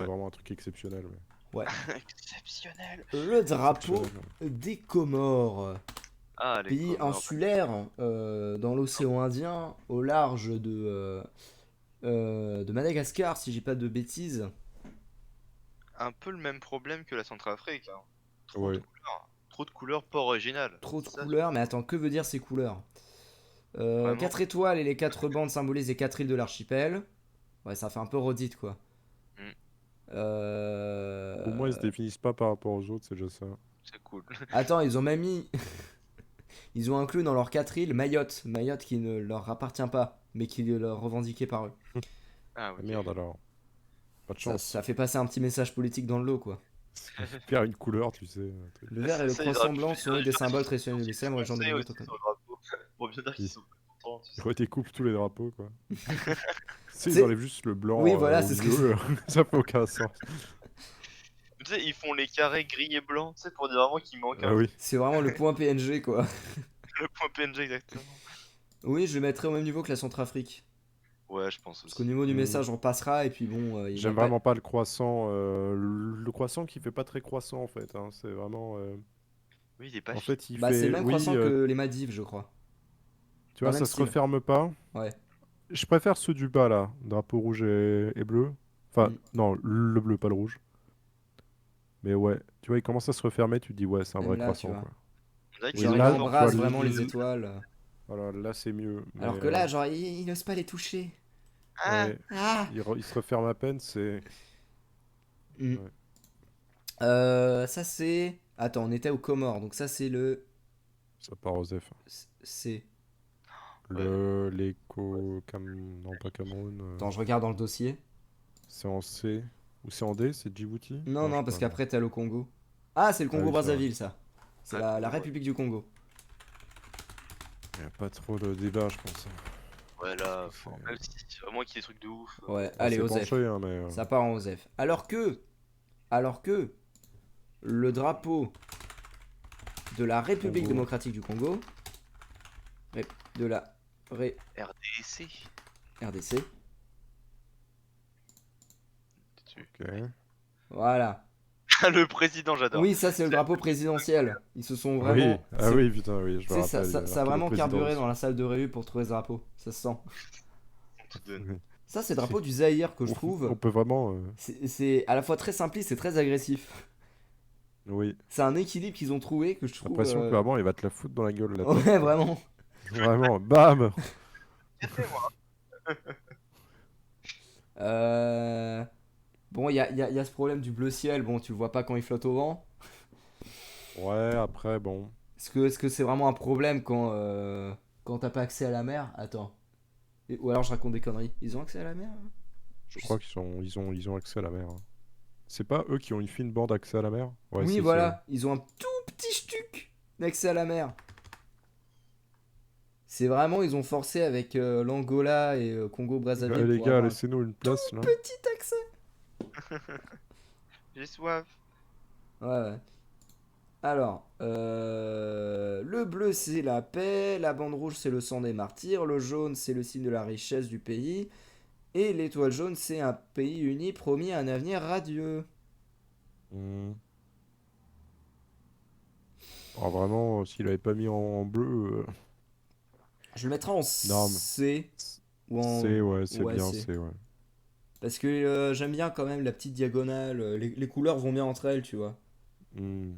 c'est vraiment un truc exceptionnel. Ouais. Exceptionnel. Le drapeau Exceptionnel. des Comores. Ah, les Pays Comores. insulaire dans l'océan Indien, au large de Madagascar, si j'ai pas de bêtises. Un peu le même problème que la Centrafrique. Hein. Trop de Ouais. couleurs. Trop de couleurs pas originales. Trop de Ça, couleurs, mais attends, que veut dire ces couleurs vraiment. 4 étoiles et les 4 bandes symbolisent les 4 îles de l'archipel. Ouais, ça fait un peu redite quoi. Mm, Au moins, ils se Euh... définissent pas par rapport aux autres, c'est déjà ça. c'est cool. Attends, ils ont même mis. Ils ont inclus dans leurs 4 îles Mayotte. Mayotte qui ne leur appartient pas, mais qui est leur revendiqué par eux. Ah, Ah, ok. merde alors. Pas de Ça, chance. ça fait passer un petit message politique dans le lot quoi. Il perd une couleur, tu sais. Un truc. Le vert et le Ça, ils croissant auraient pu blanc sont faire des une symboles version traditionnels du Célèbre, les gens de foncée Mayotte aussi au sur le drapeau. Pour bien dire qu'ils Ils, sont pas contents, tu ils sais. redécoupent tous les drapeaux, quoi. Tu sais, ils C'est- enlèvent juste le blanc Oui, voilà, au c'est ce que milieu. Ça fait aucun sens. Tu sais, ils font les carrés gris et blanc, tu sais, pour dire vraiment qu'il manque Ah un oui. c'est vraiment le point PNG quoi. le point PNG exactement. Oui, je le mettrai au même niveau que la Centrafrique. Ouais, je pense Parce qu'au aussi. niveau du Hmm. message, on passera et puis bon, il va J'aime pas. vraiment pas le croissant. Le croissant qui fait pas très croissant, en fait. Hein. C'est vraiment. Oui, il est pas En fit. fait, il Bah, c'est le fait. même Oui, croissant que les Maldives, je crois. tu Dans vois, le même ça se style. referme pas. Ouais. Je préfère ceux du bas, là. Drapeau rouge et bleu. Enfin, Mm. non, le bleu, pas le rouge. Mais ouais, tu vois, il commence à se refermer, tu te dis, ouais, c'est un Même vrai là, tu croissant, vois. quoi. On dirait Oui, qu'ils Genre, ont il une là, forme. tu vois, embrasse vraiment les étoiles. voilà, là, c'est mieux. Mais Alors que là, genre, il n'ose pas les toucher. Ah, ouais, Ah. il se referme à peine, c'est. Mm. Ouais. Ça, c'est. Attends, on était aux Comores, donc ça, c'est le. Ça part aux F. C'est. ouais. Non, pas Cameroun. Attends, je regarde dans le dossier. C'est en C. Ou c'est en D, c'est Djibouti? Non, Non, je non, sais parce pas, non. qu'après, t'as le Congo. Ah, c'est le Ah oui, c'est vrai. Congo-Brazzaville, ça. C'est Ah, la Congo, ouais. République du Congo. Il n'y a pas trop de débat, je pense. Ouais, Parce là, que c'est. même si, à moins qu'il y ait des trucs de ouf. Ouais, On allez, s'est Osef. penché, hein, mais. Ça part en Osef. Alors que le drapeau de la République Congo. démocratique du Congo, de la RDC. RDC, Ok. voilà. Le président, j'adore. Oui, ça c'est le drapeau présidentiel. Ils se sont Oui, vraiment. ah oui, putain, oui, je Tu me sais, ça, rappelle, il y ça, a ça a marqué le vraiment président carburé dans dessus. la salle de réu pour trouver ce drapeau. Ça se sent. On te donne. Oui. Ça, c'est le drapeau du Zaïre que je On, trouve. on peut vraiment. C'est à la fois très simpliste et très agressif. Oui. C'est un équilibre qu'ils ont trouvé que je trouve. L'impression que vraiment il va te la foutre dans la gueule, la tête, Ouais, quoi. vraiment. Vraiment, bam! Euh, Bon, il y a ce problème du bleu ciel. Bon, tu le vois pas quand il flotte au vent. Ouais, après, bon. Est-ce que c'est vraiment un problème quand t'as pas accès à la mer? Attends. Ou alors je raconte des conneries. Ils ont accès à la mer? Je crois qu'ils ont accès à la mer. Hein. C'est pas eux qui ont une fine bande accès à la mer? Ouais, Oui, si, c'est eux. voilà. Ils ont un tout petit stuc d'accès à la mer. C'est vraiment, ils ont forcé avec l'Angola et Allez, Congo-Brazzaville les pour gars, avoir un laissez-nous une tout place, là. petit accès. J'ai soif. Ouais, ouais. Alors, le bleu c'est la paix, la bande rouge c'est le sang des martyrs, le jaune c'est le signe de la richesse du pays, et l'étoile jaune c'est un pays uni promis à un avenir radieux. Hmm. Ah, vraiment, s'il avait pas mis en bleu. Je le mettrai en Non, mais. C ou en... C'est, ouais, c'est Ouais, bien, C. c'est, ouais. Parce que j'aime bien quand même la petite diagonale, les couleurs vont bien entre elles, tu vois. Hmm.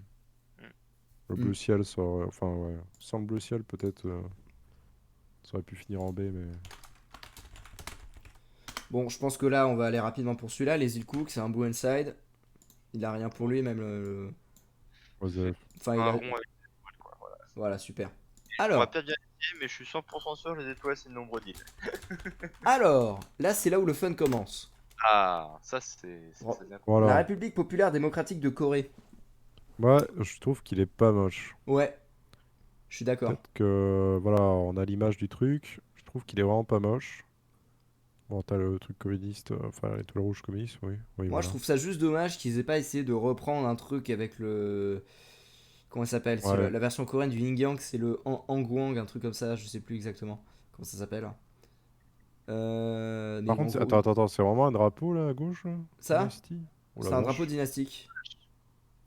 Le Hmm. bleu ciel, enfin, ouais. Sans le bleu ciel, peut-être, ça aurait pu finir en B, mais. Bon, je pense que là on va aller rapidement pour celui-là, les îles Cook, c'est un blue inside. Il a rien pour lui, même C'est Osef. Enfin, il un a... rond avec des étoiles, quoi. Voilà. Voilà, super. On va Alors, peut-être vérifier, mais je suis 100% sûr les étoiles, c'est le nombre d'îles. là c'est là où le fun commence. Ah, ça, c'est bien. La Voilà. République populaire démocratique de Corée. Moi, je trouve qu'il est pas moche. Ouais, je suis d'accord. Peut-être que, voilà, on a l'image du truc. Je trouve qu'il est vraiment pas moche. Bon, t'as le truc communiste, enfin, l'étoile rouge communiste, oui. Oui, Moi, je voilà. trouve ça juste dommage qu'ils aient pas essayé de reprendre un truc avec le. Comment ça s'appelle? C'est la, Ouais. la version coréenne du Yin Yang, c'est le Hangwang, un truc comme ça, je sais plus exactement comment ça s'appelle. Par Mais en contre, gros, attends, attends, attends, c'est vraiment un drapeau là à gauche là ça? Dynasty? Oh C'est la un vache. drapeau dynastique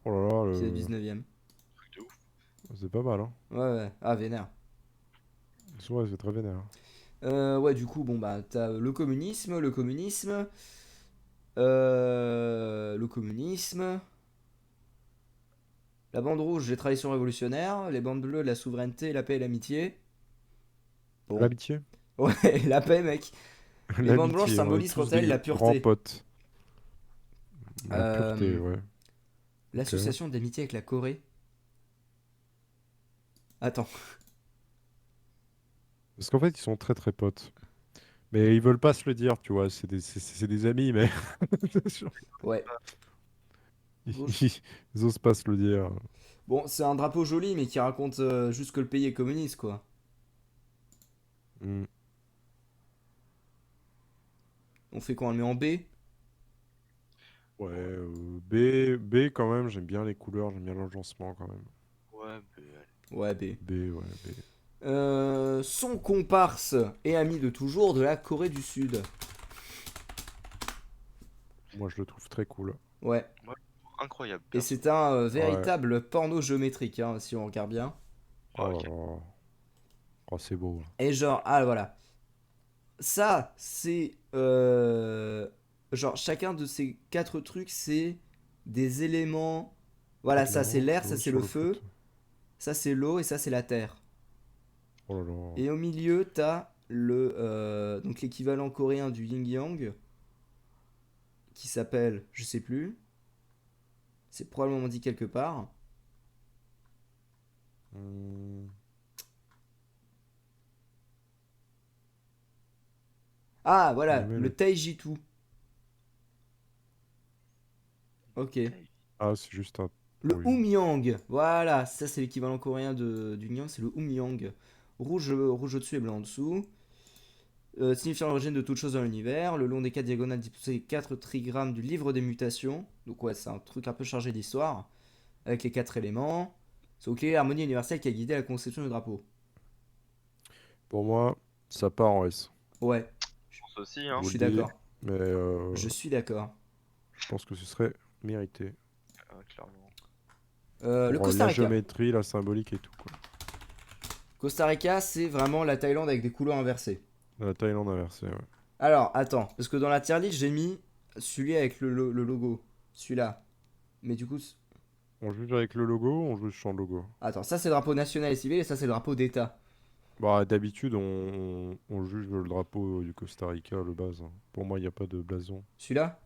Oh là là, qui est 19ème. Truc de ouf. c'est pas mal, hein. Ouais, ouais. Ah, vénère. Ouais, c'est très vénère. Ouais, du coup, bon, bah, t'as le communisme, le communisme. La bande rouge, les traditions révolutionnaires. Les bandes bleues, la souveraineté, la paix et l'amitié. Bon. L'amitié. Ouais, la paix, mec. Les bandes blanches L'amitié, on est symbolisent quant tous à elles la des grands pureté. potes. La pureté, Euh, ouais. Ok. L'association d'amitié avec la Corée. Attends. Parce qu'en fait, ils sont très très potes. Mais ils veulent pas se le dire, tu vois. C'est des amis, mais Ouais. ils, Gauche. ils osent pas se le dire. Bon, c'est un drapeau joli, mais qui raconte juste que le pays est communiste, quoi. Hmm. On fait quoi? On le met en B? Ouais, B quand même, j'aime bien les couleurs, j'aime bien l'agencement quand même. Ouais, mais allez. Ouais, B. B, ouais, B. Son comparse et ami de toujours de la Corée du Sud. Moi, je le trouve très cool. Ouais. Incroyable, Et perso. c'est un Ouais. véritable porno géométrique, hein, si on regarde bien. Oh là Ok. là. Oh, c'est beau. Et genre, ah voilà. Ça, c'est... genre, chacun de ces quatre trucs, c'est des éléments... Pas Voilà, de la ça c'est vente, l'air, ça c'est sur le le feu, foot. ça c'est l'eau et ça c'est la terre. Oh là là. Et au milieu, t'as le... donc l'équivalent coréen du yin-yang, qui s'appelle, je sais plus, c'est probablement dit quelque part. Hmm. Ah, Il voilà, met le le... Taijitu. Ok. Ah, c'est juste un... Le Oui. Umyang, voilà, ça c'est l'équivalent coréen du Nyang, c'est le Umyang. Rouge, rouge au-dessus et blanc en dessous. Signifiant l'origine de toute chose dans l'univers. Le long des quatre diagonales disposés 4 trigrammes du livre des mutations. Donc ouais, c'est un truc un peu chargé d'histoire. Avec les 4 éléments. C'est au clé l'harmonie universelle qui a guidé la conception du drapeau. Pour moi, ça part en S. Ouais, Je pense aussi, Je hein. je vous le suis dis, d'accord. mais Je suis d'accord. je pense que ce serait mérité. Clairement. Le Pour Costa la Rica. géométrie, la symbolique et tout, quoi. Costa Rica, c'est vraiment la Thaïlande avec des couleurs inversées. La Thaïlande inversée, ouais. Alors, attends, parce que dans la tier list, j'ai mis celui avec le logo. Celui-là. Mais du coup, On juge avec le logo, on juge sans logo. attends, ça c'est le drapeau national et civil et ça c'est le drapeau d'État. Bah, d'habitude, on juge le drapeau du Costa Rica, le base, hein. Pour moi, il n'y a pas de blason. Celui-là?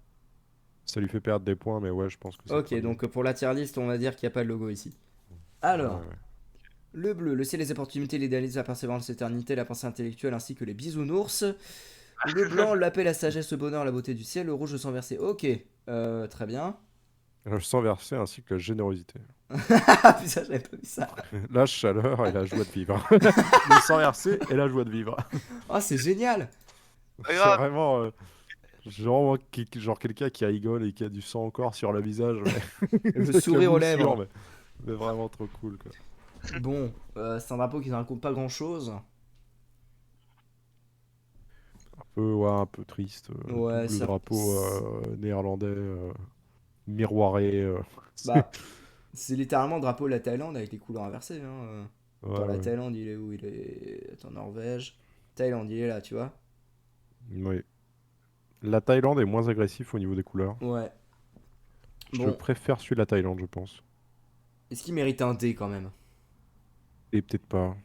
Ça lui fait perdre des points, mais ouais, je pense que c'est le Ok, premier. donc pour la tier list, on va dire qu'il n'y a pas de logo ici. Ouais, Alors, ouais. le bleu, le ciel, les opportunités, l'idéalisme, la persévérance, l'éternité, la pensée intellectuelle ainsi que les bisounours. Le blanc, la paix, la sagesse, le bonheur, la beauté du ciel. Le rouge, le sang versé. Ok, très bien. Le sang versé ainsi que la générosité. Ah putain, j'avais pas vu ça. La chaleur et la joie de vivre. Le sang versé et la joie de vivre. Oh, c'est génial. Pas C'est grave. vraiment genre, genre quelqu'un qui rigole et qui a du sang encore sur le visage. Le Avec la sourire aux moussure, lèvres. mais vraiment trop cool, quoi. Bon, c'est un drapeau qui ne raconte pas grand-chose. Ouais, un peu triste. Ouais, Double ça... drapeau néerlandais, miroiré. C'est- Bah, c'est littéralement le drapeau de la Thaïlande avec les couleurs inversées. Hein. Ouais, Attends, la ouais. Thaïlande, il est où? Il est... Attends, Norvège. Thaïlande, il est là, tu vois? Oui. La Thaïlande est moins agressif au niveau des couleurs. Ouais. Je Bon, préfère celui de la Thaïlande, je pense. est-ce qu'il mérite un D quand même? Et peut-être pas.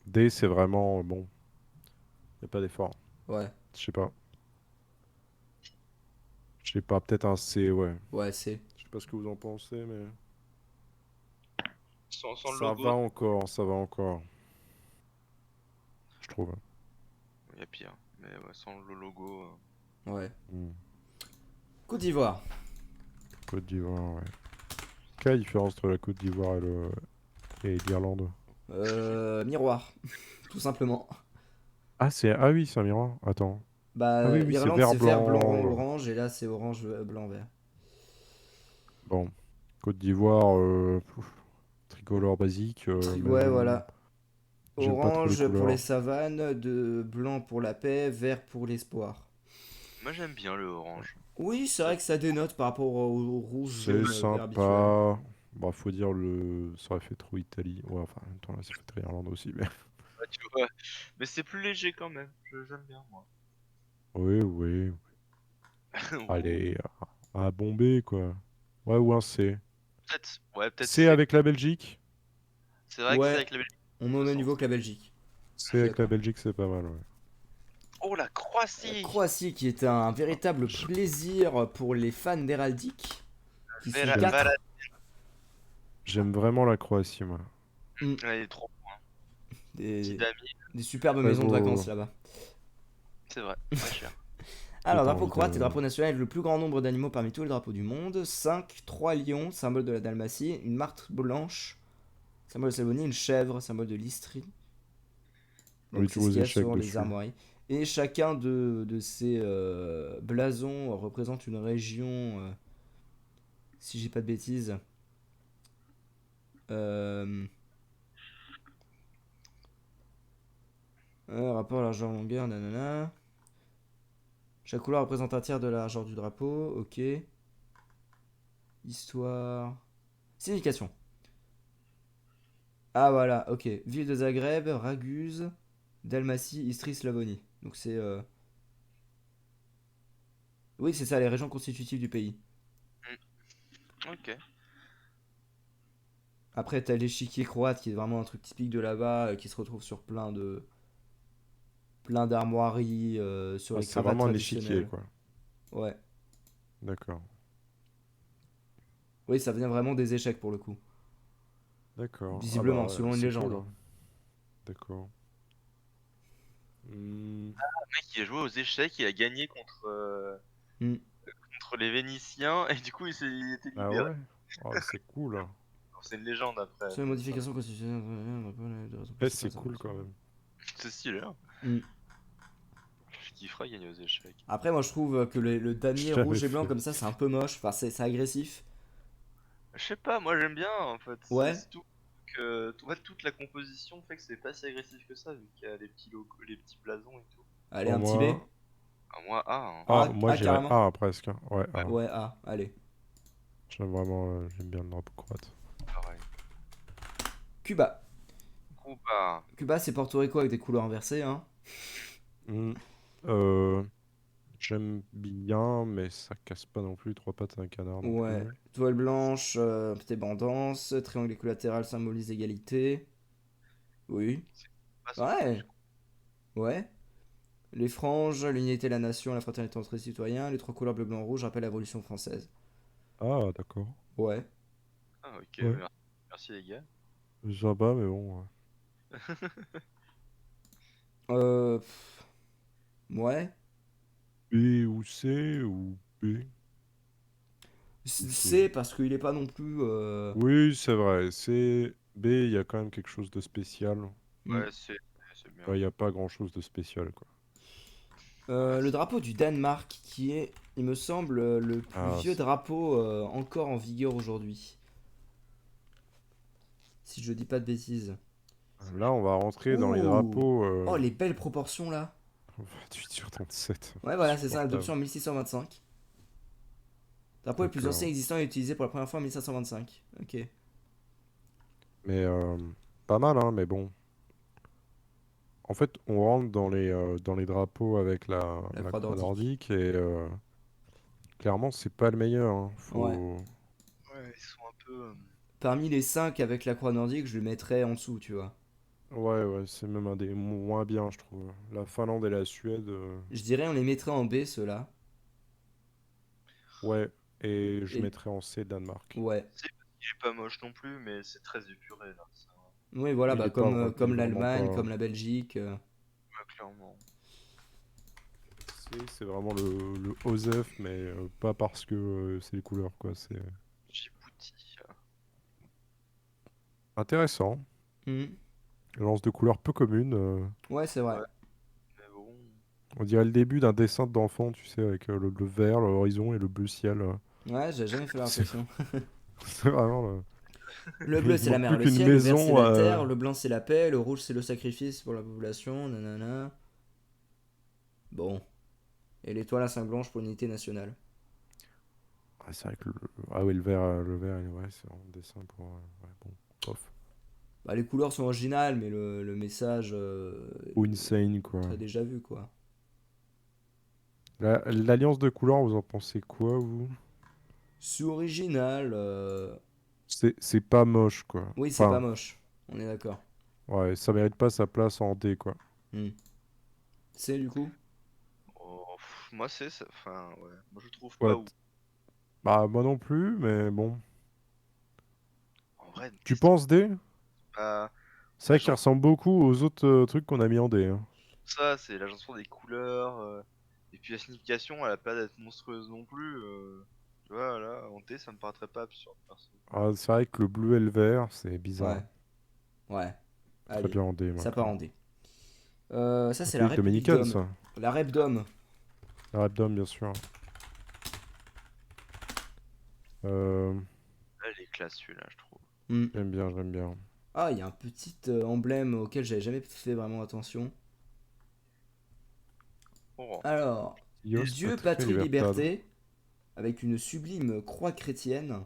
D, c'est vraiment bon. Y a pas d'effort. Ouais, Je sais pas. Je sais pas, peut-être un C, ouais. ouais, c'est. Je sais pas ce que vous en pensez, mais. Sans le Ça va logo, encore, ça va encore. Je trouve. il y a pire. Mais ouais, sans le logo. Ouais. Hmm. Côte d'Ivoire. Côte d'Ivoire, ouais. Quelle est la différence entre la Côte d'Ivoire et l'Irlande? Miroir. Tout simplement. Ah, ah oui, c'est un miroir. Attends. Ah Bah, oui, oui, c'est Irlande, vert, c'est vert, blanc, blanc. orange, et là, c'est orange, blanc, vert. Bon. Côte d'Ivoire, tricolore basique, mais Ouais, voilà. j'aime pas trop les Orange pour les couleurs. savanes, de blanc pour la paix, vert pour l'espoir. Moi j'aime bien le orange. Oui, c'est vrai que ça dénote par rapport au rouge, C'est jaune, vert habituel. sympa. Bah, faut dire ça aurait fait trop Italie. Ouais, enfin, en même temps, là, ça fait très Irlande aussi, mais. Ouais, tu vois. Mais c'est plus léger quand même. J'aime bien, moi. Oui, oui. Ouh. Allez, à bomber, quoi. Ouais, ou un C. Peut-être C c'est. avec la Belgique? C'est vrai que c'est Ouais, avec la Belgique, on est au ce même niveau sens. que la Belgique. Je C suis avec la d'accord. Belgique, c'est pas mal, ouais. Oh, la Croatie! Croatie qui est un véritable J- plaisir pour les fans d'héraldique, qui sont J'aime, Voilà. 4. j'aime vraiment la Croatie, moi. Elle est trop petit Des, d'amis, des superbes Très maisons de vacances beau. là-bas. c'est vrai, pas cher. Et Alors, t'as drapeau envie croate et de. drapeau national avec le plus grand nombre d'animaux parmi tous les drapeaux du monde. 5, 3 lions, symbole de la Dalmatie, une martre blanche, symbole de Salonie, une chèvre, symbole de l'Istrie. On lui Donc c'est joue ce aux qu'il y a échecs sur les dessus. armoiries. Et chacun de ces blasons représente une région, si j'ai pas de bêtises. Euh, rapport à largeur longueur, nanana. Chaque couleur représente un tiers de la largeur du drapeau, ok. Histoire. Signification. Ah voilà, ok. Ville de Zagreb, Raguse, Dalmatie, Istrie, Slavonie. Donc c'est... Oui, c'est ça, les régions constitutives du pays. Ok. Après, t'as l'échiquier croate qui est vraiment un truc typique de là-bas, qui se retrouve sur plein d'armoiries, sur Ah, les c'est cravates vraiment un échiquier, traditionnelles. quoi. Ouais. D'accord. Oui, ça vient vraiment des échecs pour le coup. D'accord. Ah bah Visiblement, ouais, selon une c'est légende, cool, hein. hein. D'accord. Hmm. Le mec, il a joué aux échecs, il a gagné Hmm. contre les Vénitiens, et du coup, il était Ah libéré. ouais? Oh, c'est cool, hein. Alors, c'est une légende après, Sur les c'est ça. modifications constitutionnelles, de raison Eh, principale, c'est ça cool fonctionne. quand même. C'est stylé, hein. Hmm. Je kifferais gagner aux échecs. Après, moi je trouve que le J'ai damier jamais rouge et blanc fait. comme ça, c'est un peu moche. Enfin, c'est agressif. Je sais pas, moi j'aime bien en fait. Ouais. C'est tout que en fait, toute la composition fait que c'est pas si agressif que ça, vu qu'il y a les petits logos, les petits blasons et tout. Allez, Pour un petit B. moi. Ah, moi, ah, hein. Ah, A, moi A j'irais carrément. A presque, hein. Ouais, A. Ouais, A. Allez. J'aime vraiment, j'aime bien le drapeau croate. Pareil. Cuba. Cuba. Cuba, c'est Porto Rico avec des couleurs inversées, hein. Hmm. Euh, j'aime bien, mais ça casse pas non plus trois pattes à un canard non Ouais. plus. Toile blanche, petite bandance, triangle équilatéral symbolise égalité. Oui. Pas ce que je Ouais. Ouais. Les franges, l'unité de la nation, la fraternité entre les citoyens, les trois couleurs bleu, blanc, rouge rappellent la Révolution française. Ah, d'accord. Ouais. Ah, ok, Ouais. merci les gars. Sympa, mais bon. Pff, ouais. B ou C ou B ou C. C'est parce qu'il est pas non plus. Oui, c'est vrai. C, B, il y a quand même quelque chose de spécial. Hmm. Ouais, c'est bien. Il n'y a pas grand-chose de spécial, quoi. Ouais, Le drapeau du Danemark, qui est, il me semble, le plus Ah, vieux drapeau encore en vigueur aujourd'hui. Si je dis pas de bêtises. là, on va rentrer dans les Ouh! drapeaux Oh, les belles proportions là! 28 sur 37. Ouais, voilà, c'est ça, Insupportable. adoption en 1625. Drapeau le plus ancien D'accord. existant et utilisé pour la première fois en 1525. Ok. Mais pas mal, hein, mais bon. En fait, on rentre dans les drapeaux avec La la croix croix nordique. nordique et clairement, c'est pas le meilleur, hein. Ouais. Ouais, ils sont un peu. Parmi les 5 avec la croix nordique, je le mettrais en dessous, tu vois. Ouais, ouais, c'est même un des moins bien, je trouve. La Finlande et la Suède, Je dirais on les mettrait en B, ceux-là. ouais. Et je Et mettrais en C Danemark. ouais. Il est pas moche non plus, mais c'est très épuré là. Oui, voilà, Il bah est pas il comme est vraiment l'Allemagne, pas. comme la Belgique. Ouais, clairement. C'est vraiment le OSEF, mais pas parce que c'est les couleurs, quoi. C'est Djibouti. intéressant. Hmm. Lance de couleurs peu communes. Ouais, c'est vrai. Ouais, mais bon. On dirait le début d'un dessin d'enfant, tu sais, avec le bleu vert, l'horizon et le bleu ciel. Ouais, j'ai jamais fait la C'est réflexion. c'est vraiment. Le Il bleu, c'est la manque mer et plus le qu'une ciel. Le vert, c'est maison. la terre. Le blanc, c'est la paix. Le rouge, c'est le sacrifice pour la population. Nanana. Bon. Et l'étoile à 5 blanches pour l'unité nationale. c'est vrai que ah oui, le vert, ouais, c'est un dessin pour. Ouais, bon, bof. Bah, les couleurs sont originales, mais le message Ou insane, quoi. très déjà vu, quoi. L'alliance de couleurs, vous en pensez quoi, vous? C'est original. C'est pas moche, quoi. Oui, c'est pas Enfin, moche. On est d'accord. ouais, ça mérite pas sa place en D, quoi. Hmm. C'est du coup? Oh, moi, enfin, ouais. Moi, je trouve Ouais, pas où. bah, moi non plus, mais bon. En vrai, Tu penses D? pas. C'est vrai qu'il L'agence, ressemble beaucoup aux autres trucs qu'on a mis en D, hein. ça, c'est l'agencement des couleurs. Et puis la signification, elle a pas d'être monstrueuse non plus. Tu vois, là, en T, ça me paraîtrait pas absurde, perso. Ah, c'est vrai que le bleu et le vert, c'est bizarre. Ouais. Ouais. Très Allez. bien en D, moi, Ça part quand en même. D. Ça, c'est la République République dominicaine, d'Homme. ça. La Rep d'Homme. La Repdom, bien sûr. Euh, Là, il est classe, celui-là, je trouve. Hmm. J'aime bien, j'aime bien. Ah, il y a un petit emblème auquel j'avais jamais fait vraiment attention. Oh, Alors, Dios, Dieu, patria, patrie, libertad. liberté, avec une sublime croix chrétienne.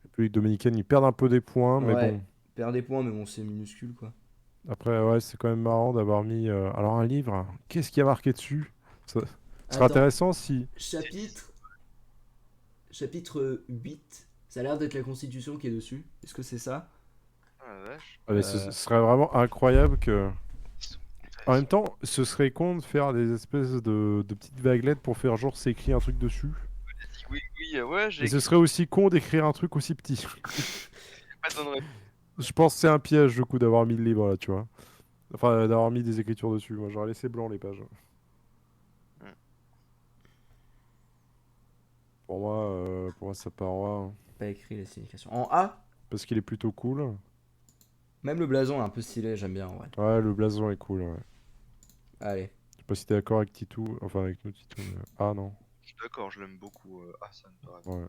République dominicaine, ils perdent un peu des points, mais Ouais, bon. perd des points, mais bon, c'est minuscule, quoi. Après, ouais, c'est quand même marrant d'avoir mis. Alors, un livre, qu'est-ce qu'il y a marqué dessus? Ça ce serait Attends, intéressant si. chapitre, chapitre 8. Ça a l'air d'être la Constitution qui est dessus. Est-ce que c'est ça? ah, la vache. Ah, mais ce serait vraiment incroyable que. Ils sont En même intéressants. temps, ce serait con de faire des espèces de petites vaguelettes pour faire genre c'est écrit un truc dessus. Oui, oui, ouais, j'ai Et ce écrit serait aussi con d'écrire un truc aussi petit. pas de bonne réponse. Je pense que c'est un piège du coup d'avoir mis le livre là, tu vois. Enfin, d'avoir mis des écritures dessus. Moi, j'aurais laissé blanc les pages. Hmm. Pour moi ça part en A, hein. Pas écrit les significations. En A, Parce qu'il est plutôt cool. même le blason est un peu stylé, j'aime bien en vrai. Ouais, le blason est cool, ouais. Allez. Je sais pas si t'es d'accord avec Titou, enfin avec nous Titou, mais... Ah non, Je suis d'accord, je l'aime beaucoup. Ah, ça me paraît. ouais.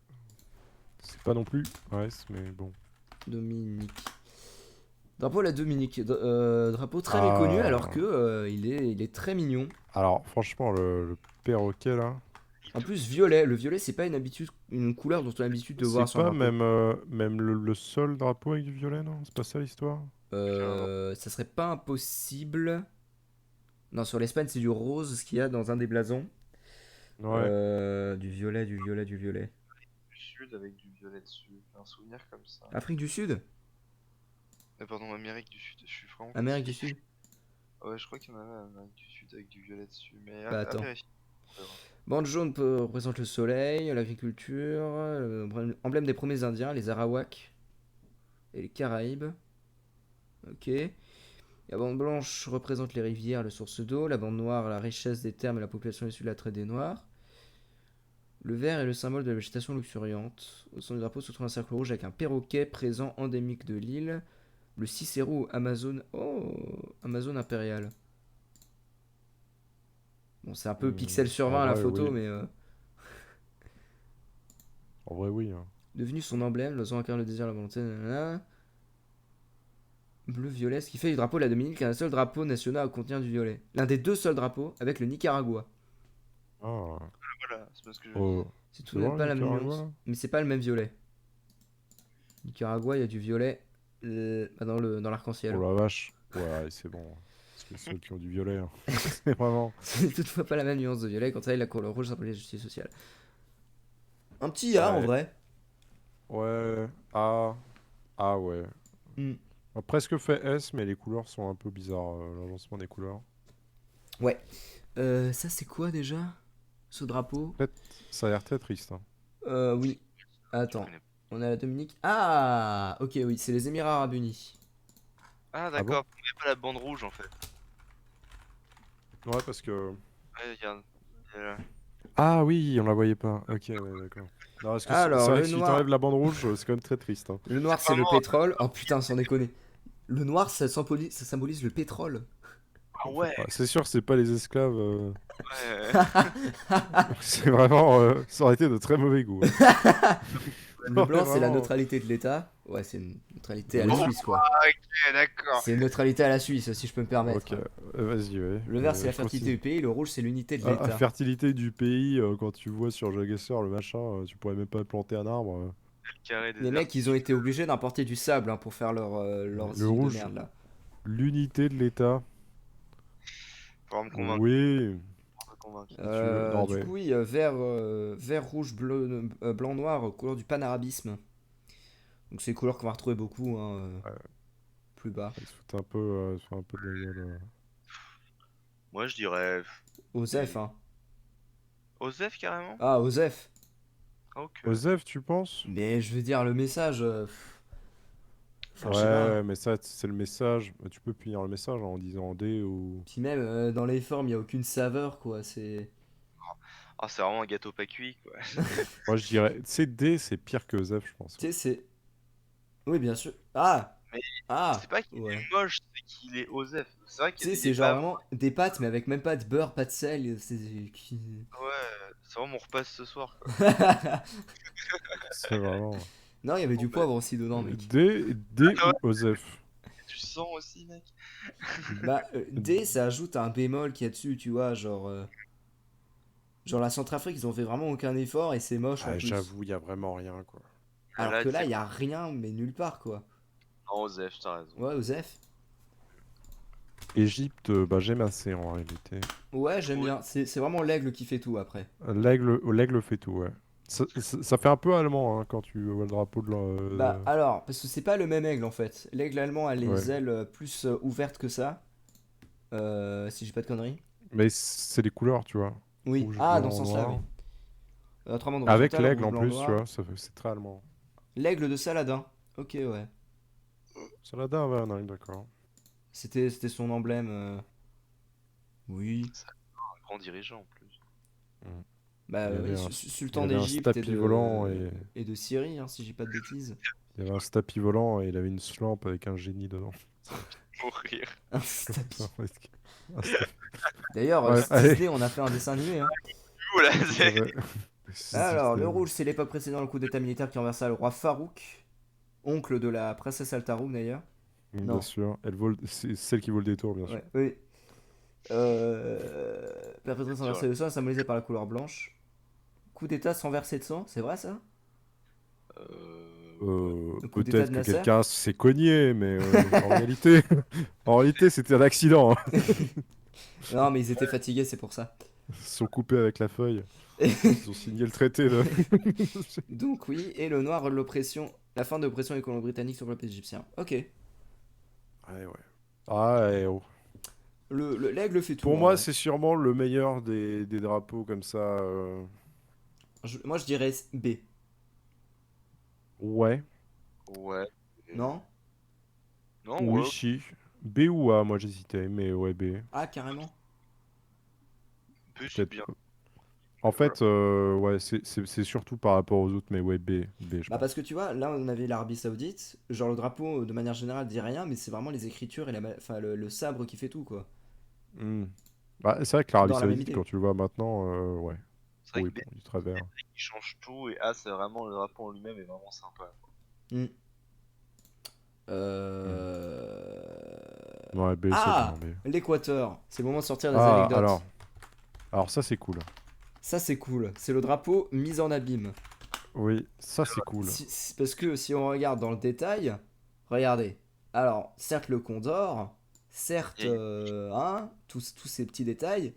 C'est pas non plus S, mais bon. Dominique. Drapeau à la Dominique. Drapeau très méconnu alors Ah... que il est très mignon. Alors, franchement, le perroquet, là, En plus, violet. Le violet, c'est pas une couleur dont on a l'habitude de c'est voir sur un pas drapeau. même le seul drapeau avec du violet, non? C'est pas ça l'histoire? Ça serait pas impossible. Non, sur l'Espagne, c'est du rose, ce qu'il y a dans un des blasons. Ouais. Du violet, du violet, du violet. Du sud avec du violet dessus. J'ai un souvenir comme ça. Afrique du Sud? Pardon, Amérique du Sud. Je suis vraiment Amérique du fatigué. Sud? Ouais, je crois qu'il y en avait en Amérique du Sud avec du violet dessus. Mais Bah à attends. vérifier. Bande jaune représente le soleil, l'agriculture, emblème des premiers Indiens, les Arawaks et les Caraïbes. Ok. La bande blanche représente les rivières, les sources d'eau. La bande noire, la richesse des terres et la population issue de la traite des Noirs. Le vert est le symbole de la végétation luxuriante. Au centre du drapeau se trouve un cercle rouge avec un perroquet présent endémique de l'île. Le Cicéro Amazon. Oh, Amazon impériale. Bon, c'est un peu pixel sur En 20 la vrai, photo, oui. mais En vrai, oui, hein. devenu son emblème, l'oiseau incarne le désir, la volonté. Nanana. Bleu-violet, ce qui fait du drapeau de la Dominique un seul drapeau national à contenir du violet. L'un des deux seuls drapeaux avec le Nicaragua. Ah, Voilà, c'est pas ce que je dis. oh. C'est tout C'est de même bon, pas le la même Nicaragua, nuance, là? mais c'est pas le même violet. Nicaragua, il y a du violet dans l'arc-en-ciel. Oh la vache. Ouais, c'est bon. Parce que ceux qui ont du violet, hein. C'est vraiment... C'est toutefois pas la même nuance de violet. Quant à elle, la couleur rouge symbolise la justice sociale. Un petit A en Ouais. vrai. Ouais. Ah. Ah ouais. Hmm. On a presque fait S, mais les couleurs sont un peu bizarres, l'agencement des couleurs. Ouais. Ça c'est quoi déjà? Ce drapeau? Ça a l'air très triste, hein. Oui. Je Attends. connais pas. On a la Dominique. Ah, ok, oui, c'est les Émirats Arabes Unis. Ah, Ah bon? d'accord, vous n'avez pas la bande rouge en fait. Ouais, parce que... Ouais, regarde. Il y a là. Ah oui, on la voyait pas. Ok, ouais, d'accord. Non, parce que c'est Alors, vrai le que si noir. t'enlèves la bande rouge, c'est quand même très triste, hein. Le noir, C'est c'est le vraiment. pétrole. Oh putain, sans déconner. Le noir, ça symbolise le pétrole. Ah ouais, Ah, c'est sûr, c'est pas les esclaves. ouais. C'est vraiment... ça aurait été de très mauvais goût, hein. Le blanc, c'est la Vraiment. neutralité de l'État. Ouais, c'est une neutralité à la Oui. Suisse, quoi. Ok, d'accord. C'est une neutralité à la Suisse, si je peux me permettre. Ok, vas-y, ouais. Le vert, c'est la Je fertilité continue. du pays, le rouge, c'est l'unité de Ah, l'État. fertilité du pays, quand tu vois sur Jagesser le machin, tu pourrais même pas planter un arbre. Le carré Les mecs, ils ont été obligés d'importer du sable hein, pour faire leurs Le îles de rouge, merde, là. l'unité de l'État. Faut me convaincre. Oui, Faut me convaincre. si tu veux. Non, Du mais coup, oui, vert, rouge, bleu, blanc, noir, couleur du panarabisme. Donc, c'est les couleurs qu'on va retrouver beaucoup hein, ouais, plus bas. ils se foutent un peu de la gueule. Moi, je dirais. Osef, Des... hein. Osef carrément? Ah, Osef. Ok. Osef, tu penses? Mais je veux dire, le message. Enfin, je sais pas. Ouais, mais ça, c'est le message. Tu peux punir le message en disant D ou. Puis même, dans les formes, il n'y a aucune saveur, quoi. C'est. Ah, c'est vraiment un gâteau pas cuit, quoi. Moi, je dirais. Tu sais, D, c'est pire que Osef, je pense. Tu sais, c'est. Oui, bien sûr. Ah! Mais c'est Ah! pas qu'il Ouais. est moche, c'est qu'il est Osef. C'est vrai Tu qu'il sais, il est c'est genre pas bon. vraiment des pâtes, mais avec même pas de beurre, pas de sel. Ouais, c'est vraiment on repasse ce soir, quoi. C'est vraiment. Non, il y avait Bon, du bah, poivre aussi dedans, mec. D ah ouais, ou Osef? tu sens aussi, mec. Bah, D, ça ajoute un bémol qu'il y a dessus, tu vois. Genre la Centrafrique, ils ont fait vraiment aucun effort et c'est moche en Ah, plus. j'avoue, il y a vraiment rien, quoi. Ah, Alors là, que là, direct. il y a rien, mais nulle part, quoi. Non, Osef, t'as raison. Ouais, Osef. Égypte, bah, j'aime assez en réalité. Ouais, j'aime Ouais, bien. C'est vraiment l'aigle qui fait tout après. L'aigle fait tout, ouais. Ça fait un peu allemand hein, quand tu vois le drapeau de Bah, alors, parce que c'est pas le même aigle en fait. L'aigle allemand a ouais. les ailes plus ouvertes que ça. Si j'ai pas de conneries. Mais c'est des couleurs, tu vois. Oui. Rouge, Ah, dans ce blanc, sens-là, oui. noir. Autrement, de Avec horizontal, l'aigle rouge, en blanc, plus, tu noir. vois. C'est très allemand. L'aigle de Saladin. Ok, ouais. Saladin, ouais, non, d'accord. C'était son emblème. Oui. c'est un grand dirigeant en plus. Mm. Bah Il y avait oui, un, il sultan avait un d'Égypte stapi volant et et de Syrie, hein, si j'ai pas de bêtises. il y avait un stapi volant et il avait une lampe avec un génie dedans. Mourir. Un stapi. Un stapi. D'ailleurs, Ouais, allez. Disney, on a fait un dessin animé, hein. Voilà, Tout à fait. Alors, le Système. rouge, c'est l'époque précédant le coup d'état militaire qui renversa le roi Farouk, oncle de la princesse Al-Tarouk d'ailleurs. Bien Non, sûr. C'est celle qui vaut le détour, bien sûr. ouais, oui. Perpétré sans verser le sang, symbolisé par la couleur blanche. Coup d'état sans verser de sang, c'est vrai ça? Le coup d'état Peut-être de que Nasser? quelqu'un s'est cogné, mais en réalité, en réalité, c'était un accident, hein. Non, mais ils étaient fatigués, c'est pour ça. Ils se sont coupés avec la feuille. Ils ont signé le traité de. Donc, oui, et le noir, l'oppression, la fin de l'oppression des colons britanniques sur le peuple égyptien. Ok. Ouais, ouais. Ah, ouais, oh. L'aigle fait tout Pour en moi, vrai. c'est sûrement le meilleur des drapeaux comme ça. Moi, je dirais B. Ouais. Ouais. Non? Non, Oui, ouais. si. B ou A, moi j'hésitais, mais ouais, B. Ah, carrément. Peu, c'est Peut-être. bien. En Voilà. fait, ouais, c'est surtout par rapport aux autres, mais ouais, B, je Bah parce pense. que tu vois, là on avait l'Arabie Saoudite, genre le drapeau de manière générale dit rien, mais c'est vraiment les écritures et enfin, le sabre qui fait tout quoi. Hmm. Bah, c'est vrai que l'Arabie Dans la même Saoudite, quand idée. tu le vois maintenant, ouais. C'est vrai Oui, que B, bon, du travers. il change tout et A, c'est vraiment le drapeau en lui-même est vraiment sympa. Hmm. Hmm. Euh... Ouais, B, c'est bien, Ah! B. L'Équateur. C'est le moment de sortir des Ah, anecdotes. alors ça c'est cool. Ça c'est cool. C'est le drapeau mis en abîme. Oui, ça c'est cool. Parce que si on regarde dans le détail, regardez. Alors, certes le Condor, certes Et hein, tous ces petits détails,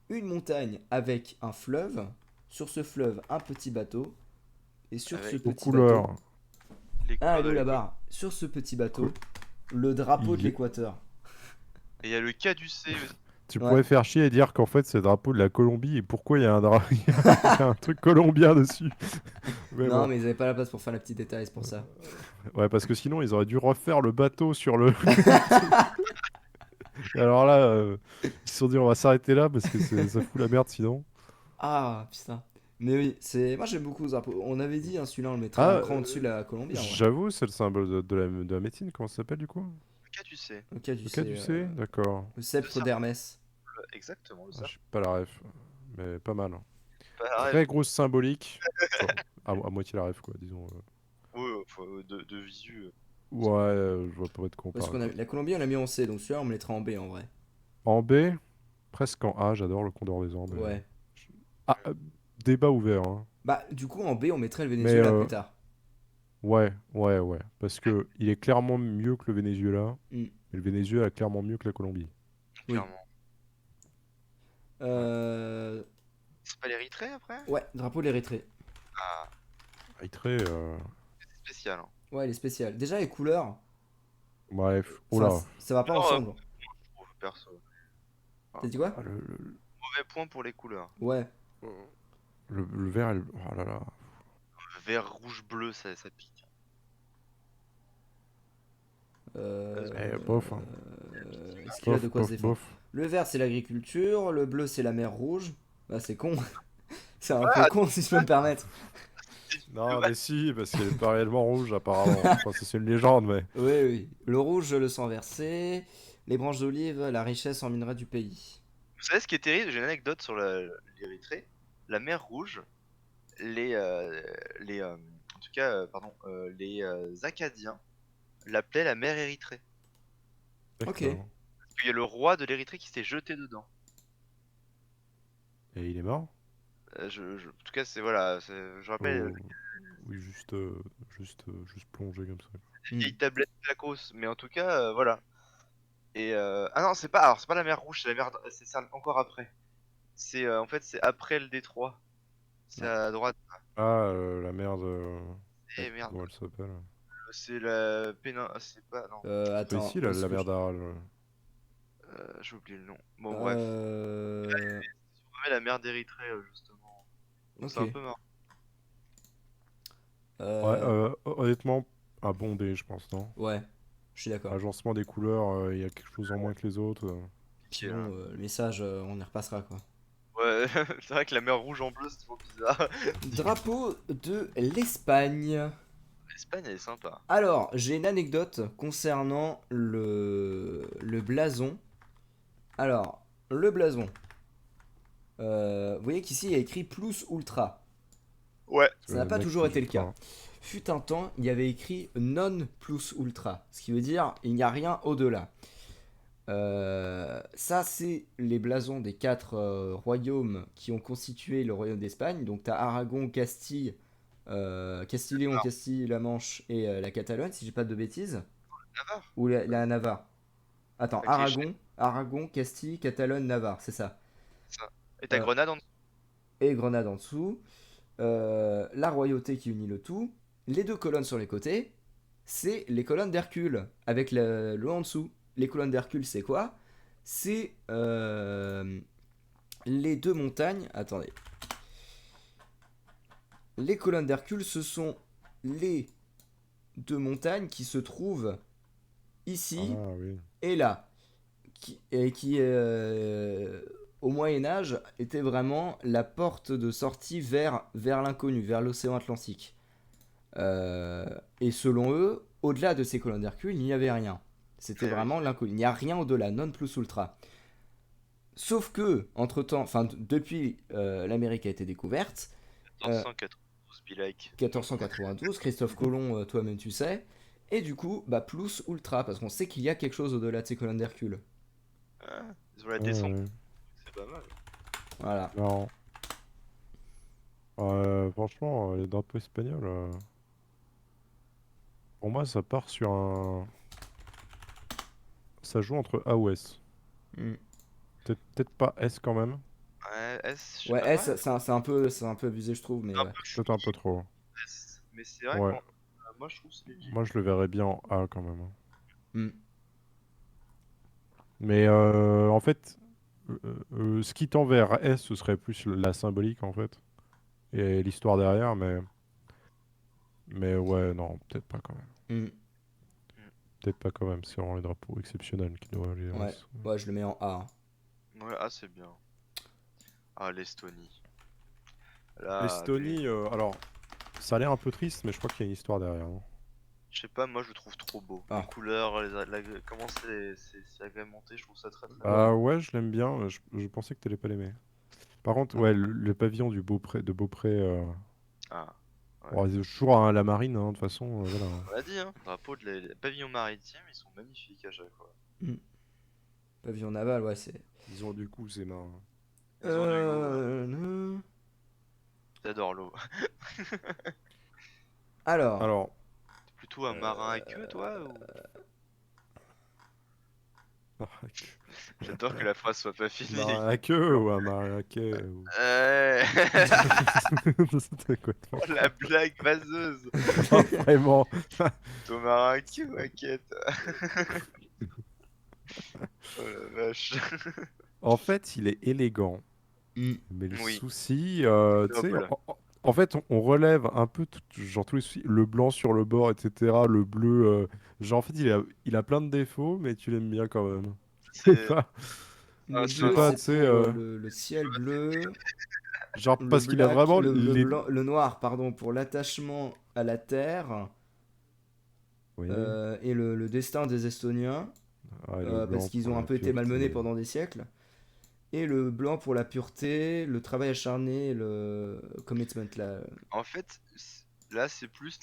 une montagne avec un fleuve, sur ce fleuve un petit bateau, et sur ce avec Aux petit bateau, couleurs. les ah couleurs elle est de où la l'école. barre? Sur ce petit Cou- bateau, le drapeau de il- l'Équateur. Et il y a le caducé aussi. Tu Ouais. pourrais faire chier et dire qu'en fait c'est le drapeau de la Colombie et pourquoi il y a il y a un truc colombien dessus. Mais Non bon. mais ils avaient pas la place pour faire les petits détails, c'est pour ça. Ouais, parce que sinon ils auraient dû refaire le bateau sur le. Et alors là, ils se sont dit on va s'arrêter là parce que ça fout la merde sinon. Ah putain. Mais oui, moi j'aime beaucoup ce drapeau. On avait dit, hein, celui-là on le mettrait un Ah, cran au-dessus de la Colombie en vrai. j'avoue, c'est le symbole de la médecine, comment ça s'appelle du coup? Le caducé. Ok, tu Le sais, caducé? D'accord. le Le sceptre serpent. d'Hermès. Exactement, le Ah, serpent. j'ai pas la ref, mais pas mal. Pareil. Très grosse symbolique. Enfin, à moitié la ref quoi, disons. de visu. Ouais, je vois pas de Parce compare, qu'on a... quoi. La Colombie, on l'a mis en C, donc celui-là, on me mettrait en B en vrai. En B, presque en A, j'adore le Condor des Andes. Ouais. Ah, débat ouvert, hein. Bah, du coup, en B, on mettrait le Mais Venezuela plus tard. ouais. Parce que il est clairement mieux que le Venezuela. Hmm. Et le Venezuela est clairement mieux que la Colombie. Oui. Clairement. Ouais. Euh... C'est pas l'Érythrée après? Ouais, drapeau de l'Érythrée. Ah, Eritré, c'est spécial. Hein. Ouais, il est spécial. Déjà, les couleurs, bref, oh enfin, là. ça va pas Alors, ensemble. je trouve perso. T'as Ah, dit quoi? Ah, mauvais point pour les couleurs. Ouais. le vert, oh là là. Vert, rouge, bleu, ça pique. Bof, hein. Est-ce qu'il a de Bof, quoi se bof, défendre? bof. Le vert, c'est l'agriculture. Le bleu, c'est la mer Rouge. Bah, c'est con. C'est un Ouais, peu con, si je peux me permettre. Non, mais si, parce qu'elle est pas réellement rouge, apparemment. Enfin, c'est une légende, mais. Oui, oui. Le rouge, le sang versé. Les branches d'olive, la richesse en minerais du pays. Vous savez ce qui est terrible? J'ai une anecdote sur l'Érythrée. La mer Rouge, les, euh, en tout cas, pardon, les Acadiens l'appelaient la mer Érythrée. Ok. D'accord. Parce qu'il y a le roi de l'Érythrée qui s'est jeté dedans. Et il est mort? En tout cas, c'est voilà, je rappelle, Oh, oui, juste plongé comme ça. des Hmm. vieilles tablettes Tacos, mais en tout cas, voilà. Et ah non, c'est pas la mer Rouge, c'est la mer, c'est ça encore après. C'est en fait c'est après le détroit. C'est Ouais. à droite. Ah, la merde. Eh merde, Comment elle s'appelle? c'est la pénin, c'est pas non, C'est pas Attends, ici, où la, est-ce la que mer je... d'Aral. j'ai oublié le nom. Bon bref, Euh... on met la mer d'Érythrée justement. Donc c'est Ok. un peu marrant. Ouais, Euh... honnêtement, un bon dé, je pense, non? Ouais, je suis d'accord. Agencement des couleurs, il y a quelque chose en moins que les autres. Puis Piqué, là. bon, le message, on y repassera quoi. Ouais, c'est vrai que la mer rouge en bleu c'est trop bizarre. Drapeau de l'Espagne. L'Espagne elle est sympa. Alors, j'ai une anecdote concernant le blason. Alors, le blason. Vous voyez qu'ici il y a écrit plus ultra. Ouais. Ça n'a pas Nec toujours plus été le cas. ultra. Fut un temps, il y avait écrit non plus ultra. Ce qui veut dire il n'y a rien au-delà. Ça, c'est les blasons des 4 royaumes qui ont constitué le royaume d'Espagne. Donc, tu as Aragon, Castille, Castille-Léon, Navarre. Castille, la Manche et la Catalogne, si j'ai pas de bêtises. Navarre. Ou la Navarre. Attends, Avec les chefs, Aragon, Castille, Catalogne, Navarre, c'est ça. ça. Et t'as Euh, Grenade en dessous. et Grenade en dessous. La royauté qui unit le tout. Les deux colonnes sur les côtés, c'est les colonnes d'Hercule, avec le en dessous. Les colonnes d'Hercule, c'est quoi? C'est les deux montagnes. Attendez. Les colonnes d'Hercule, ce sont les deux montagnes qui se trouvent ici Ah oui. et là. Qui au Moyen-Âge, était vraiment la porte de sortie vers l'inconnu, vers l'océan Atlantique. Et selon eux, au-delà de ces colonnes d'Hercule, il n'y avait rien. C'était Eh oui. vraiment l'inconnu. Il n'y a rien au-delà, non plus ultra. Sauf que, entre-temps, enfin, depuis l'Amérique a été découverte, euh, 1492 be like. 1492, Christophe Colomb, toi-même tu sais, et du coup, bah, plus ultra, parce qu'on sait qu'il y a quelque chose au-delà de ces colonnes d'Hercule. Ah, ils ont la Ah, descente, ouais. c'est pas mal. Voilà. Non. Franchement, les drapeaux espagnols, pour moi, ça part sur un. Ça joue entre A ou S. Mm. Peut-être pas S quand même. Ouais, S, Ouais, ouais, c'est un peu abusé, je trouve, mais un ouais. peu Peut-être un peu choupi, trop. S. Mais c'est vrai Ouais. moi je trouve que c'est legit. Moi, je le verrais bien en A quand même, hein. Mm. Mais en fait, ce qui tend vers S, ce serait plus la symbolique en fait. Et l'histoire derrière, mais ouais, non, peut-être pas quand même. Mm. Peut-être pas quand même, c'est vraiment les drapeaux exceptionnels qui doivent aller en Ouais. S. Ouais, je le mets en A, hein. Ouais, ah c'est bien. Ah l'Estonie. Là, L'Estonie, alors, ça a l'air un peu triste, mais je crois qu'il y a une histoire derrière, hein. je sais pas, moi je le trouve trop beau. Les Ah. couleurs, comment c'est agrémenté, je trouve ça très très beau. Ah ouais, je l'aime bien, je pensais que t'allais pas l'aimer. Par contre, Ah. ouais, le pavillon de Beaupré, Ah, Bon, c'est toujours à la marine, hein, de toute façon, voilà. On l'a dit, hein. Drapeau de les pavillons maritimes, ils sont magnifiques à chaque fois. Pavillon naval, ouais, c'est. Ils ont du coup, ces marins. Ils ont du goût, hein. Euh... J'adore l'eau. Alors, Alors, T'es plutôt un marin à queue, toi ou... J'adore que la phrase soit pas finie. marin à queue ou un marin à quai ou... Euh... C'était quoi Oh, la blague vaseuse. Ah, vraiment. Ton marin à queue ou à quête. Oh la vache. En fait, il est élégant. hmm, Mais le Oui. souci, tu sais, Noble. en fait, on relève un peu genre tous les soucis, le blanc sur le bord, etc., le bleu, genre en fait, il a plein de défauts, mais tu l'aimes bien quand même. C'est C'est pas, le ah, je sais bleu, pas, c'est tu sais, pour le ciel bleu. genre Le parce qu'il a black, vraiment le les... blanc, le noir, pardon, pour l'attachement à la terre Oui, et le destin des Estoniens, ah, et le parce blanc qu'ils pour ont un la peu été malmenés pureté. pendant des siècles. Et le blanc pour la pureté, le travail acharné, le commitment là. En fait, là, c'est plus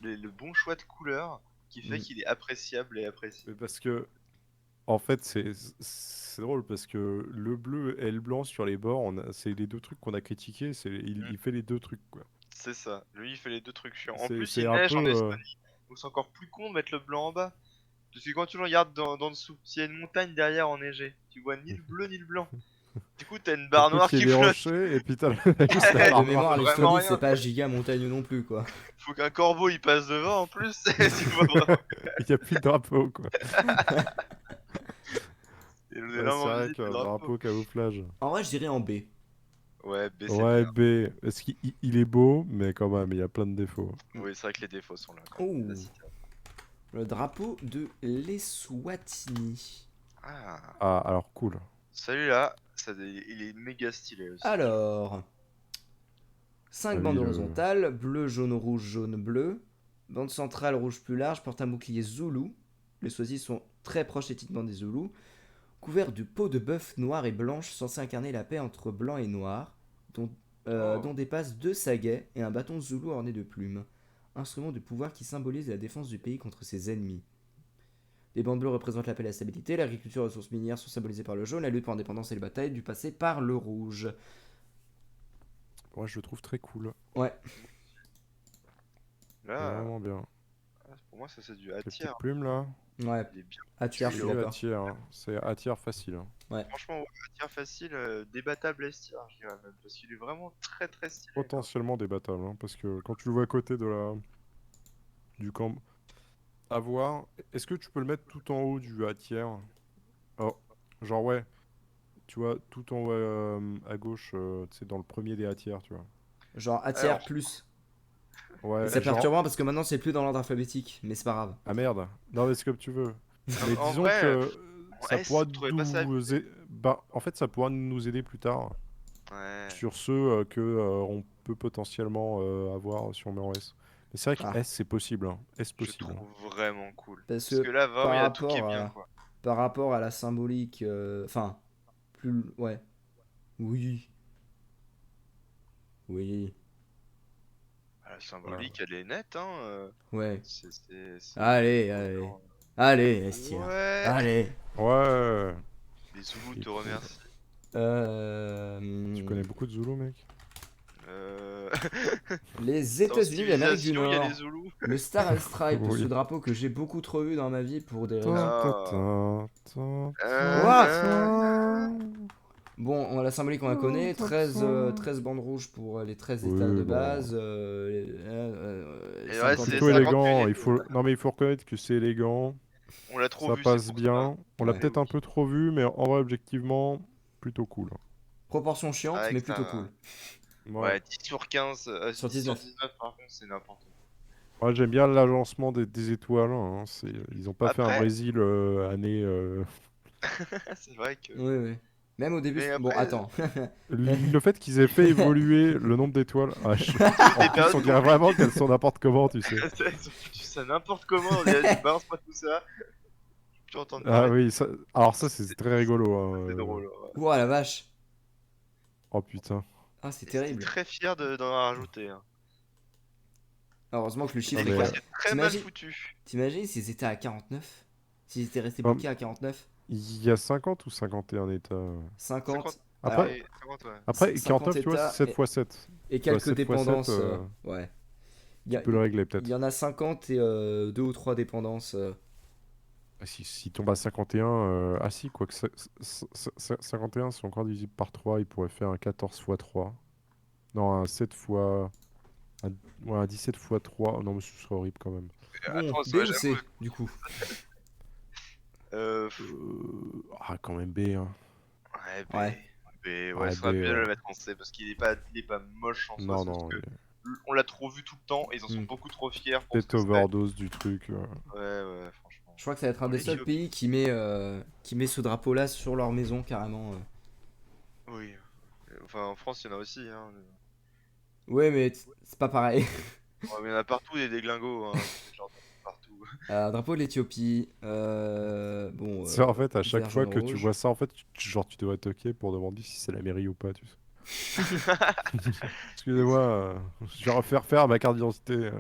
le bon choix de couleur qui fait Mm. qu'il est appréciable et apprécié. Mais parce que, en fait, c'est drôle parce que le bleu et le blanc sur les bords, c'est les deux trucs qu'on a critiqués, Mm. il fait les deux trucs, quoi. C'est ça. Lui, il fait les deux trucs chiants. En C'est plus, c'est il un neige peu... en Estonie. Donc, c'est encore plus con de mettre le blanc en bas. Parce que quand tu le regardes dans dessous, s'il y a une montagne derrière enneigée, tu vois ni le bleu ni le blanc. Du coup, t'as une T'as barre plus noire qu'il y ait qui des flotte. rochers, et puis t'as juste la Ouais, de barre mémoire, noire. voit vraiment l'Estonie, c'est rien, pas quoi. giga montagne non plus, quoi. Faut qu'un corbeau il passe devant en plus. Tu vois vraiment. Il n'y a plus de drapeau, quoi. Et on est Ouais, c'est vraiment vrai visible le qu'un drapeau. drapeau camouflage. En vrai, je dirais en B. Ouais, B c'est Ouais, bien. B. Est-ce qu'il est beau, mais quand même, il y a plein de défauts. Oui, c'est vrai que les défauts sont là quand même. Oh, T'as cité. le drapeau de l'Eswatini. Ah, Ah, alors cool. celui-là, il est méga stylé aussi. Alors, 5 Ah bandes oui, horizontales, bleu, jaune, bleu. Bande centrale rouge plus large, porte un bouclier Zoulou. Les soisies sont très proches éthiquement des Zoulous. Couvert de peau de bœuf noire et blanche, censé incarner la paix entre blanc et noir, Oh, dont dépassent 2 saguets et un bâton Zoulou orné de plumes. Instrument de pouvoir qui symbolise la défense du pays contre ses ennemis. Les bandes bleues représentent la paix et la stabilité, l'agriculture et les ressources minières sont symbolisées par le jaune, la lutte pour l'indépendance et les batailles du passé par le rouge. moi, je le trouve très cool. Ouais, C'est là, vraiment bien. pour moi, ça c'est du Avec les A-tier. petites plumes, là. ouais, Il est bien. à tiers, Je je suis suis d'accord. A-tier, hein. C'est A-tier facile, hein. Ouais. Franchement, ouais, A-tier facile, débattable S-tier, je dirais même. Parce qu'il est vraiment très très stylé, quoi. Potentiellement débattable, hein, parce que quand tu le vois à côté du camp... À voir, est-ce que tu peux le mettre tout en haut du A-tier? Oh, genre, ouais. Tu vois, tout en haut à gauche, tu sais, dans le premier des A-tiers, tu vois. Genre à tiers Alors, plus. Et Ouais, c'est genre... perturbant parce que maintenant c'est plus dans l'ordre alphabétique, mais c'est pas grave. Ah merde. Non, mais c'est comme tu veux. Mais en disons vrai, que en ça S, pourra vous trouvez pas ça... bah, en fait, ça pourra nous aider plus tard Ouais, sur ceux que on peut potentiellement avoir si on met en S. Mais c'est vrai que Ah, S, c'est possible, hein. S je possible, hein. trouve vraiment cool. parce Parce que que là, vraiment, par il y a tout qui est rapport bien, à, quoi. par rapport à la symbolique, enfin, plus, ouais, oui, oui, La Voilà. symbolique, elle est nette, hein. ouais. C'est Allez, beau, allez, genre. allez, Estia, Ouais. allez. Ouais, Les Zoulous il est te cool. remercient. Tu connais beaucoup de Zulu, mec? Euh... Les Sans États-Unis d'Amérique du civilisation, il y a les Nord. Zoulous. Le Star and Stripe, ce Oui. drapeau que j'ai beaucoup trop vu dans ma vie pour des Ta, raisons. ta, Ah. ta, ta, ta, Quoi? ta. Bon, la symbolique on la Ta, connaît, ta, 13, ta. 13 bandes rouges pour les 13 états de Oui, bon. base, Et ouais, C'est 50 c'est plutôt états. 50 élégant. minutes. Il faut... Non, mais il faut reconnaître que c'est élégant. On l'a trop Ça vu, c'est passe pour ça. bien. On l'a Ouais. Mais peut-être un oui. peu trop vu, mais en vrai, objectivement, plutôt cool. Proportion chiante, Avec mais plutôt ça. cool. Ouais. Ouais, 10 sur 15, Sur 10 sur 19. 19 par contre, c'est n'importe quoi. Moi, j'aime bien l'agencement des étoiles, hein. Ils ont pas fait un Après, Brésil année. c'est vrai que. Oui, oui. Même au début. Mais Bon, après, attends. Le fait qu'ils aient fait évoluer le nombre d'étoiles. Ah, c'est en des plus, périodes on dirait compliquées. vraiment qu'elles sont n'importe comment, tu sais. Ils ont foutu ça n'importe comment. On a dit, balance pas tout ça. Tu entends Ah parler. oui, alors ça, c'est C'est très rigolo, hein, c'est drôle. Ouais. Ouah, la vache. Oh putain. Ah, c'est Et c'était terrible. très fier d'en rajouter, hein. Heureusement que le chiffre Et est des fois, mais- c'est très mal T'imagines- foutu. T'imagines s'ils étaient à 49? S'ils étaient restés Bah, bloqués à 49? il y a 50 ou 51 États. 50? 50 Alors, Après, et 50, ouais. après 50 49, tu vois, c'est États 7 x 7. et Tu vois, quelques 7 x 7, dépendances. Ouais. Il y, tu a- peux le régler il y peut-être. en a 50 et 2 ou 3 dépendances. Ah, si tombe à 51, ah si, quoi que 51, c'est encore divisible par 3, il pourrait faire un 14 x 3. Non, un 7 fois. Ouais, un 17 x 3. Non, mais ce serait horrible quand même. Bon, Attends, B ouais, ou j'avoue. C, du coup? Ah, quand même B, hein. Ouais, B. Ouais. B, ouais, Ouais, ça B, serait mieux de ouais. le mettre en C parce qu'il est pas moche en soi, Non, c'est parce non, que on l'a trop vu tout le temps et ils en sont Hmm. beaucoup trop fiers pour ce peut-être que c'est. overdose du truc. Ouais, ouais, franchement. Je crois que ça va être un Oh, des seuls l'Éthiopie. pays qui met ce drapeau-là sur leur maison, carrément. Oui. Enfin, en France, il y en a aussi, hein. Ouais, mais c'est pas pareil. Ouais, mais il y en a partout des déglingos, hein. Genre, partout. Drapeau de l'Éthiopie. Bon, C'est en fait, à chaque vert, fois jaune, que tu rouge. vois ça, en fait, genre, tu devrais toquer pour demander si c'est la mairie ou pas, tu sais. Excusez-moi, je vais refaire faire ma carte d'identité.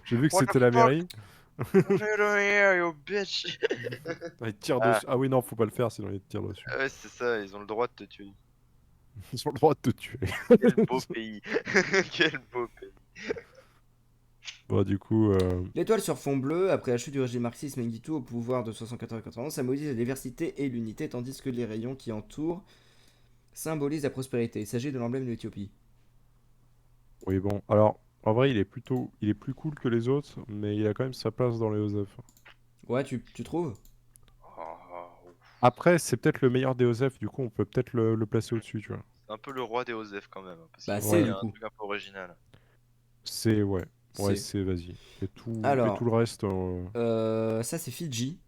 J'ai vu que What the c'était la fuck? mairie. Get out here, you bitch! Ah, ils te tirent Ah, dessus. Ah oui, non, faut pas le faire, sinon ils te tirent dessus. ouais, c'est ça, ils ont le droit de te tuer. Ils ont le droit de te tuer. Quel beau pays. Quel beau pays. Bon, du coup, L'étoile sur fond bleu, après la chute du régime marxiste Mengistu au pouvoir de 74-91, symbolise la diversité et l'unité, tandis que les rayons qui entourent symbolisent la prospérité. Il s'agit de l'emblème de l'Éthiopie. oui, bon. Alors, en vrai, il est plus cool que les autres, mais il a quand même sa place dans les OSEF. Ouais, tu trouves? Oh, Après, c'est peut-être le meilleur des OSEF, du coup, on peut peut-être le placer au-dessus, tu vois. c'est un peu le roi des OSEF quand même, hein, parce Bah, qu'il c'est Ouais, y du a un coup. truc un peu original. c'est, ouais. Ouais, C'est. c'est, vas-y. Et tout Alors, le reste, ça c'est Fidji.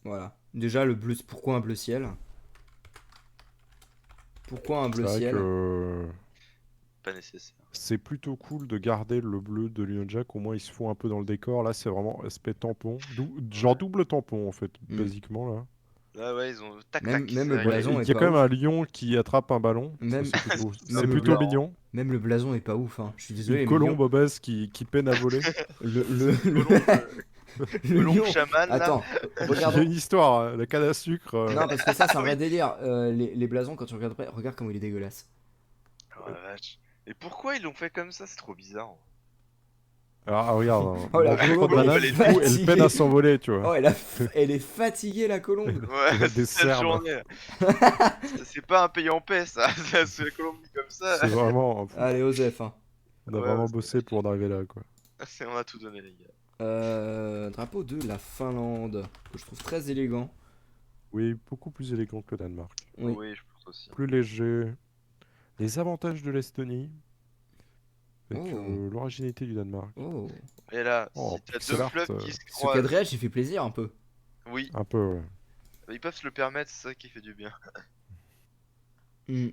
Voilà. Déjà, le bleu, pourquoi un bleu ciel? Pourquoi un c'est bleu vrai ciel? que Pas nécessaire. c'est plutôt cool de garder le bleu de l'Union Jack, au moins il se fout un peu dans le décor. Là, c'est vraiment aspect tampon. Genre Ouais. double tampon, en fait, Hmm. basiquement, là. Là, ouais, ils ont tac Même, tac, même c'est le Ouais, réglé. blason il est y a pas quand même ouf. un lion qui attrape un ballon. Ça, Même, C'est c'est même, le plutôt bla- marrant. mignon. même le blason est pas ouf, hein. Je suis désolé, Une mais colombe obèse qui peine à voler. le, C'est le, une le, colombe, le colombe lion. chaman là. Attends, Il y a regardons. une histoire, la canne à sucre. Non, parce que ça, c'est un Ah vrai oui. délire. Les blasons, quand tu regardes près, regarde comment il est dégueulasse. Oh la vache. Et pourquoi ils l'ont fait comme ça? C'est trop bizarre. Ah, regarde, hein, Oh, la mange trop colombe, de elle est bananes, du coup, elle peine à fatiguée. s'envoler, tu vois. Oh, elle est fatiguée, la colombe. Elle a Ouais, des c'est cette cernes. journée. C'est pas un pays en paix ça. C'est la Colombie comme ça. C'est vraiment. Allez, Osef, hein. On a Ouais, vraiment c'est bossé pour en arriver là, quoi. On a tout donné les gars. Drapeau de la Finlande, que je trouve très élégant. Oui, beaucoup plus élégant que le Danemark. Oui. Oui, je pense aussi. Plus léger. Les avantages de l'Estonie, avec Oh, l'originalité du Danemark. oh. Et là, Oh, si t'as pixel deux art, fleuves qui se Ce croisent, cadrage, il fait plaisir un peu. oui, un peu, ouais. ils peuvent se le permettre, c'est ça qui fait du bien. Hmm.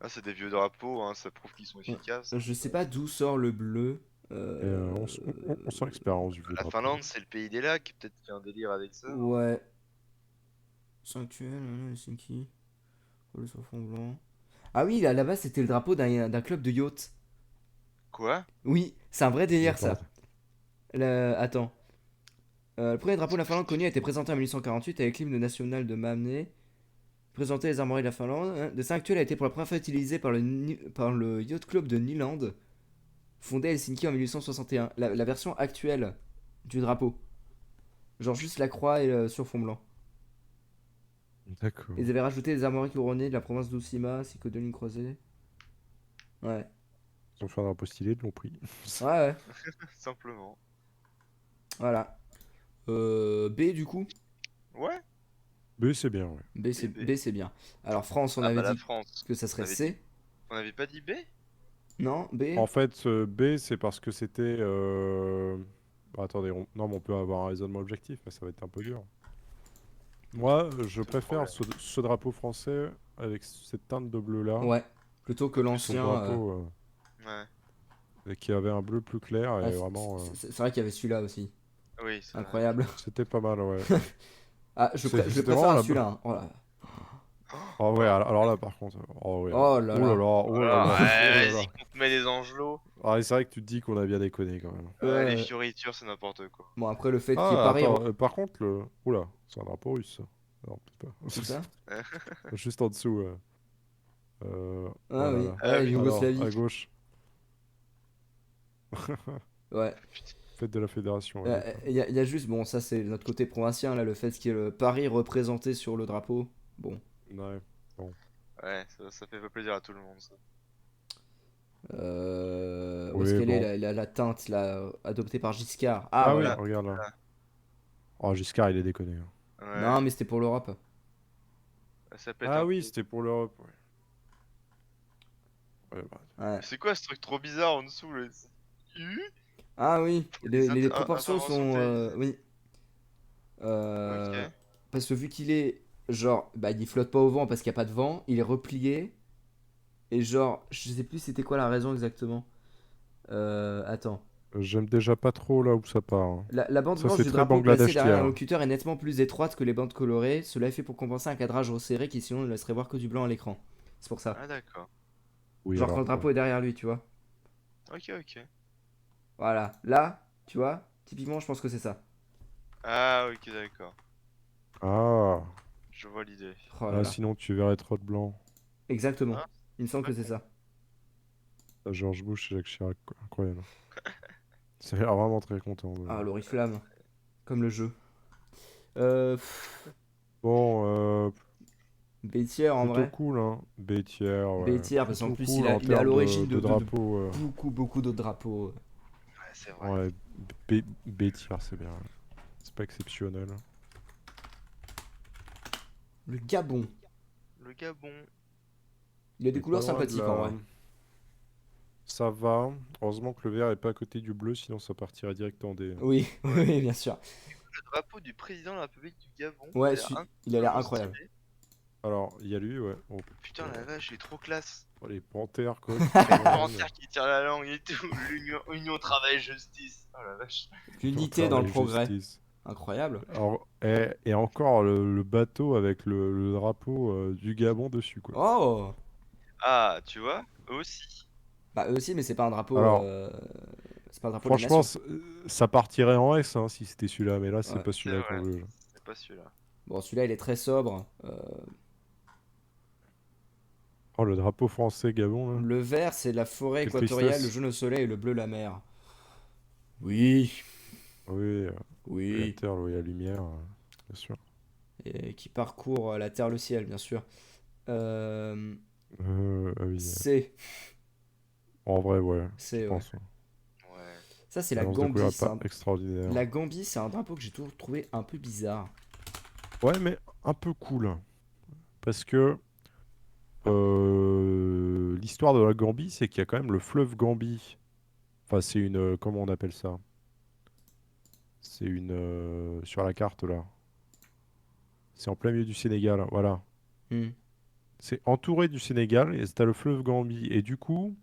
Ah, c'est des vieux drapeaux, hein, ça prouve qu'ils sont efficaces. Je sais pas d'où sort le bleu. Et, on sent l'expérience du vieux La drapeau. Finlande, c'est le pays des lacs, peut-être qu'il y a un délire avec ça. Ouais. Sanctuaire, Helsinki. Le sur fond blanc. Ah oui, là-bas, c'était le drapeau d'un club de yacht. Quoi? Oui, c'est un vrai délire, D'accord. ça. Attends. Le premier drapeau de la Finlande connu a été présenté en 1848 avec l'hymne national de Mamne. Présenté les armoiries de la Finlande. Le dessin actuel a été pour la première fois utilisé par le Yacht Club de Nyland, fondé à Helsinki en 1861. La version actuelle du drapeau. Genre juste la croix et sur fond blanc. D'accord. Ils avaient rajouté des armoiries couronnées de la province d'Ushima, ainsi que deux lignes croisées. Ouais. Ils ont fait un drapeau stylé, ils l'ont pris. Ouais, ouais. Simplement. Voilà. B du coup. Ouais? Mais c'est bien, ouais. B c'est bien. Alors France, on Ah avait bah la dit France. que ça serait On avait C. On avait pas dit B? Non, B. En fait, B, c'est parce que c'était. Attendez, non, mais on peut avoir un raisonnement objectif, mais ça va être un peu dur. Moi, je Pas de préfère problème. ce drapeau français avec cette teinte de bleu-là. Ouais. Plutôt que Son l'ancien. drapeau Ouais. qui avait un bleu plus clair Ah, et vraiment. c'est vrai qu'il y avait celui-là aussi. Oui, c'est vrai. Incroyable. C'était pas mal, ouais. Ah, je le C'était préfère vraiment à la celui-là. Hein. Oh là. Oh ouais, alors là par contre, oh ouais. Oh là Oh là là. là, oh là Voilà, là, oh là vas-y, là. qu'on te met des angelots. Ah, c'est vrai que tu te dis qu'on a bien déconné quand même. Les Ouais. fioritures, c'est n'importe quoi. Bon, après, le fait qu'il y ait Ah, Paris. attends, par contre, le. Oula, c'est un drapeau russe ça. Non, peut-être Où ça? pas. Juste en dessous. Ah Voilà oui, là. Ah ouais, oui. Alors, à Yougoslavie. gauche, Ouais. fête de la fédération à gauche. Là. Il y a juste, bon, ça c'est notre côté provincien, là, le fait qu'il y ait le Paris représenté sur le drapeau. Bon. Ouais. Bon. Ouais, ça fait pas plaisir à tout le monde, ça. Où est-ce Oui, qu'elle est, bon. la teinte, là, adoptée par Giscard? Ah, Ah oui, voilà. Là, regarde là. là. Oh, Giscard, il est déconné. Hein. Non, Ouais, mais c'était pour l'Europe. ça pète Ah un oui, peu. c'était pour l'Europe. Ouais. Ouais, bah, Ouais. C'est quoi ce truc trop bizarre en dessous là? Ah oui, les proportions Interventions sont... pays. oui. Euh, Ok. Parce que vu qu'il est, genre, bah, il flotte pas au vent parce qu'il n'y a pas de vent, il est replié. Et genre, je sais plus c'était quoi la raison exactement. Attends. j'aime déjà pas trop là où ça part. Hein. La bande Ça, blanche c'est du très drapeau placée Bangladesh derrière un hier. locuteur est nettement plus étroite que les bandes colorées. Cela est fait pour compenser un cadrage resserré qui sinon ne laisserait voir que du blanc à l'écran. C'est pour ça. Ah d'accord. Oui, Genre quand alors le quoi? drapeau est derrière lui, tu vois. Ok, ok. Voilà. Là, tu vois, typiquement, je pense que c'est ça. Ah ok, d'accord. Ah. Je vois l'idée. Oh là Ah, là. sinon tu verrais trop de blanc. Exactement. Ah, Il me semble pas que c'est con. ça. Ah, George Bush et Jacques Chirac, quoi. Incroyable. Ça a l'air vraiment très content. Ah, l'oriflamme. Comme le jeu. Pff, Bon, Bêtière en plutôt vrai. cool, hein. Bétière, ouais. Bêtière parce qu'en Plutôt plus cool en il est à termes l'origine de de drapeau. beaucoup d'autres drapeaux. Ouais, c'est vrai. Ouais, Bétière, c'est bien. C'est pas exceptionnel. Le Gabon. Le Gabon. Il a des On est couleurs pas loin de sympathiques en vrai. Ça va. Heureusement que le vert est pas à côté du bleu, sinon ça partirait direct en D. Oui, Ouais. oui, bien sûr. Le drapeau du président de la République du Gabon. Ouais, il a l'air incroyablement incroyable. stylé. Alors, il y a lui, ouais. Oh, Putain, la vache, il est trop classe. oh, les panthères, quoi, Les qui tirent la langue. commentaires qui tirent la langue et tout. Union Travail Justice. Oh la vache. L'unité dans le Travail, progrès. justice. Incroyable. Alors, et encore le bateau avec le drapeau du Gabon dessus, quoi. Oh! Ah, tu vois, eux aussi. Bah eux aussi, mais c'est pas un drapeau. Alors, C'est pas un drapeau de la franchement, nation. ça partirait en S hein, si c'était celui-là, mais là, c'est Ouais. pas C'est celui-là qu'on vrai. veut. Là. C'est pas celui-là. Bon, celui-là, il est très sobre. Oh, le drapeau français Gabon, là. Le vert, c'est la forêt Quelle équatoriale, le tristesse. jaune au soleil et le bleu la mer. Oui, Oui, la oui. terre, oui, la lumière, bien sûr. Et qui parcourt la terre, le ciel, bien sûr. Ah oui. C'est. En vrai, ouais, je C'est, ouais. pense. Ouais. Ouais. Ça, c'est la Balance de couleur Gambie. pas extraordinaire. La Gambie, c'est un drapeau que j'ai toujours trouvé un peu bizarre. Ouais, mais un peu cool. Parce que l'histoire de la Gambie, c'est qu'il y a quand même le fleuve Gambie. Enfin, c'est une. Comment on appelle ça? C'est une. Sur la carte, là. C'est en plein milieu du Sénégal, hein, voilà. Hmm. C'est entouré du Sénégal et t'as le fleuve Gambie. Et du coup,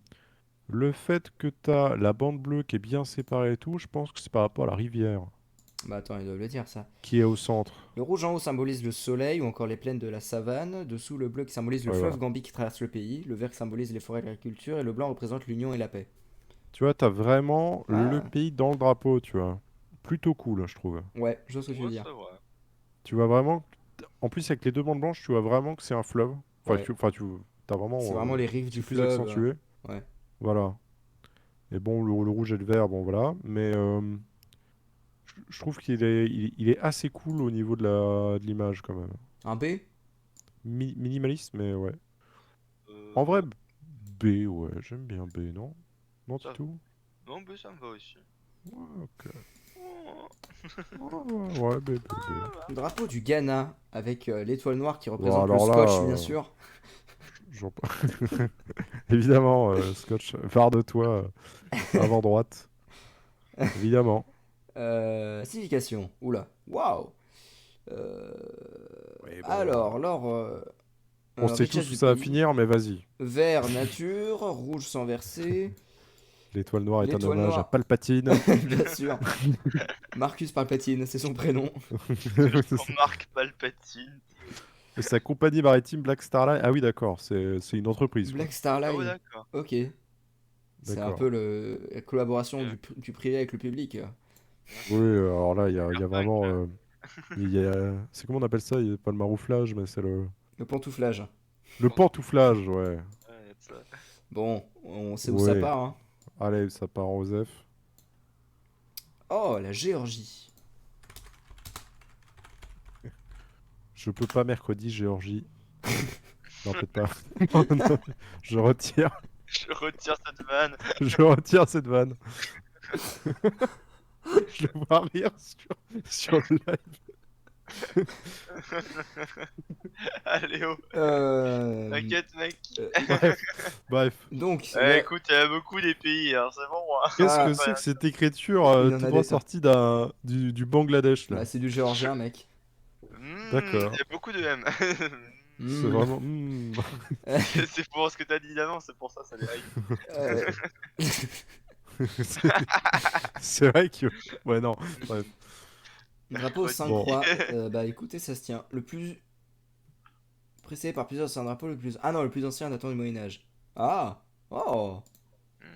le fait que t'as la bande bleue qui est bien séparée et tout, je pense que c'est par rapport à la rivière Bah attends, ils doivent le dire ça. qui est au centre. Le rouge en haut symbolise le soleil ou encore les plaines de la savane. Dessous, le bleu qui symbolise le Ouais, fleuve voilà. Gambie qui traverse le pays. Le vert qui symbolise les forêts et l'agriculture. Et le blanc représente l'union et la paix. Tu vois, t'as vraiment le Ah, pays dans le drapeau, tu vois. Plutôt cool, je trouve. ouais, je vois ce que tu veux Ouais, dire. c'est vrai. Tu vois vraiment. En plus, avec les deux bandes blanches, tu vois vraiment que c'est un fleuve. Ouais, T'as vraiment. c'est vraiment les rives du C'est plus fleuve. accentué. Ouais. Voilà. Et bon, le rouge et le vert, bon voilà. Mais je trouve qu'il est assez cool au niveau de l'image quand même. Un B? Minimaliste, mais ouais. En vrai, Ouais. B, ouais, j'aime bien B, non? Non, du Ça... tout? Non, mais ça me va aussi. Ouais, ok. Oh. Ouais, B, B, B. Le drapeau du Ghana avec l'étoile noire qui Bon, représente le alors là, scotch, bien sûr. j'en- évidemment, Scotch, phare de toi, avant droite. Évidemment. Signification. Oula. Waouh. Euh, Oui, bon. On sait tous richesse où du ça va pays. finir, mais vas-y. Vert, nature. Rouge sans verser. L'étoile noire est un L'étoile hommage à noire. Palpatine. Bien sûr. Marcus Palpatine, c'est son prénom. C'est ça. Marc Palpatine. Et sa compagnie maritime Black Star Line. Ah oui, d'accord, c'est une entreprise, quoi. Black Star Ah ouais, Line. d'accord. Ok. C'est un D'accord. peu la collaboration Ok. du privé avec le public. Ouais, Oui, alors là, il y a cyberpunk, vraiment. là. C'est comment on appelle ça? Il y a pas le marouflage, mais c'est Le pantouflage. le pantouflage, ouais. Ouais, y a de ça. Bon, on sait où ça Ouais. part, hein. Allez, ça part en Osef. Oh, la Géorgie. Je peux pas mercredi, Géorgie. Non, peut-être pas. Non, non, je retire. Je retire cette vanne. Je retire cette vanne. Je le vois rire sur le live. Allez, oh. Euh, T'inquiète, mec. Bref, bref. donc, Écoute, il y a beaucoup des pays, hein, c'est bon, moi. Qu'est-ce ah, que c'est que cette écriture il en tout a droit des tas. sortie du Bangladesh, là? Bah, c'est du géorgien, mec. Il D'accord. y a beaucoup de M. C'est Hmm. vraiment. C'est pour ce que t'as dit d'avant, c'est pour ça, ça les hype. Euh, C'est c'est vrai que. Ouais, non. Bref. Drapeau Mercredi. 5 Bon. croix. Bah écoutez, ça se tient. Le plus précédé par plusieurs, c'est un drapeau le plus. Ah non, le plus ancien datant du Moyen-Âge. Ah! Oh! Hmm,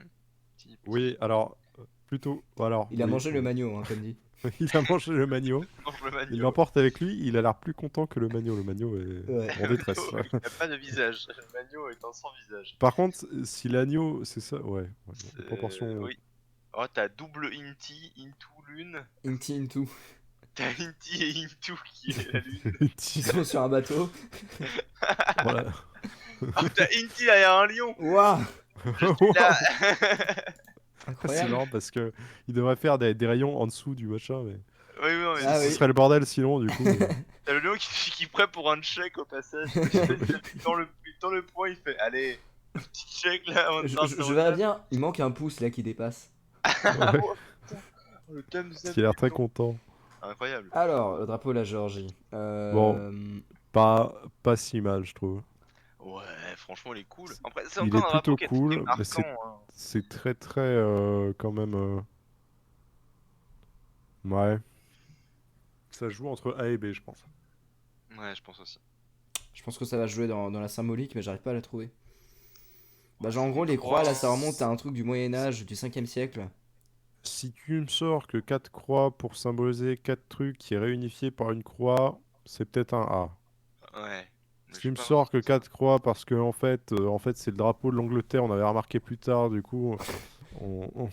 petit- Oui, alors. Plutôt. Alors, Il a oui. mangé le magno, hein, comme dit. Il a mangé le magno. Mange le Il manio. l'emporte avec lui. Il a l'air plus content que le magno. Le magno est Ouais. en détresse. Manio, il n'a pas de visage. Le manio est un sans visage. Par contre, si l'agneau, c'est ça, ouais. Bon, les proportions. Oui. Oh, t'as double Inti, Into Lune. Inti Into. T'as Inti et Into qui est la lune. Ils sont sur un bateau. Voilà. Oh, t'as Inti derrière un lion. Waouh! Là. C'est Incroyable. marrant parce que il devrait faire des rayons en dessous du machin, mais Oui, oui, non, mais Ah ce oui. serait le bordel sinon, du coup. t'as le lion qui prête pour un check au passage. Il tend le poing, il fait allez, un petit check là avant de partir Je au verrais taf. bien, il manque un pouce là qui dépasse. Ouais, Oh, putain, le thème parce qu'il a l'air très content. incroyable. Alors, le drapeau de la Géorgie. Bon, pas si mal, je trouve. Ouais, franchement, il est cool. Après, c'est Il encore est un drapeau plutôt qui est très cool, mais marquant. Hein. c'est très très quand même. Ouais, ça joue entre A et B, je pense. Ouais, je pense aussi. Je pense que ça va jouer dans la symbolique, mais j'arrive pas à la trouver. Bah, genre, en C'est gros, des les croix, croix, là, ça hein. remonte à un truc du Moyen-Âge, du 5e siècle. Si tu me sors que 4 croix pour symboliser 4 trucs qui est réunifié par une croix, c'est peut-être un A. Ouais. Mais Si je tu suis me pas parti sors que sur ça. 4 croix parce que en fait c'est le drapeau de l'Angleterre, on avait remarqué plus tard, du coup on, on-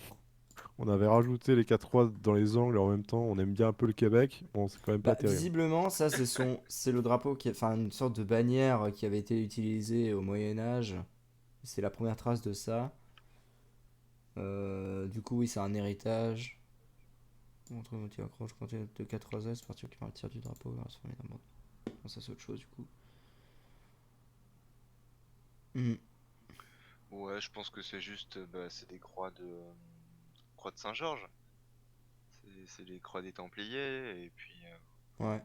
on avait rajouté les 4 croix dans les angles et en même temps on aime bien un peu le Québec, bon c'est quand même pas Bah, terrible. visiblement, ça, c'est le drapeau enfin, une sorte de bannière qui avait été utilisée au Moyen-Âge. C'est la première trace de ça. Du coup, oui, c'est un héritage. Montre le motif accroche quand de 4 S, partir qui partir du drapeau. Là, non, ça, c'est autre chose, du coup. Hmm. Ouais, je pense que c'est juste, bah, c'est des croix de Saint-Georges. C'est les croix des Templiers, et puis Ouais.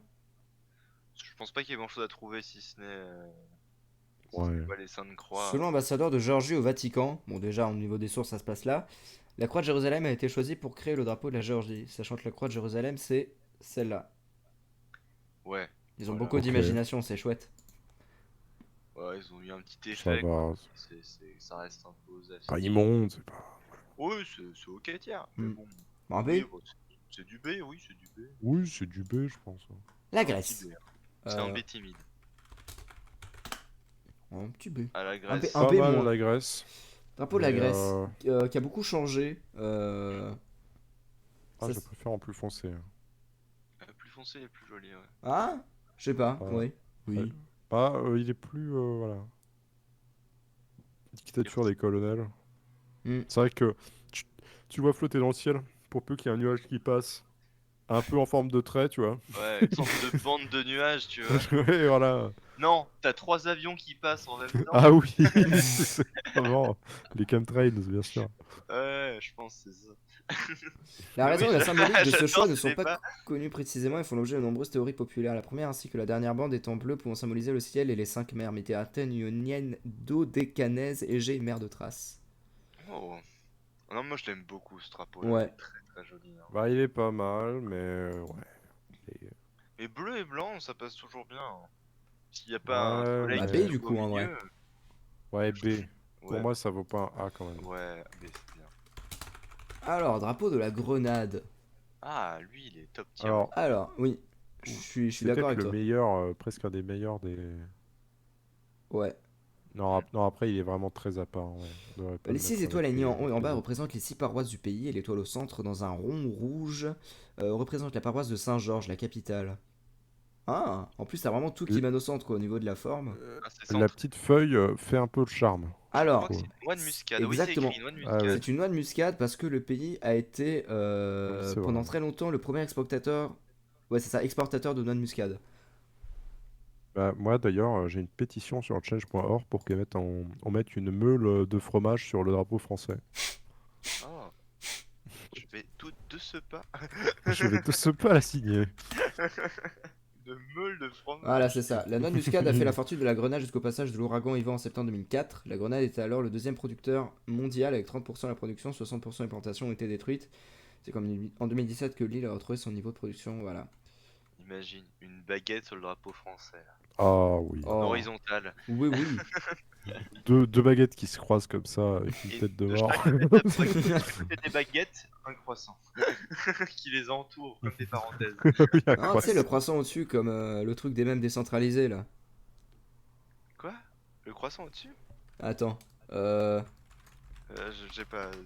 je pense pas qu'il y ait grand-chose à trouver si ce n'est Ouais. pas les Saintes Selon Croix. l'ambassadeur de Géorgie au Vatican, bon, déjà, au niveau des sources, ça se passe là. La croix de Jérusalem a été choisie pour créer le drapeau de la Géorgie, sachant que la croix de Jérusalem, c'est celle-là. Ouais, Ils ont voilà. beaucoup Ok, d'imagination, c'est chouette. Ouais, ils ont eu un petit ça effet, quoi. va. Ça reste un peu aux Pas affiches. immonde, c'est pas. Ouais, c'est ok, tiens. Mais Hmm. bon, Bon, B, oui, bon, c'est du B, oui, c'est du B. Oui, c'est du B, je pense. la Un petit Grèce. B. Hein. C'est un Euh, B timide. un petit B. À la Un B, Grèce. un Pas B mal moins. la Grèce, Drapeau de la mais Grèce, qui a beaucoup changé. Ça, je le préfère en plus foncé, hein. Plus foncé et plus joli, ouais. ah, je sais pas, Ah, oui. ouais. Oui. Il est plus voilà. Il est Dictature des colonels. Hmm. C'est vrai que tu, tu le vois flotter dans le ciel, pour peu qu'il y ait un nuage qui passe, un peu en forme de trait, tu vois. Ouais, une sorte de bande de nuages, tu vois. Ouais, voilà. Non, t'as 3 avions qui passent en même temps. Ah oui, c'est vraiment les chemtrails, bien sûr. Ouais, je pense que c'est ça. La Mais raison oui, et la symbolique de ce choix j'adore ne ce sont pas débat. connues précisément et font l'objet de nombreuses théories populaires. La première ainsi que la dernière bande étant bleue pouvant symboliser le ciel et les 5 mers, Méditerranée, Ionienne, Dodécanaise, Égée et mer de Thrace. Oh. Non, moi je l'aime beaucoup ce drapeau-là, il Ouais. est très très joli. Hein. Bah, il est pas mal, mais ouais. Et- Mais bleu et blanc, ça passe toujours bien. Hein. S'il n'y a pas un Ouais, soleil Bah, qui B, se du trouve au coup, en vrai. milieu. Ouais, B. Pour Ouais, moi, ça vaut pas un A quand même. ouais, mais c'est bien. Alors, drapeau de la Grenade. Ah, lui, il est top tier, lui. Alors, Alors, oui, Ouh, je suis c'est d'accord peut-être avec le toi. meilleur, presque un des meilleurs des. Ouais. Non, non, après, il est vraiment très à part. Ouais. On devrait pas Les le 6 mettre étoiles avec alignées en haut et en les bas autres. représentent les 6 paroisses du pays et l'étoile au centre dans un rond rouge représente la paroisse de Saint-Georges, la capitale. Ah, en plus, t'as vraiment tout qui L- mène au centre, quoi, au niveau de la forme. Ah, c'est La centré. petite feuille fait un peu le charme, Je je Alors, crois que trouve. c'est une noix de muscade. Oui, c'est écrit exactement. noix de Ah ouais, muscade. C'est une noix de muscade parce que le pays a été oui, c'est pendant vrai. très longtemps le premier exportateur. Ouais, c'est ça, exportateur de noix de muscade. Bah, moi, d'ailleurs, j'ai une pétition sur change.org pour on mette une meule de fromage sur le drapeau français. Oh, je vais tout de ce pas. Je vais de ce pas la signer. De meule de Voilà, fromage. c'est ça. La noix de muscade a fait la fortune de la Grenade jusqu'au passage de l'ouragan Ivan en septembre 2004. La Grenade était alors le deuxième producteur mondial avec 30% de la production, 60% des plantations ont été détruites. C'est comme en 2017 que l'île a retrouvé son niveau de production, voilà. Imagine, une baguette sur le drapeau français, là. Ah oui. En Oh, horizontal. oui, oui. Deux baguettes qui se croisent comme ça avec une Et tête de de mort. chaque côté des baguettes, un croissant. Qui les entoure, comme des parenthèses. Oui, un Ah, tu sais, le croissant. croissant au-dessus, comme le truc des mêmes décentralisés, là. Quoi? Le croissant au-dessus? Attends. Euh... J'ai pas la Tu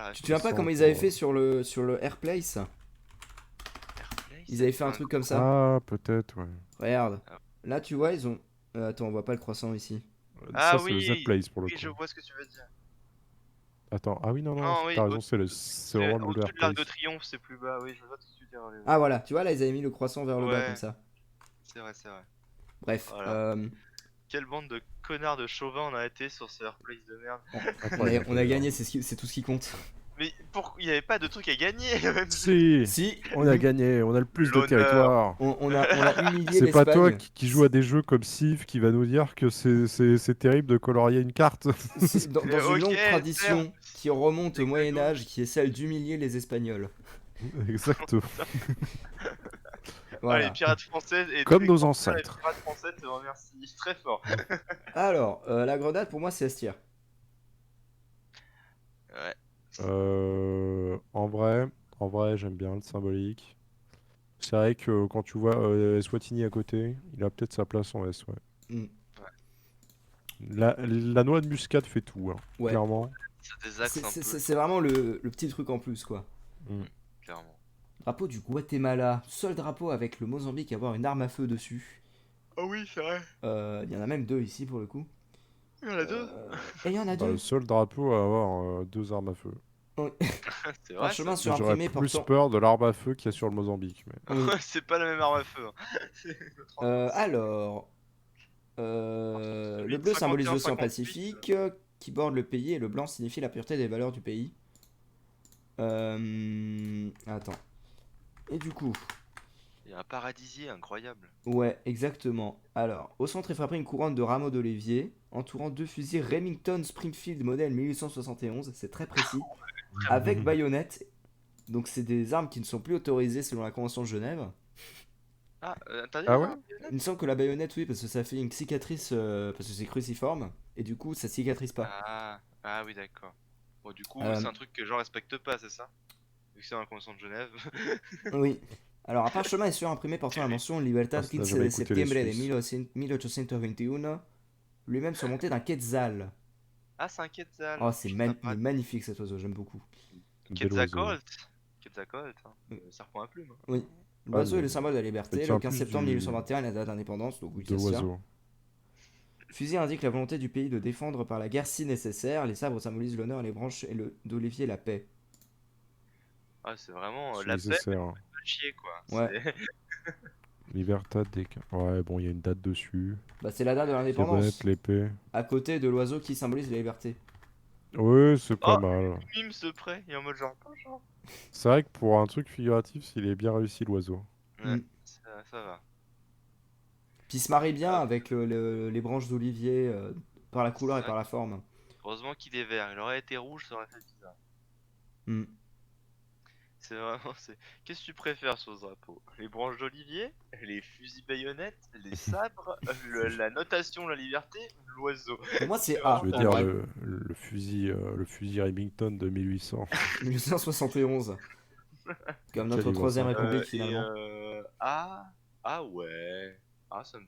ref. te souviens pas Croissant comment ils avaient pour, fait sur le Airplace? Airplay, Ils ça avaient fait un fait truc comme ça. Ah, peut-être, ouais. Regarde. Ah. Là, tu vois, ils ont. Attends, on voit pas le croissant ici. Ça, Ah c'est le oui! Z-Place pour le Oui, je coup. vois ce que tu veux dire. Attends, ah oui, non, non, Non, oui, t'as raison, c'est vraiment le au-dessus de l'Arc de Place. Triomphe, c'est plus bas. Oui, je vois ce que tu veux dire. Ah, voilà. Tu vois, là, ils avaient mis le croissant vers le bas, comme Ouais, ça. c'est vrai, c'est vrai. Bref. Voilà. Quelle bande de connards de chauvins on a été sur ce Airplace de merde. Incroyable, On a d'ailleurs. gagné, c'est tout ce qui compte. Mais pourquoi il n'y avait pas de truc à gagner, même Si, Si, on a gagné, on a le plus de l'honneur. territoire. on a humilié C'est pas toi l'Espagne. qui joue à des jeux comme Civ qui va nous dire que c'est terrible de colorier une carte. C'est dans une Ok, longue certes, tradition qui remonte au c'est que nous. Moyen-Âge, qui est celle d'humilier les Espagnols. Exactement. Ah, les Voilà. pirates français et tous Comme les nos grands les ancêtres. pirates français te remercient très fort. Alors, la grenade, pour moi, c'est S tier. Ouais. En vrai, j'aime bien le symbolique. C'est vrai que quand tu vois Eswatini à côté, il a peut-être sa place en S, ouais. Mm. La noix de muscade fait tout, hein, Ouais. clairement. Ça désaxe un peu, C'est vraiment le petit truc en plus, quoi. Mm. clairement. Drapeau du Guatemala. Seul drapeau avec le Mozambique à avoir une arme à feu dessus. Oh oui, c'est vrai. Il y en a même deux ici, pour le coup. Il y en a deux. Et il y en a Bah, le deux. seul drapeau à avoir deux armes à feu. Oui. C'est vrai, Parchemin ça. sur J'aurais imprimé plus portant. peur de l'arme à feu qu'il y a sur le Mozambique. Mais... Oui. C'est pas la même arme à feu. Hein. C'est une autre ambiance. Alors, Celui le de bleu symbolise 51, l'océan 58. Pacifique qui borde le pays et le blanc signifie la pureté des valeurs du pays. Attends. Et du coup, Il y a un paradisier incroyable. ouais, exactement. Alors, au centre est frappée une couronne de rameaux d'olivier entourant deux fusils Remington Springfield modèle 1871, c'est très précis, avec baïonnette. Donc, c'est des armes qui ne sont plus autorisées selon la Convention de Genève. Ah, t'as dit Ah ouais? hein, Il me semble que la baïonnette, oui, parce que ça fait une cicatrice, parce que c'est cruciforme, et du coup, ça cicatrise pas. Ah oui, d'accord. Bon, du coup, Euh, c'est un truc que j'en respecte pas, c'est ça? Vu que c'est dans la Convention de Genève. oui. Alors, un parchemin est surimprimé portant la mention Libertad Parce que t'as 15 jamais de écouté les septiembre de Suisses. 1821, lui-même surmonté d'un quetzal. Ah, c'est un Quetzal. Oh, c'est Putain, il est magnifique cet oiseau, j'aime beaucoup. Bel oiseau. Quetzalcoatl, hein. Serpent à plumes. Oui. Ah, L'oiseau est le symbole de la ça liberté. tient Le 15 plus septembre 1821 est la date d'indépendance, donc oui, de ça se tient. l'oiseau. Fusil indique la volonté du pays de défendre par la guerre si nécessaire. Les sabres symbolisent l'honneur, les branches et le d'olivier la paix. Ah, c'est vraiment C'est la paix, mais nécessaire. Hein. pas chier, quoi. Ouais. Libertad des... Ouais, bon, il y a une date dessus. Bah, c'est la date de Diabète, l'indépendance. l'épée. À côté de l'oiseau qui symbolise la liberté. Oui, c'est pas Oh, mal. mime se prêt, il est en mode genre, bonjour. C'est vrai que pour un truc figuratif, il est bien réussi l'oiseau. Ouais, Mm. ça va. Puis il se marie bien Hop, avec les branches d'olivier par la couleur c'est et par vrai. la forme. Heureusement qu'il est vert. Il aurait été rouge, ça aurait fait bizarre. Mm. C'est vraiment. Qu'est-ce que tu préfères sur ce drapeau? Les branches d'olivier, les fusils baïonnettes, les sabres, la notation, la liberté ou l'oiseau? Pour moi, c'est C'est A, Tu veux en dire vrai. le fusil Remington de 1800. 1871. Comme Le notre calibre troisième 50. république, Et finalement. ah ouais. Ah, ça me.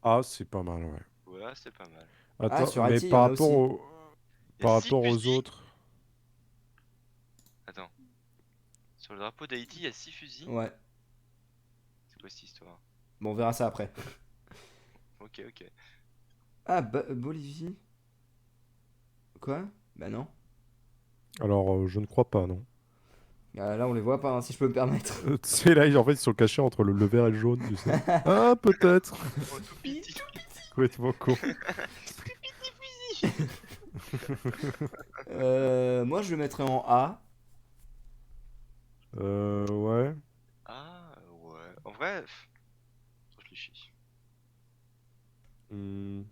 Ah, c'est pas mal, ouais. Ouais, c'est pas mal. Ah, Attends, sur mais Haïti, il y en a aussi. Il y a par 6 rapport aux fusils. autres, Attends. Sur le drapeau d'Haïti, il y a 6 fusils. Ouais. C'est quoi cette histoire? Bon, on verra ça après. Ok, ok. Ah, Bolivie. Quoi? Bah non. alors je ne crois pas, non. Ah, là, on les voit pas, hein, si je peux me permettre. Tu sais, là, en fait, ils sont cachés entre le vert et le jaune, tu sais. Ah, peut-être. Oh, tout petit, tout petit. Complètement con. Moi, je le mettrais en A. Ouais. Ah, ouais. En vrai, je réfléchis. Hmm.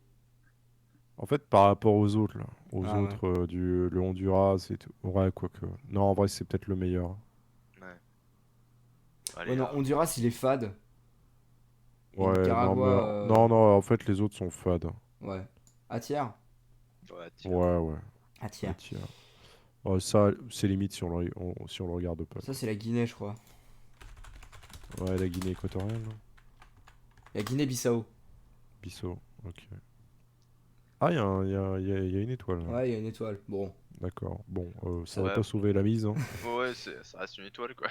En fait, par rapport aux autres, là, aux Ah ouais. autres, le Honduras et tout. Ouais, quoique. Non, en vrai, c'est peut-être le meilleur. Ouais. Ouais, Allez, non, Honduras, il est fade. Et Ouais, non, mais Nicaragua, non, non, en fait, les autres sont fades. ouais. A tiers? ouais, tiens. Ouais, ouais. A Ah, tiers. tiens. Oh, ça, c'est limite si si on le regarde pas, Ça, quoi. c'est la Guinée, je crois. Ouais, la Guinée équatoriale, non? La Guinée-Bissau. Bissau, ok. Ah, il y a une étoile, là. Ouais, il y a une étoile. Bon. D'accord. Bon, ça va Ouais, pas sauver la mise, hein. ouais, ça reste une étoile, quoi.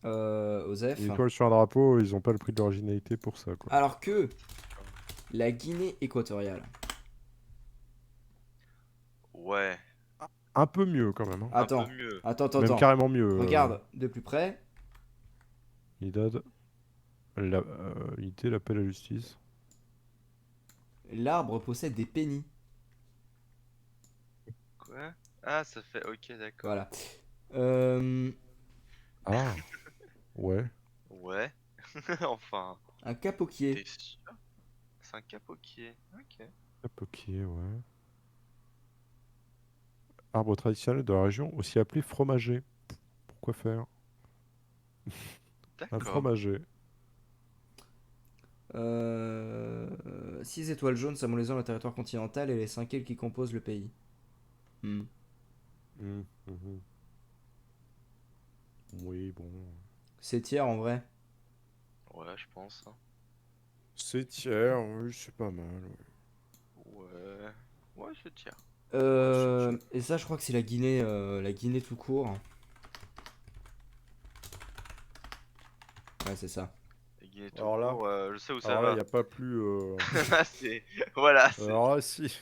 Osef. Une étoile sur un drapeau, ils ont pas le prix de l'originalité pour ça, quoi. Alors que la Guinée équatoriale. Ouais, Un peu mieux, quand même, hein. un peu Attends. mieux. Même Attends. carrément mieux. Regarde de plus près. Unidad, unité, l'appel à justice. L'arbre possède des pénis. Quoi? Ah, ça fait. Ok, d'accord. Voilà. Euh, Ah, ouais. Ouais. Enfin, un capoquier. t'es sûr? C'est un capoquier. Ok. Hop, ok, ouais. Arbre traditionnel de la région, aussi appelé fromager. Pourquoi faire? Un D'accord. fromager. 6 étoiles jaunes symbolisant le territoire continental et les 5 îles qui composent le pays. Hmm. Mhm. Oui, bon. C'est tiers en vrai. Ouais, je pense, hein. C'est tiers, oui, c'est pas mal. Ouais. Ouais, je tiens. Ouais, c'est tiers. Et ça, je crois que c'est la Guinée tout court. Ouais, c'est ça. Et Guinée tout Alors là, court, je sais où ça alors là, il va. n'y a pas plus. C'est. Voilà, c'est. Alors là, si.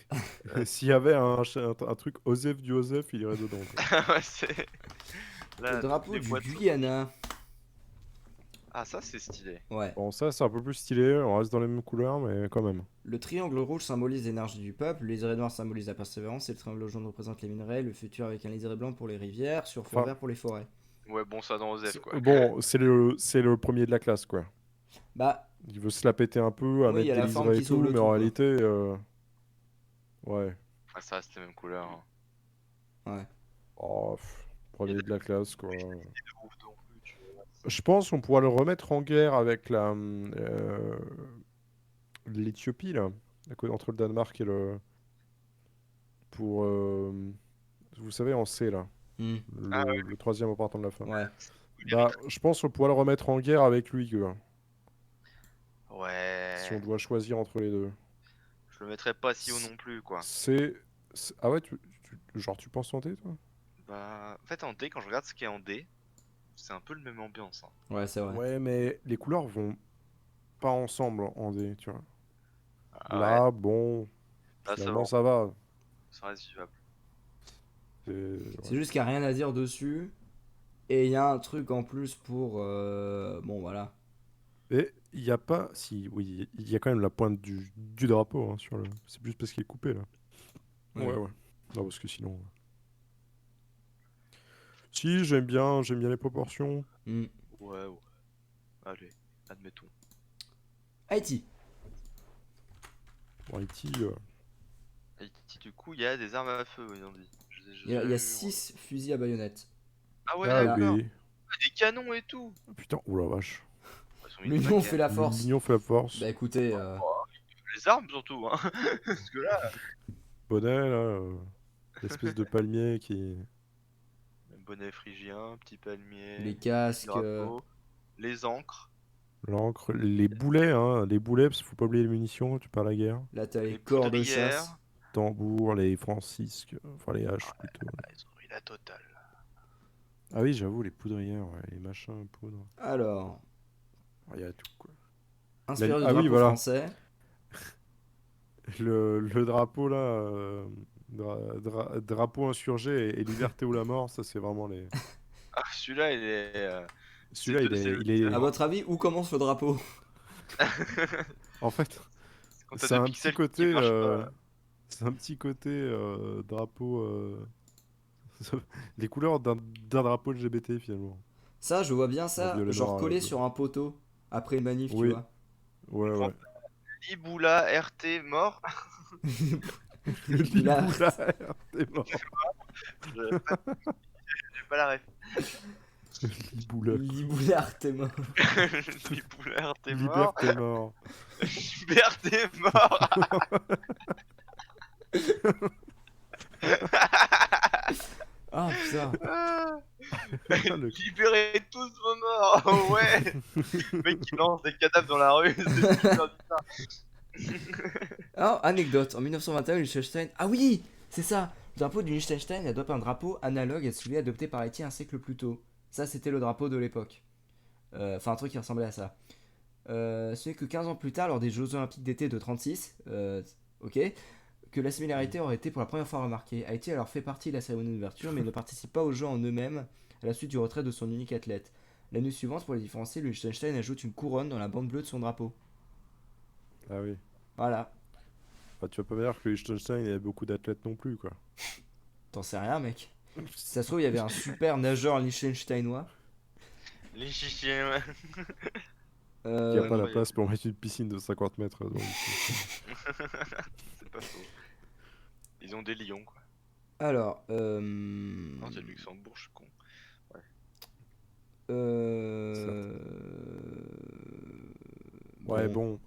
S'il y avait un truc Osef du Osef, il irait dedans, quoi. Ouais, c'est. Le Là, toutes drapeau les du boîtes sont. Guyana. Ah, ça, c'est stylé. Ouais. Bon, ça, c'est un peu plus stylé. On reste dans les mêmes couleurs, mais quand même. Le triangle rouge symbolise l'énergie du peuple, le liseré noir symbolise la persévérance, et le triangle jaune représente les minerais, le futur avec un liseré blanc pour les rivières, sur fond Enfin, vert pour les forêts. Ouais, bon, ça dans Osef, quoi. bon, c'est le premier de la classe, quoi. Bah, Il veut se la péter un peu, à oui, il y mettre a des la forme liserés et qui sauve tout, le mais tout, en quoi. réalité, ouais. Ah, ça reste les mêmes couleurs, hein. Ouais. Oh, premier de la classe, quoi. De ouf non plus, tu vois. Je pense qu'on pourra le remettre en guerre avec l'Éthiopie, là, entre le Danemark et le... Pour, vous savez, en C, là, Hmm. Ah le troisième au partant de la fin. Ouais. Bah, je pense qu'on pourra le remettre en guerre avec lui, quoi, ouais. si on Ouais. doit choisir entre les deux. Je le mettrais pas si haut C- non plus, quoi. Ah ouais, genre, tu penses tenter, toi? Bah, en fait, en D, quand je regarde ce qui est en D, c'est un peu le même ambiance, hein. Ouais, c'est vrai. Ouais, mais les couleurs vont pas ensemble en D, tu vois. Ah ouais, Là, bon, là, ça finalement, va. ça va. Ça reste vivable. C'est Ouais. juste qu'il n'y a rien à dire dessus. Et il y a un truc en plus pour. Bon, voilà. Et il n'y a pas. Si, oui, il y a quand même la pointe du drapeau, hein, sur le. C'est juste parce qu'il est coupé, là. Oui. Ouais, ouais. Non, parce que sinon. Si, j'aime bien les proportions. Hmm. Ouais, ouais. Allez, admettons. Haïti. Bon, Haïti, Et du coup, il y a des armes à feu, ils ont dit. Je les ai Il y a jamais vues, moi. 6 fusils à baïonnette. Ah ouais, Ah d'accord. oui. Ah, des canons et tout. Putain, oh la vache. Ils sont mis de L'union paquets. fait la force. L'union fait la force. Bah écoutez, Les armes surtout, hein. Parce que là, Bonnet, là, l'espèce de palmier qui... bonnet phrygien, petit palmier, les petit casques, drapeau, les ancres, L'encre, les boulets, hein, les boulets, parce qu'il faut pas oublier les munitions, tu parles à la guerre. là t'as les les corps de poudrières. chasse. Tambours, les francisques, enfin les haches plutôt. Ah, ils ont mis la totale. Ah oui, j'avoue, les poudrières, ouais, les machins, poudre. Alors, Il y a tout, quoi. inspiré du Ah oui, drapeau voilà. français. Le drapeau, là, drapeau insurgé et liberté ou la mort, ça c'est vraiment les... Ah, celui-là, il est. Celui-là, il À est... votre avis, où commence le drapeau? En fait, Quand t'as c'est deux un petit pixels côté... qui marchent pas. C'est un petit côté drapeau... les couleurs d'un drapeau LGBT, finalement. Ça, je vois bien En ça, violet, genre noir, collé bleu. sur un poteau après une manif, tu Oui, vois. ouais, ouais. Liboula, RT, mort. Liboula. Liboula, t'es mort. J'ai pas la ref. Liboula. Liboulard, t'es mort. Liboula, RT, mort. Liberté mort. Liberté, mort. Ah putain. Ah. Le- Libérez tous vos morts. Oh, ouais. Le mec qui lance des cadavres dans la rue. C'est super bizarre. Alors, anecdote, en 1921, Liechtenstein. Ah oui, c'est ça. Le drapeau du Liechtenstein adopte un drapeau analogue à celui adopté par Haïti un siècle plus tôt. Ça, c'était le drapeau de l'époque. Enfin, un truc qui ressemblait à ça. Ce n'est que 15 ans plus tard, lors des Jeux Olympiques d'été de 36, ok, que la similarité aurait été pour la première fois remarquée. Haïti a alors fait partie de la cérémonie d'ouverture, mais ne participe pas aux Jeux en eux-mêmes à la suite du retrait de son unique athlète. L'année suivante, pour les différencier, le Liechtenstein ajoute une couronne dans la bande bleue de son drapeau. Ah oui. Voilà. Bah, tu vas pas me dire que Liechtenstein, il y a beaucoup d'athlètes non plus, quoi. T'en sais rien, mec. Si ça se trouve, il y avait un super nageur liechtensteinois. Les chichiens, ouais. Il n'y a Euh, pas la incroyable. place pour mettre une piscine de 50 mètres. Donc. C'est pas faux. Ils ont des lions, quoi. alors, Non, c'est le Luxembourg, je suis con. euh, Ouais, bon.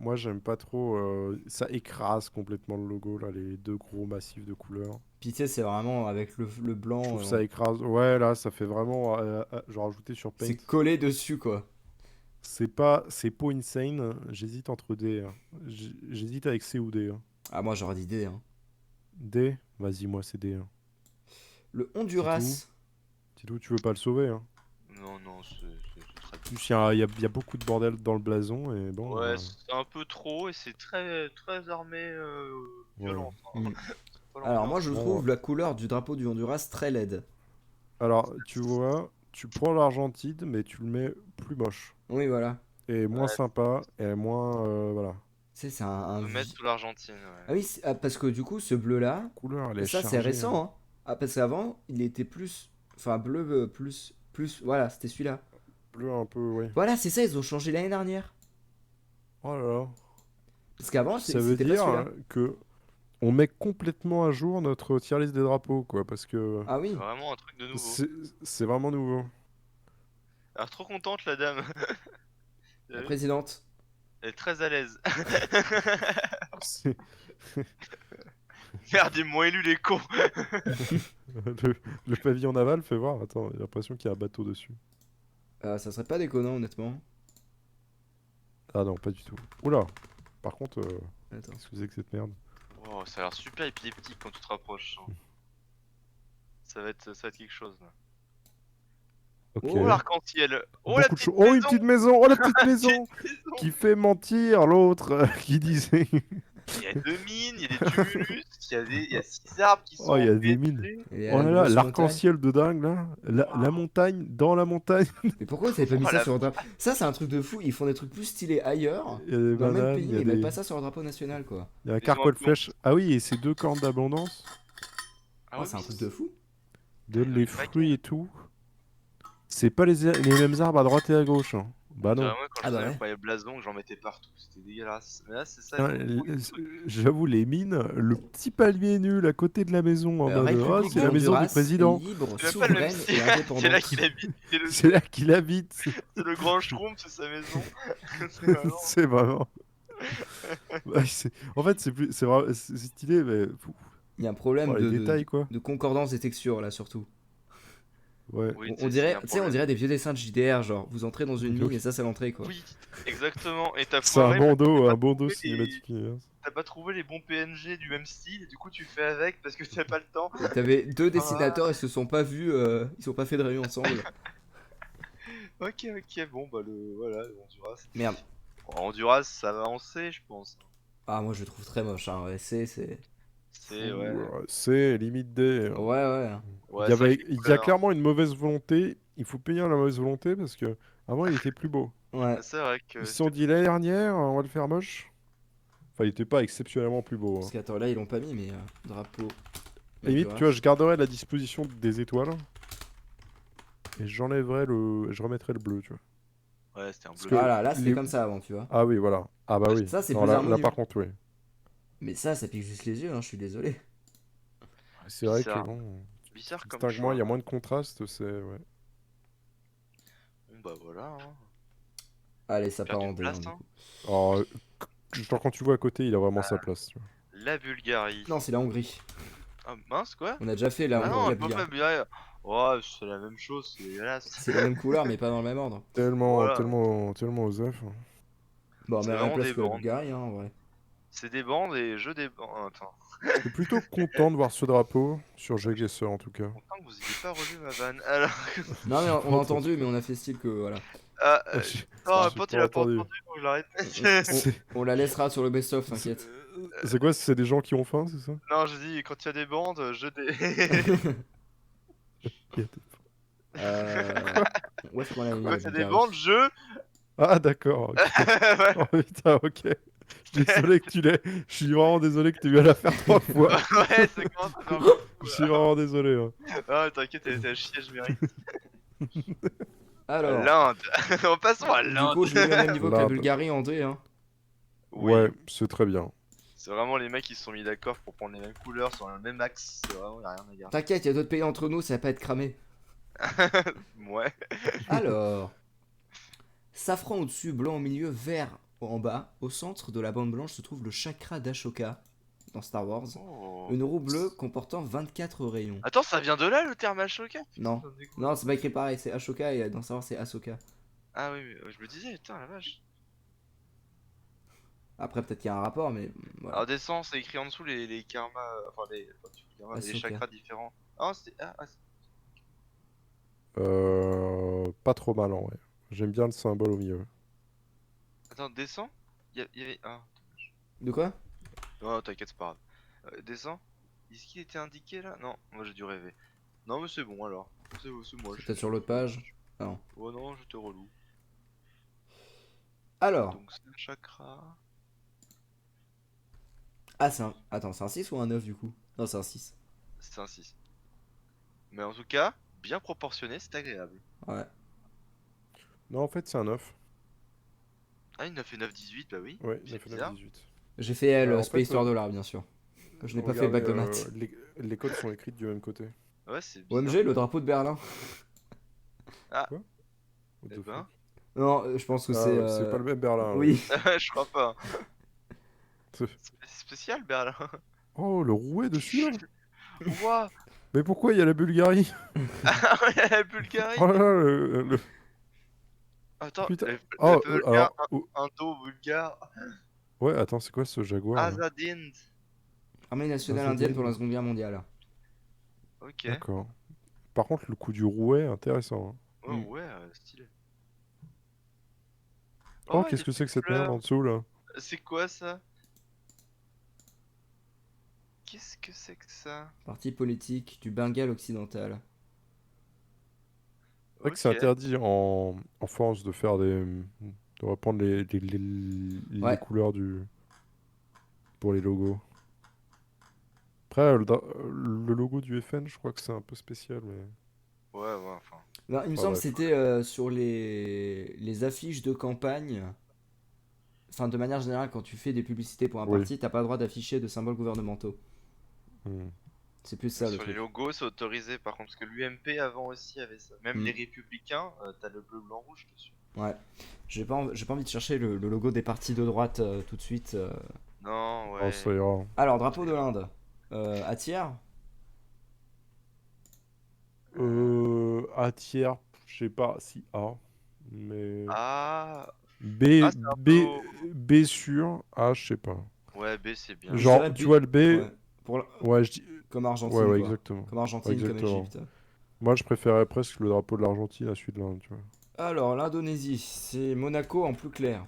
Moi, j'aime pas trop. Ça écrase complètement le logo, là, les deux gros massifs de couleurs. Puis tu sais, c'est vraiment avec le Je blanc, trouve ça écrase. Ouais, là, ça fait vraiment. Genre, ajouté sur Paint. c'est collé dessus, quoi. C'est pas insane. J'hésite entre D. Hein. J'hésite avec C ou D. Hein. Ah, moi j'aurais dit D, hein. D? Vas-y, moi, c'est D. Hein. Le Honduras. Titou, tu veux pas le sauver. Hein. Non, non, c'est très bien. Plus, il y a beaucoup de bordel dans le blason. Et bon. Ouais, c'est un peu trop et c'est très, très armé violent. Mm. Pas Alors, moi l'ambiance. je Ouais, trouve ouais. la couleur du drapeau du Honduras très laide. Alors, tu vois, tu prends l'Argentine, mais tu le mets plus moche. Oui, voilà. Et moins Ouais. sympa, et moins. Voilà. Tu sais, c'est On un peut mettre sous l'Argentine, Ah ouais. oui, parce que du coup, ce bleu-là, Couleur, elle est ça c'est chargée, récent, hein. hein. Ah, parce qu'avant, il était plus. Enfin, bleu, plus. Voilà, c'était celui-là. Bleu un peu, ouais. Voilà, c'est ça, ils ont changé l'année dernière. Oh là là. Parce qu'avant, Ça veut c'était pas dire celui-là. que on met complètement à jour notre tier list des drapeaux, quoi, parce que Ah C'est oui. vraiment un truc de nouveau. c'est vraiment nouveau. Alors, trop contente, la dame. T'as La vu présidente. Elle est très à l'aise. C'est- Merde, ils m'ont élu les cons. le pavillon naval, fais voir. Attends, j'ai l'impression qu'il y a un bateau dessus. Ça serait pas déconnant, honnêtement. Ah non, pas du tout. Oula. Par contre, Attends. qu'est-ce que c'est que cette merde? Oh, ça a l'air super épileptique quand tu te rapproches. Hein. Ça va être quelque chose. Là. Ok. Oh, l'arc-en-ciel. Oh, la Beaucoup de petite choses. Oh, une maison. petite maison. Oh, la petite maison maison. qui fait mentir l'autre qui disait. Il y a 2 mines, il y a des tumulus, il y a 6 arbres qui sont Oh, il y a des mines. pétés. Et Oh la là là, grosse l'arc-en-ciel de dingue là. La montagne dans la montagne. montagne. Mais pourquoi vous avez pas mis Oh, ça la sur le drapeau? Ça, c'est un truc de fou. Ils font des trucs plus stylés ailleurs, Il y a des dans le même bananes, pays, il y a mais ils mettent des- pas ça sur le drapeau national, quoi. il y a un Ils ont carquois un de flèche. Ah oui, et ces deux cornes d'abondance. Ah Oh, oui, c'est un oui, truc de fou. Donne Ils ont les une baguette. fruits et tout. C'est pas les mêmes arbres à droite et à gauche. Hein. Bah non. Moi, quand Ah je bah faisais ouais. mes blasons, que j'en mettais partout, c'était dégueulasse. Mais là, c'est ça, ils Putain, ont trouvé des trucs. j'avoue, les mines, le petit palmier nul à côté de la maison en mode ah, République c'est du la maison du Honduras, président. libre, C'est même pas le même souveraine style, et c'est là indépendante. qu'il habite, c'est le, C'est là qu'il habite. c'est le grand Schtroumpf, c'est sa maison. C'est vraiment... C'est vraiment. Ouais, en fait, c'est stylé, mais Il y a un problème oh, les détails quoi. de concordance des textures là surtout. Ouais. Oui, On tu sais, c'est dirait, un tu sais, on problème. dirait des vieux dessins de JDR, genre vous entrez dans une mine et Oui. ça c'est l'entrée quoi. Oui, exactement. Et t'as C'est un foiré parce que bandeau, un bandeau cinématique. t'as pas trouvé les bons PNG du même style, et du coup tu fais avec parce que t'as pas le temps. Et t'avais deux Ah, dessinateurs, ils se sont pas vus, ils sont pas fait de réunion ensemble. ok, bon bah voilà, le Honduras. Merde. Bon, Honduras, ça va avancer, je pense. Ah moi je le trouve très moche, hein. Ouais, c'est... C'est, ouais. C'est limite D. Ouais ouais. Ouais, c'est vrai que les Il y a couleurs. clairement une mauvaise volonté. Il faut payer la mauvaise volonté parce que avant il était plus beau. Ouais. C'est vrai Ils que se sont c'était. dit l'année dernière, on va le faire moche. Enfin, il était pas exceptionnellement plus beau. Parce Hein. qu'attends là ils l'ont pas mis mais drapeau. Limite, tu vois, je garderais la disposition des étoiles et je remettrais le bleu, tu vois. Ouais, c'était un Parce bleu. que Voilà, là c'était les- comme ça avant, tu vois. Ah oui, voilà. Ah bah oui. Ça c'est Non, plus là harmonieux. par contre, oui. Mais ça pique juste les yeux, hein, je suis désolé. C'est vrai que Bizarre. bon, Bizarre comme distinguement, il choix. y a moins de contraste, c'est ouais. Bon bah voilà, hein. Allez, ça part Perdu en de D, hein, place, du hein. coup. Alors, genre quand tu vois à côté, il a vraiment sa place, tu vois. La Bulgarie. Non, c'est la Hongrie. Ah mince, quoi? On a déjà fait Ah non, la on peut pas Bulgarie. Bulgarie. Ouais, c'est la même chose, c'est dégueulasse. C'est la même couleur, mais pas dans le même ordre. Voilà. Tellement osef. Bon, on C'est met la même vraiment place des que la bandes. Bulgarie, hein, en vrai. C'est des bandes et je des bandes. Attends. Je suis plutôt content de voir ce drapeau sur Je suis GeoGuessr en tout cas. content que vous ayez pas relevé ma vanne. Alors. Non, mais J'ai on pas a entendu. entendu, mais on a fait style que, voilà. Ah, non, un J'ai pote pas il a pas entendu. entendu, donc je l'arrête. C'est On la laissera sur le best-of, t'inquiète. c'est quoi? C'est des gens qui ont faim, c'est ça? Non, je dis, quand il y a des bandes, je des. Il y a des- Euh... Quoi? Où est-ce qu'on l'a mis Quand la il y a des bandes, Bulgarie? je. Ah d'accord, ok. Ouais. Oh putain, ok. Je suis désolé que tu l'aies. Je suis vraiment désolé que tu aies eu à la faire 3 fois. Ouais, ça commence à faire beaucoup. Je suis vraiment désolé. Hein. Ah, t'inquiète, elle était à chier, je mérite. Alors, L'Inde. Passons à du l'Inde. coup, je l'ai mis au même niveau que la L'Inde. Bulgarie en D, hein. Oui. Ouais, c'est très bien. C'est vraiment les mecs qui se sont mis d'accord pour prendre les mêmes couleurs sur le même axe. C'est vraiment, y a rien à garder. T'inquiète, il y a d'autres pays entre nous, ça va pas être cramé. Ouais. Alors, safran au-dessus, blanc au milieu, vert en bas. Au centre de la bande blanche se trouve le chakra d'Ashoka dans Star Wars. Oh. Une roue bleue comportant 24 rayons. Attends, ça vient de là le terme Ashoka? Non. Non, c'est pas écrit pareil, c'est Ashoka et dans Star Wars c'est Ahsoka. Ah oui, mais je me disais, putain, la vache. Après, peut-être qu'il y a un rapport, mais voilà. Alors, descends, c'est écrit en dessous les karmas. Enfin, les Ahsoka. chakras différents. Ah, c'était. Pas trop mal en vrai. J'aime bien le symbole au milieu. Attends, descends. Y avait. Ah, De quoi? non, t'inquiète, c'est pas grave. Descends. Est-ce qu'il était indiqué là? Non, moi j'ai dû rêver. Non, mais c'est bon alors. C'est moi. C'est peut-être sur l'autre page. Ah non. Oh non, je te relou. Alors, Donc c'est un chakra. ah, c'est un. Attends, c'est un 6 ou un 9 du coup? Non, c'est un 6. C'est un 6. Mais en tout cas, bien proportionné, c'est agréable. Ouais. Non, en fait, c'est un 9. Ah, une 9 et 9, 18, bah oui. Ouais, C'est 9 9 bizarre. 18. J'ai fait L, En Space fait, War Dollar, bien sûr. Je n'ai pas fait Regardez, bac de maths. les codes sont écrits du même côté. Ouais, c'est bizarre. OMG, le drapeau de Berlin. Ah, What eh the ben. fuck? Non, je pense que Ah, c'est. c'est pas le même Berlin. Oui. Je crois pas. C'est- C'est spécial, Berlin. Oh, le rouet dessus là? Ouah. Mais pourquoi il y a la Bulgarie? Ah ouais, la Bulgarie. Oh là là, Attends, putain. le Oh, Bulgare, alors. Indo-Bulgare. Ouais, attends, c'est quoi ce jaguar là? Azadind. Armée nationale Ah, c'est indienne bien. pour la Seconde Guerre mondiale. Ok. D'accord. Par contre, le coup du rouet, intéressant. Hein. Oh Hmm. ouais, stylé. Oh, ouais, qu'est-ce des que c'est que petites cette merde fleurs. en dessous là? C'est quoi ça? Qu'est-ce que c'est que ça? Parti politique du Bengale occidental. C'est vrai que c'est Ok. interdit en France de faire de reprendre les Ouais. couleurs pour les logos. Après, le logo du FN, je crois que c'est un peu spécial, mais. Ouais, enfin. Non, il me Enfin semble que bref. c'était sur les affiches de campagne. Enfin, de manière générale, quand tu fais des publicités pour un Oui. parti, t'as pas le droit d'afficher de symboles gouvernementaux. Hmm. C'est plus Mais ça le sur les truc. logos, c'est autorisé par contre, parce que l'UMP avant aussi avait ça. Même Hmm. les Républicains, t'as le bleu, blanc, rouge dessus. Ouais. J'ai pas envie de chercher le logo des partis de droite tout de suite. Non, Non, ouais. ça ira. Alors, Ça drapeau de ira. l'Inde. À tiers. A tiers, je sais pas si A, mais Ah, B, ah, c'est un peu haut. B sûr, A, je sais pas. Ouais, B c'est bien. Je Genre, dirais tu B. vois le B, Ouais. Pour la- ouais, je dis, Comme ouais, Argentine, ouais, quoi. exactement. Comme Ouais, Argentine, comme exactement. Égypte. Moi, je préférais presque le drapeau de l'Argentine à celui de l'Inde, tu vois. Alors, l'Indonésie, c'est Monaco en plus clair.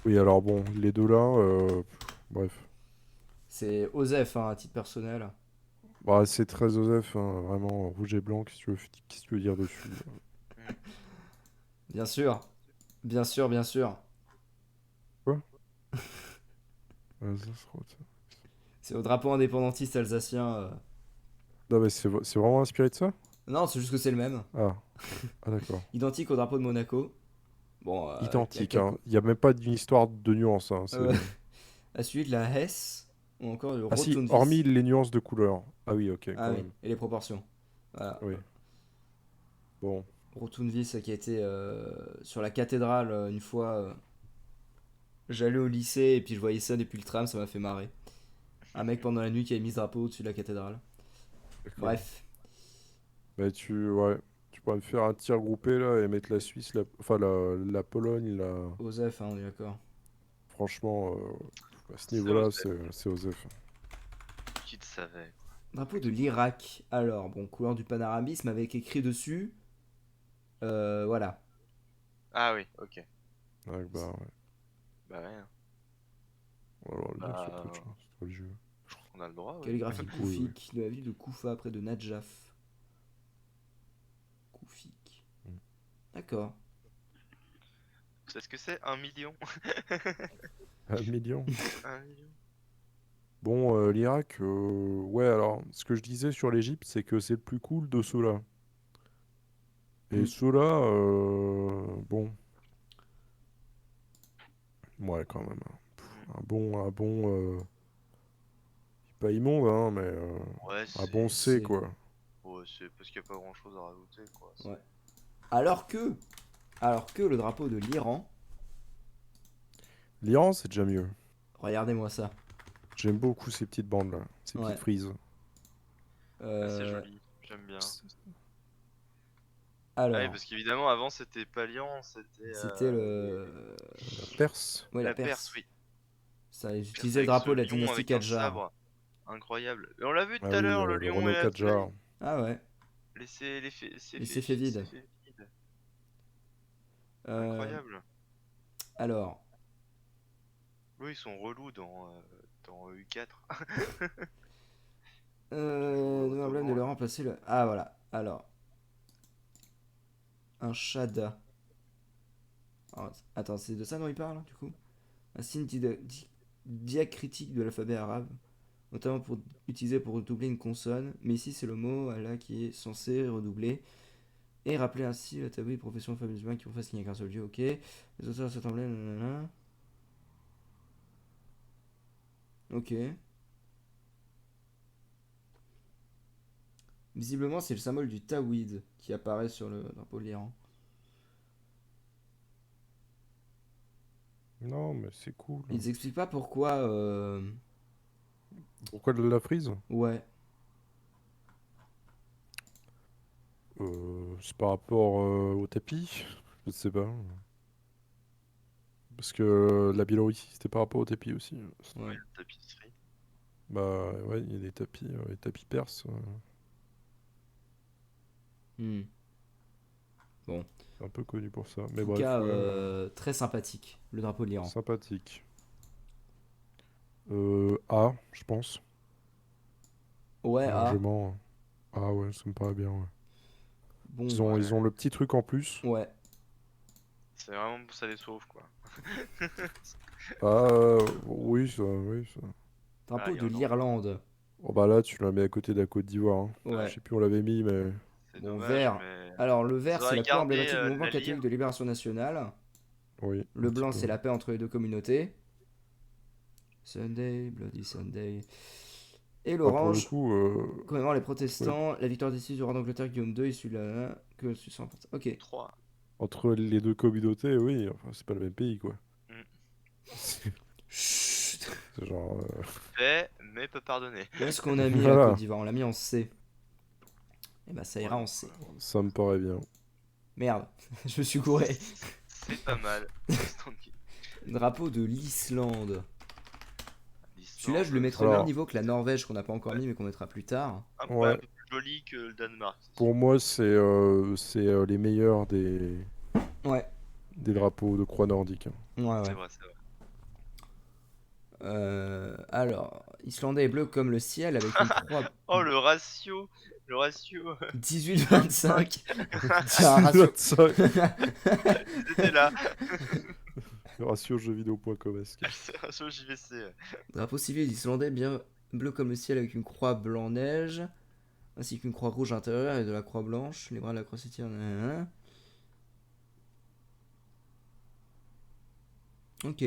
Oui, alors bon, les deux là, bref. C'est Osef, hein, à titre personnel. Bah, c'est très Osef, hein, vraiment, rouge et blanc, qu'est-ce que tu veux dire dessus? Hmm. Bien sûr. Bien sûr, bien sûr. Quoi? Ça se rote. C'est au drapeau indépendantiste alsacien. Non, mais c'est vraiment inspiré de ça? Non, c'est juste que c'est le même. Ah, ah d'accord. Identique au drapeau de Monaco. Bon, il y a Identique, quelques... hein. Il n'y a même pas d'une histoire de nuance, hein. Euh, à celui de la Hesse, ou encore le Ah si, hormis Rotunvis. les nuances de couleur. Ah oui, ok, Ah quand oui, même. et les proportions. Voilà. Oui, bon. Rotunvis qui a été sur la cathédrale une fois. J'allais au lycée et puis je voyais ça depuis le tram, ça m'a fait marrer. Un mec pendant la nuit qui avait mis ce drapeau au-dessus de la cathédrale. D'accord. Bref, Mais ouais, tu pourrais me faire un tir groupé là et mettre la Suisse, enfin la Pologne, là. Osef, hein, on est d'accord. Franchement, à ce C'est niveau-là, Osef. c'est Osef. Qui le savait? Drapeau de l'Irak. Alors, bon, couleur du panarabisme avec écrit dessus. Voilà. Ah oui, ok. Ouais, bah ouais. Bah ouais, hein. On va le dire sur Twitch, Bah, hein, c'est religieux. je crois qu'on a le droit, oui. Calligraphie Oui, oui. koufique de la ville de Koufa près de Nadjaf. Koufik. Mm. D'accord. Vous savez ce que c'est? 1 million? 1 million. 1 million? Bon, l'Irak, ouais, alors, ce que je disais sur l'Égypte, c'est que c'est le plus cool de ceux-là. Et Mm. ceux-là, bon, ouais, quand même, hein. Hmm. Un bon, pas immonde, hein, mais Ouais, un bon c'est. C, C'est. quoi. Ouais, c'est parce qu'il n'y a pas grand chose à rajouter, quoi. Ouais. Alors que. Alors que le drapeau de l'Iran. L'Iran, c'est déjà mieux. Regardez-moi ça. J'aime beaucoup ces petites bandes-là, ces Ouais. petites frises. Ah, c'est Euh, joli, j'aime bien. Ah oui, alors. parce qu'évidemment, avant c'était pas Lyon, c'était C'était le. La Perse. Ouais, la la Perse, Perse. oui. Ça, ils Perse utilisaient le avec ce drapeau de la lion dynastie avec un Qadjar. sabre. Incroyable. Et on l'a vu Ah tout à oui, l'heure, le le lion et Renault la Kadjar. feuille. Ah ouais. Les C'est fait vide. vide. Euh, Incroyable. alors. Oui, ils sont relous dans U4. Nouvel emblème de Ottoman, le là. remplacer le. Ah voilà. Alors. Un Shada. Alors, attends, c'est de ça dont il parle, du coup? Un signe diacritique de l'alphabet arabe, notamment utilisé pour redoubler une consonne, mais ici c'est le mot Allah qui est censé redoubler et rappeler ainsi la tabou des professions familles humaines qui ont fait qu'il n'y a qu'un seul Dieu, ok. Les auteurs de cet emblème, nanana. Ok. Visiblement, c'est le symbole du Tawhid qui apparaît sur le drapeau de l'Iran. Non, mais c'est cool. Ils expliquent pas pourquoi. Pourquoi de la frise? Ouais. C'est par rapport au tapis? Je sais pas. Parce que la Biélorussie, c'était par rapport au tapis aussi. Oui, Ouais. la tapisserie. Bah ouais, il y a des tapis perses. Hmm. Bon. C'est un peu connu pour ça. En Mais tout bref, cas, ouais, très sympathique, le drapeau de l'Iran. sympathique. A, je pense. Ouais, ah. Largement. Ah ouais, ça me paraît bien, ouais. Bon, Ils ont le petit truc en plus. ouais. C'est vraiment pour ça les sauve, quoi. Ah, oui, ça, oui, ça. Ah, Drapeau de Irlande. l'Irlande. Oh bah là, tu l'as mis à côté de la Côte d'Ivoire, hein. Je Ouais. sais plus où on l'avait mis, mais... C'est Bon, dommage, vert. mais. Alors, le Ils vert, c'est auraient la couleur gardé emblématique du mouvement la catholique lyre. de libération nationale. Oui, Le un petit blanc, peu. c'est la paix entre les deux communautés. Sunday, Bloody Sunday. Et Ah, pour le l'orange, coup, commémore les ouais, protestants, la victoire décisive du roi d'Angleterre Guillaume II, issu de la... que ce soit important. Ok. 3. entre les deux communautés, oui, enfin, c'est pas le même pays, quoi. Mm. C'est Chut. c'est genre... Fait, mais peut pardonner. Où est-ce qu'on a mis la Côte Voilà, d'Ivoire? On l'a mis en C. Et bah ça Ouais, ira en donc, C. ça me paraît bien. Merde, je me suis gouré. c'est pas mal. Tranquille. Drapeau de l'Islande. Celui-là, je le L'Islande, mettrais au même Alors, niveau que la Norvège qu'on n'a pas encore ouais, mis mais qu'on mettra plus tard. ouais, un ouais, peu plus joli que le Danemark, c'est pour sûr. moi, c'est les meilleurs Ouais, des drapeaux de croix nordique, hein. ouais, C'est ouais. vrai, c'est vrai. Alors, Islandais est bleu comme le ciel avec une croix Oh, le ratio 25. 18-25. C'est un ratio. 25, Ils étaient là. le ratio jeuxvideo.com. C'est un ratio JVC. Drapeau civil islandais bien bleu comme le ciel avec une croix blanc-neige, ainsi qu'une croix rouge intérieure et de la croix blanche. Les bras de la croix s'étirent. Nanana. Ok.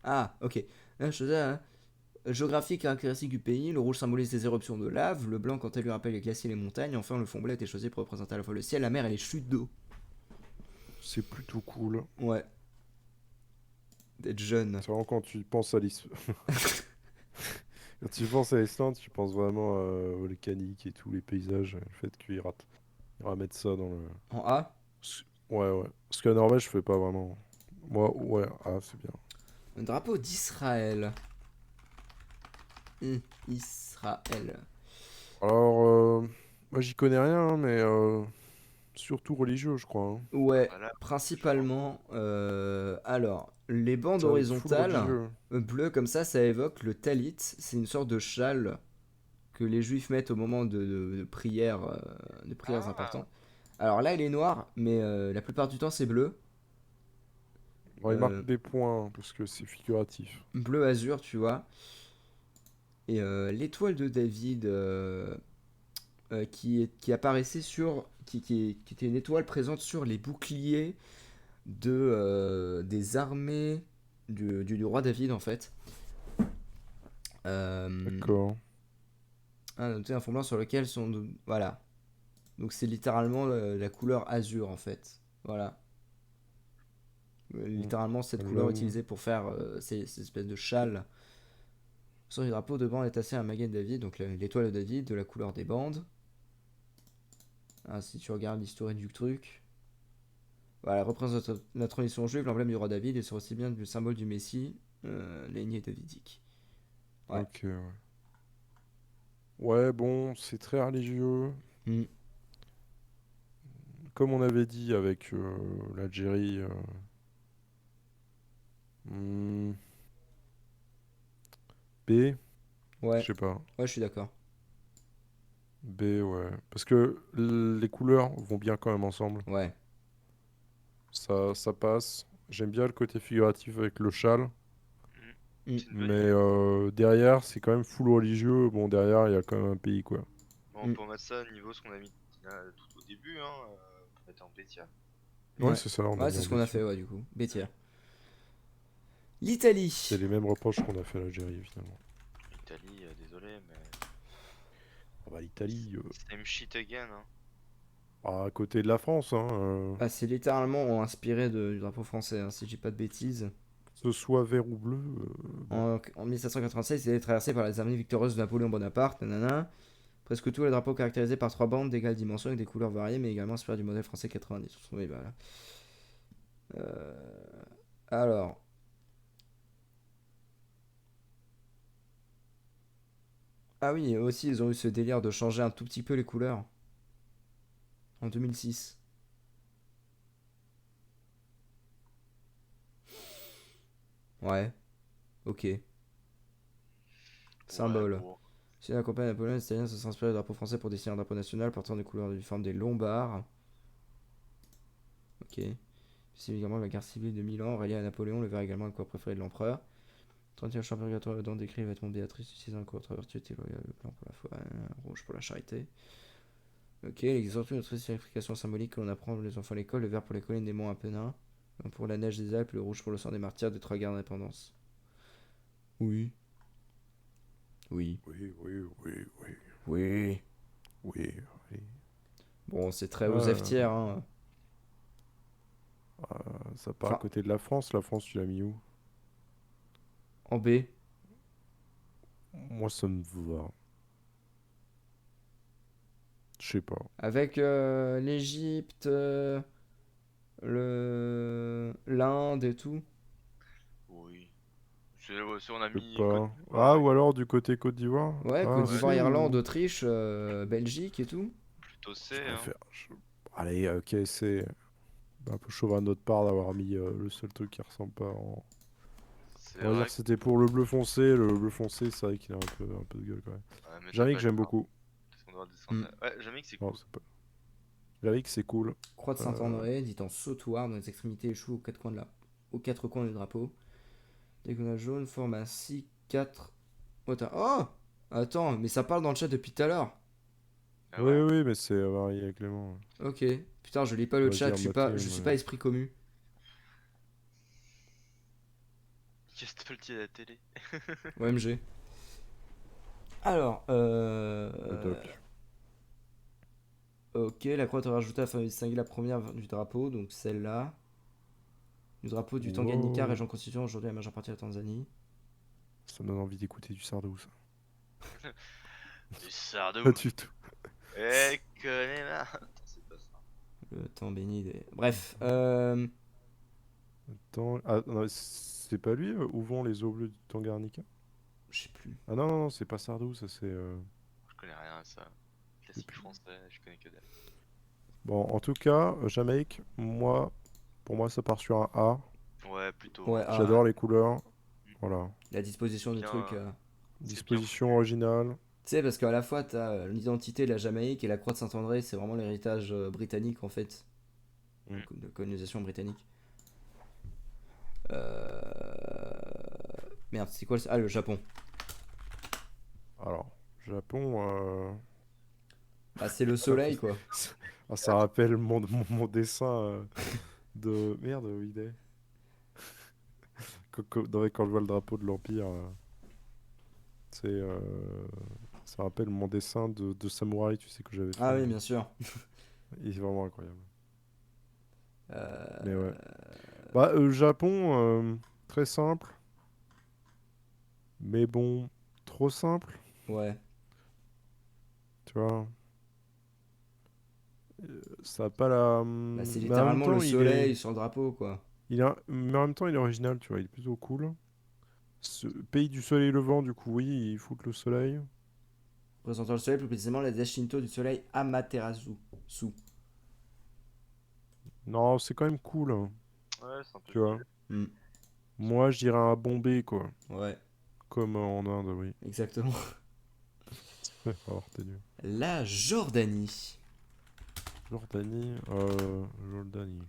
Ah, ok. Géographie caractéristique du pays, le rouge symbolise les éruptions de lave, le blanc quant à lui rappelle les glaciers et les montagnes, enfin le fond bleu a été choisi pour représenter à la fois le ciel, la mer et les chutes d'eau. C'est plutôt cool. Ouais, d'être jeune. C'est vraiment quand tu penses à l'Islande. Quand tu penses à l'Islande, tu penses vraiment volcanique et tous les paysages. Le fait il va mettre ça dans le. En A, Ouais, ouais. Parce que la Norvège, je fais pas vraiment. Moi, ouais, ah, c'est bien. un drapeau d'Israël. Israël. Alors, moi, j'y connais rien, hein, mais surtout religieux, je crois, hein. Ouais, Voilà, principalement. Alors, les bandes Ça va être full horizontales, religieux. bleues comme ça évoque le talit. C'est une sorte de châle que les juifs mettent au moment de prières, de prières Ah, importantes. Alors là, il est noir, mais la plupart du temps, c'est bleu. Bon, il marque Euh, des points, hein, parce que c'est figuratif. Bleu azur, tu vois. Et l'étoile de David qui apparaissait sur. Qui était une étoile présente sur les boucliers des armées du roi David, en fait. Euh, D'accord. noter un fond blanc sur lequel sont. Voilà. Donc c'est littéralement la couleur azur, en fait. Voilà. Mm. Littéralement cette Là couleur où- utilisée pour faire ces espèces de châles. Sur le drapeau de bande est tassé un maguet de David, donc l'étoile de David, de la couleur des bandes. Ah, si tu regardes l'historique du truc. Voilà, représente la tradition juive, l'emblème du roi David, et c'est aussi bien le symbole du Messie, l'aîné davidique. Ouais. Ok, ouais. Ouais, bon, c'est très religieux. Hmm. Comme on avait dit avec l'Algérie. Hmm, B, je Ouais, sais pas. ouais, je suis d'accord. B, ouais. Parce que les couleurs vont bien quand même ensemble. Ouais. Ça passe. J'aime bien le côté figuratif avec le châle. Hmm. c'est une bonne Mais idée. derrière, c'est quand même full religieux. Bon, derrière, il y a quand même un pays, quoi. Bon, Hmm. pour mettre ça au niveau ce qu'on a mis là, tout au début, hein, pour mettre en Bétia. Ouais, Ouais. c'est ça, on a Ouais, mis c'est en ce qu'on a bêtise. fait, ouais, du coup. Bétière. L'Italie. C'est les mêmes reproches qu'on a fait à l'Algérie, finalement. L'Italie, désolé, mais. Ah bah, l'Italie, Same shit again, hein. à côté de la France, hein. Ah, c'est littéralement inspiré du drapeau français, hein, si je dis pas de bêtises. Que ce soit vert ou bleu, bon. En 1796, il est traversé par les armées victorieuses de Napoléon Bonaparte. Nanana. Presque tous les drapeaux caractérisés par trois bandes d'égale dimension avec des couleurs variées, mais également inspirés du modèle français 90. Oui, voilà. Alors, ah oui, eux aussi, ils ont eu ce délire de changer un tout petit peu les couleurs en 2006. Ouais, ok. Ouais, Symbole. bon. Si la campagne napoléonienne, les Italiens se sont inspirés du drapeau français pour dessiner un drapeau national portant des couleurs du forme des Lombards. Ok. C'est également la guerre civile de Milan, reliée à Napoléon, le vert également le couleur préférée de l'empereur. 31 champ purgatoire dans décrit vêtements Béatrice, utilisant un cours vertu était loyal, le blanc pour la foi, rouge pour la charité. Ok, l'exemple de notre signification symbolique que l'on apprend les enfants à l'école, le vert pour les collines des monts Apennins, pour la neige des Alpes, le rouge pour le sang des martyrs des trois guerres d'indépendance. Oui. Oui. Oui, oui, oui, oui. Oui. Oui, oui. Bon, c'est très Ouais, Osef tiers, hein. ça part à Enfin, côté de la France. La France, tu l'as mis où? en B. Moi, ça me va. Je sais pas. Avec l'Égypte, l'Inde et tout. Oui. Si on a Je sais mis Côte pas. d'Ivoire Ah, et ou alors du côté Côte d'Ivoire? Ouais, Côte Ah, Ouais, d'Ivoire, C Irlande, ou... Autriche, Belgique et tout. plutôt C, Je hein. préfère... Allez, ok, c'est un peu chauvin de notre part d'avoir mis le seul truc qui ressemble pas en... C'est On va dire vrai que c'était pour le bleu foncé. Le bleu foncé, c'est vrai qu'il a un peu de gueule quand même. que... Ouais, mais t'as Jamais pas que le j'aime temps. beaucoup. On doit descendre Hmm. là. Ouais, jamais que c'est Non, cool. c'est pas... Jamais que c'est cool. Croix de Euh, Saint-André, dit en sautoir, dont les extrémités échouent aux quatre coins du drapeau. Diagonale jaune forme ainsi 4. Oh! Attends, mais ça parle dans le chat depuis tout à l'heure. Ah Oui, ouais? oui, mais c'est varié avec Clément. Ok. Putain, je lis pas le On va chat, dire moitié, je suis mais... pas esprit commu. Qu'est-ce que tu dis à la télé? OMG. Alors, Le doc. ok, la croix est rajoutée afin de distinguer la première du drapeau, donc celle-là. Du drapeau du Tanganyika, Wow. région constituant aujourd'hui la majeure partie de la Tanzanie. Ça me donne envie d'écouter du Sardou, ça. Du Sardou. Pas du tout. Eh, connard. Attends, c'est pas ça. Le temps béni des. Bref, Attends... Ah, non, c'est pas lui, où vont les eaux bleues du Tangarnica? je sais plus. Ah non, non, non, c'est pas Sardou, ça c'est... Je connais rien à ça. je sais Classique plus. français, je connais que dalle. Bon, en tout cas, Jamaïque, pour moi, ça part sur un A. Ouais, plutôt, Ouais, hein. ah, J'adore les couleurs. Voilà. la disposition du Bien, truc. c'est bien Disposition foutu. originale. Tu sais, parce qu'à la fois, t'as l'identité de la Jamaïque et la croix de Saint-André, c'est vraiment l'héritage britannique en fait. Mm. Donc, de colonisation britannique. Euh... Merde, c'est quoi le... Ah, le Japon. Alors, Japon, Bah, c'est le soleil quoi. ah, ça rappelle mon dessin de... Merde, où il est? Quand je vois le drapeau de l'Empire, c'est... ça rappelle mon dessin de samouraï, tu sais, que j'avais Ah fait. oui, bien sûr. Il est vraiment incroyable. Mais ouais. Euh... Bah, Japon, très simple. Mais bon, trop simple, Ouais. tu vois. Ça a pas la... Bah, c'est Mais en même littéralement le temps, soleil sur le drapeau quoi. mais en même temps, il est original, tu vois. Il est plutôt cool. Pays du soleil levant, du coup, oui, ils foutent le soleil. Représentant le soleil, plus précisément la déesse Shinto du soleil Amaterasu. Su. Non, c'est quand même cool, hein, Ouais, c'est un peu tu vois. vide. Hmm. Moi, je dirais un Bombay, quoi. Ouais, Comme en Inde, oui. exactement. Alors, t'es nul. La Jordanie. Jordanie, Jordanie.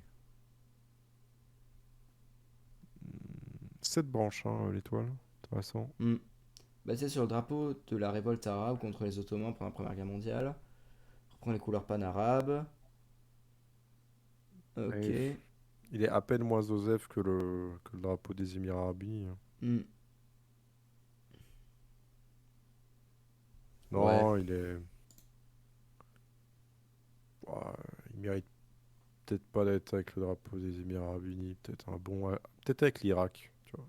7 branches, hein, l'étoile. Intéressant. Hmm. Basé sur le drapeau de la révolte arabe contre les Ottomans pendant la Première Guerre mondiale. Reprend les couleurs pan-arabes. Ok. Et il est à peine moins Joseph que le drapeau des Émirats Arabes Unis, hein. Hmm. Ouais. Non, il est... Ouah, il mérite peut-être pas d'être avec le drapeau des Émirats Arabes Unis. Peut-être un bon... Peut-être avec l'Irak, tu vois.